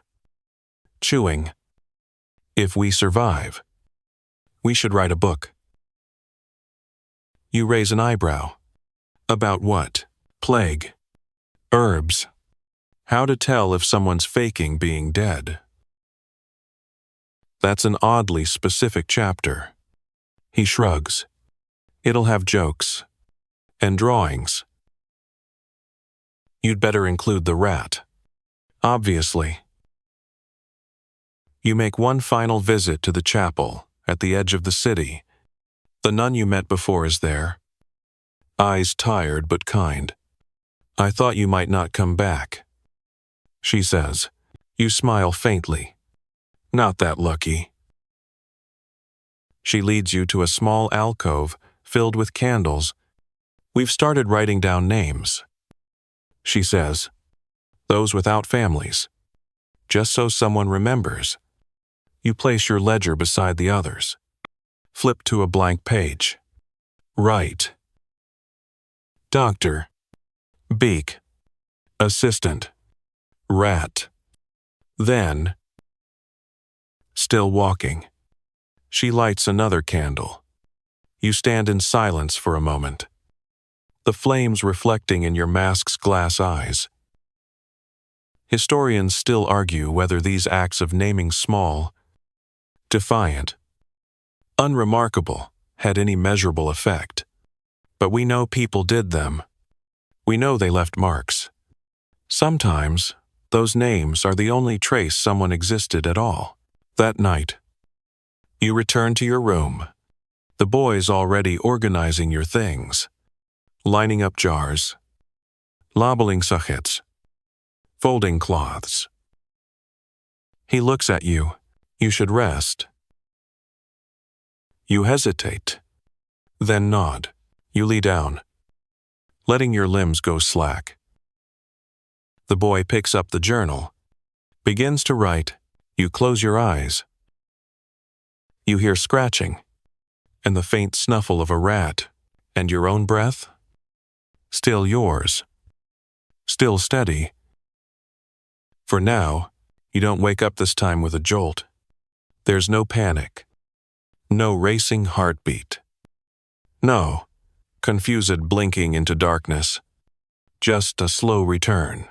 chewing. If we survive, we should write a book. You raise an eyebrow. About what? Plague. Herbs. How to tell if someone's faking being dead. That's an oddly specific chapter. He shrugs. It'll have jokes. And drawings. You'd better include the rat. Obviously. You make one final visit to the chapel at the edge of the city. The nun you met before is there. Eyes tired but kind. I thought you might not come back, she says. You smile faintly. Not that lucky. She leads you to a small alcove filled with candles. We've started writing down names, she says. Those without families. Just so someone remembers. You place your ledger beside the others. Flip to a blank page. Write. Doctor. Beak. Assistant. Rat. Then. Still walking. She lights another candle. You stand in silence for a moment, the flames reflecting in your mask's glass eyes. Historians still argue whether these acts of naming small, defiant, unremarkable had any measurable effect. But we know people did them. We know they left marks. Sometimes, those names are the only trace someone existed at all. That night, you return to your room. The boy's already organizing your things, lining up jars, labeling sachets, folding cloths. He looks at you. You should rest. You hesitate, then nod. You lie down, letting your limbs go slack. The boy picks up the journal, begins to write. You close your eyes. You hear scratching, and the faint snuffle of a rat, and your own breath. Still yours. Still steady. For now, you don't wake up this time with a jolt. There's no panic. No racing heartbeat. No confused blinking into darkness. Just a slow return.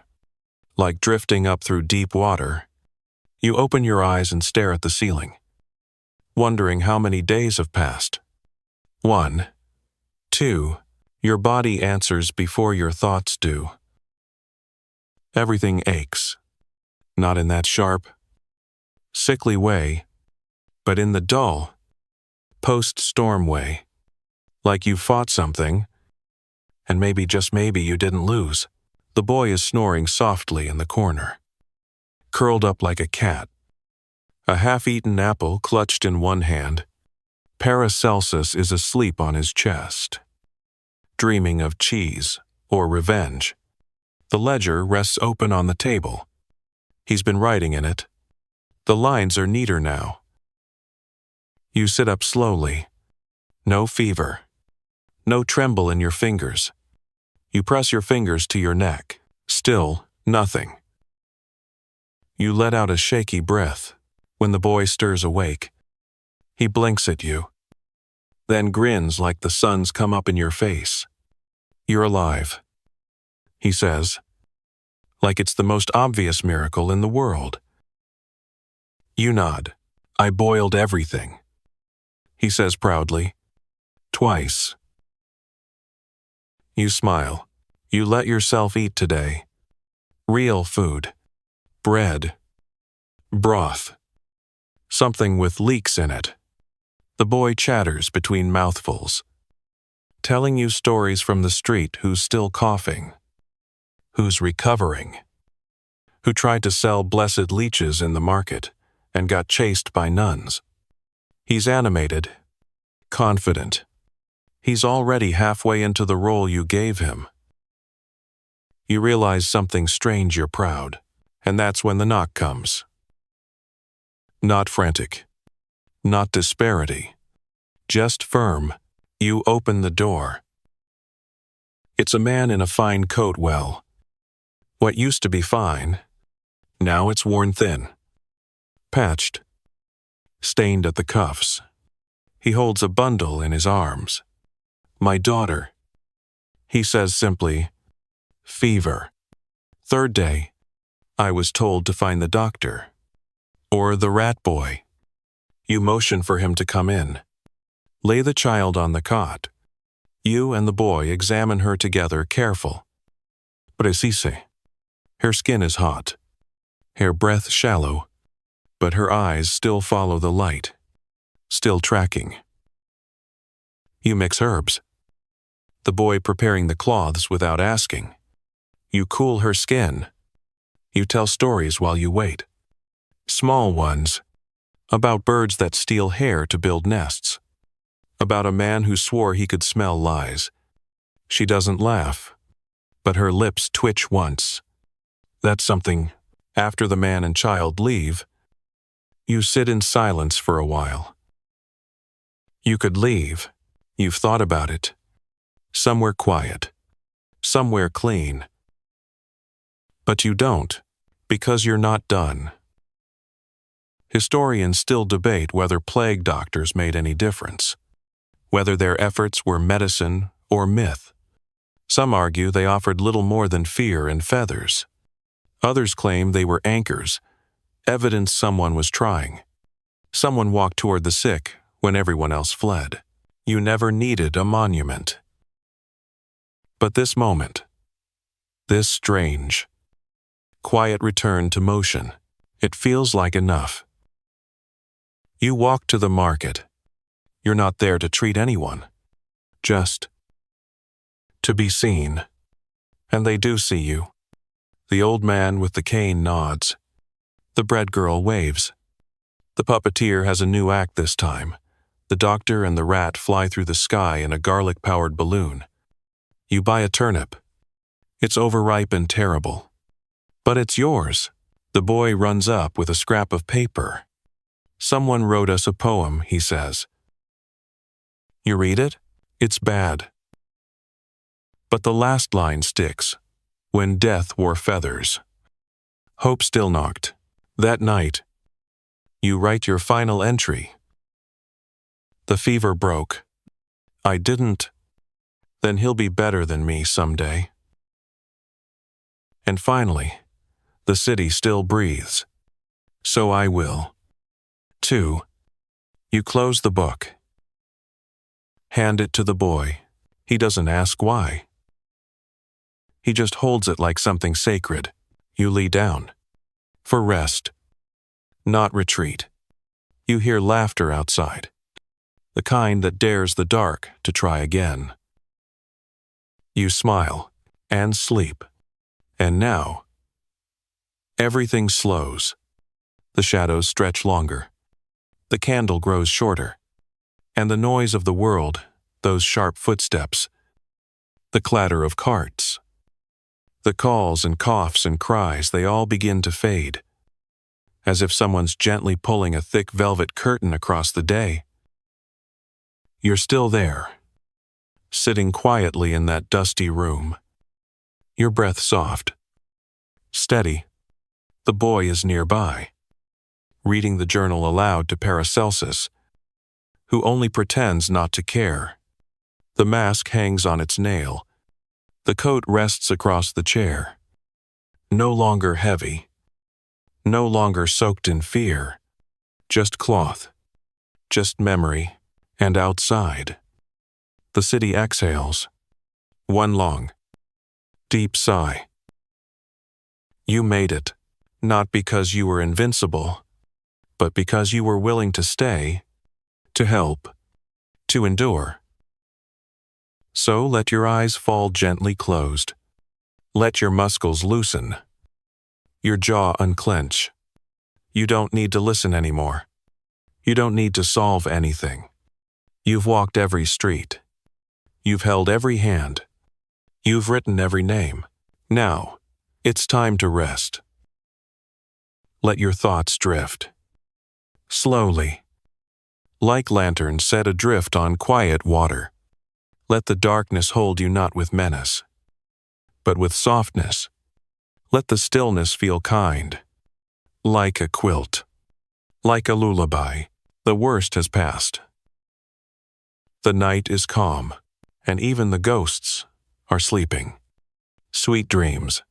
Like drifting up through deep water. You open your eyes and stare at the ceiling, wondering how many days have passed. 1, 2, your body answers before your thoughts do. Everything aches. Not in that sharp, sickly way, but in the dull, post-storm way. Like you fought something, and maybe, just maybe, you didn't lose. The boy is snoring softly in the corner, curled up like a cat. A half-eaten apple clutched in one hand. Paracelsus is asleep on his chest, dreaming of cheese or revenge. The ledger rests open on the table. He's been writing in it. The lines are neater now. You sit up slowly. No fever. No tremble in your fingers. You press your fingers to your neck. Still, nothing. You let out a shaky breath when the boy stirs awake. He blinks at you, then grins like the sun's come up in your face. You're alive, he says, like it's the most obvious miracle in the world. You nod. I boiled everything, he says proudly. Twice. You smile. You let yourself eat today. Real food. Bread. Broth. Something with leeks in it. The boy chatters between mouthfuls, telling you stories from the street who's still coughing, who's recovering, who tried to sell blessed leeches in the market and got chased by nuns. He's animated, confident. He's already halfway into the role you gave him. You realize something strange. You're proud, and that's when the knock comes. Not frantic, not disparity, just firm. You open the door. It's a man in a fine coat. Well, what used to be fine, now it's worn thin, patched, stained at the cuffs. He holds a bundle in his arms. My daughter, he says simply. Fever. Third day. I was told to find the doctor. Or the rat boy. You motion for him to come in. Lay the child on the cot. You and the boy examine her together, careful. Precise. Her skin is hot. Her breath shallow. But her eyes still follow the light. Still tracking. You mix herbs. The boy preparing the cloths without asking. You cool her skin. You tell stories while you wait. Small ones. About birds that steal hair to build nests. About a man who swore he could smell lies. She doesn't laugh, but her lips twitch once. That's something. After the man and child leave, you sit in silence for a while. You could leave. You've thought about it. Somewhere quiet. Somewhere clean. But you don't, because you're not done. Historians still debate whether plague doctors made any difference, whether their efforts were medicine or myth. Some argue they offered little more than fear and feathers. Others claim they were anchors, evidence someone was trying. Someone walked toward the sick when everyone else fled. You never needed a monument. But this moment, this strange, quiet return to motion, it feels like enough. You walk to the market. You're not there to treat anyone, just to be seen. And they do see you. The old man with the cane nods. The bread girl waves. The puppeteer has a new act this time. The doctor and the rat fly through the sky in a garlic-powered balloon. You buy a turnip. It's overripe and terrible. But it's yours. The boy runs up with a scrap of paper. Someone wrote us a poem, he says. You read it? It's bad. But the last line sticks. When death wore feathers. Hope still knocked. That night, you write your final entry. The fever broke. I didn't. Then he'll be better than me someday. And finally, the city still breathes. So I will. Too. You close the book. Hand it to the boy. He doesn't ask why. He just holds it like something sacred. You lie down. For rest. Not retreat. You hear laughter outside. The kind that dares the dark to try again. You smile and sleep. And now, everything slows. The shadows stretch longer. The candle grows shorter. And the noise of the world, those sharp footsteps, the clatter of carts, the calls and coughs and cries, they all begin to fade, as if someone's gently pulling a thick velvet curtain across the day. You're still there, sitting quietly in that dusty room, your breath soft, Steady. The boy is nearby, reading the journal aloud to Paracelsus, who only pretends not to care. The mask hangs on its nail. The coat rests across the chair. No longer heavy. No longer soaked in fear. Just cloth. Just memory. And outside, the city exhales. One long, deep sigh. You made it, not because you were invincible, but because you were willing to stay, to help, to endure. So let your eyes fall gently closed. Let your muscles loosen. Your jaw unclench. You don't need to listen anymore. You don't need to solve anything. You've walked every street. You've held every hand. You've written every name. Now, it's time to rest. Let your thoughts drift. Slowly. Like lanterns set adrift on quiet water. Let the darkness hold you not with menace, but with softness. Let the stillness feel kind. Like a quilt. Like a lullaby. The worst has passed. The night is calm, and even the ghosts are sleeping. Sweet dreams.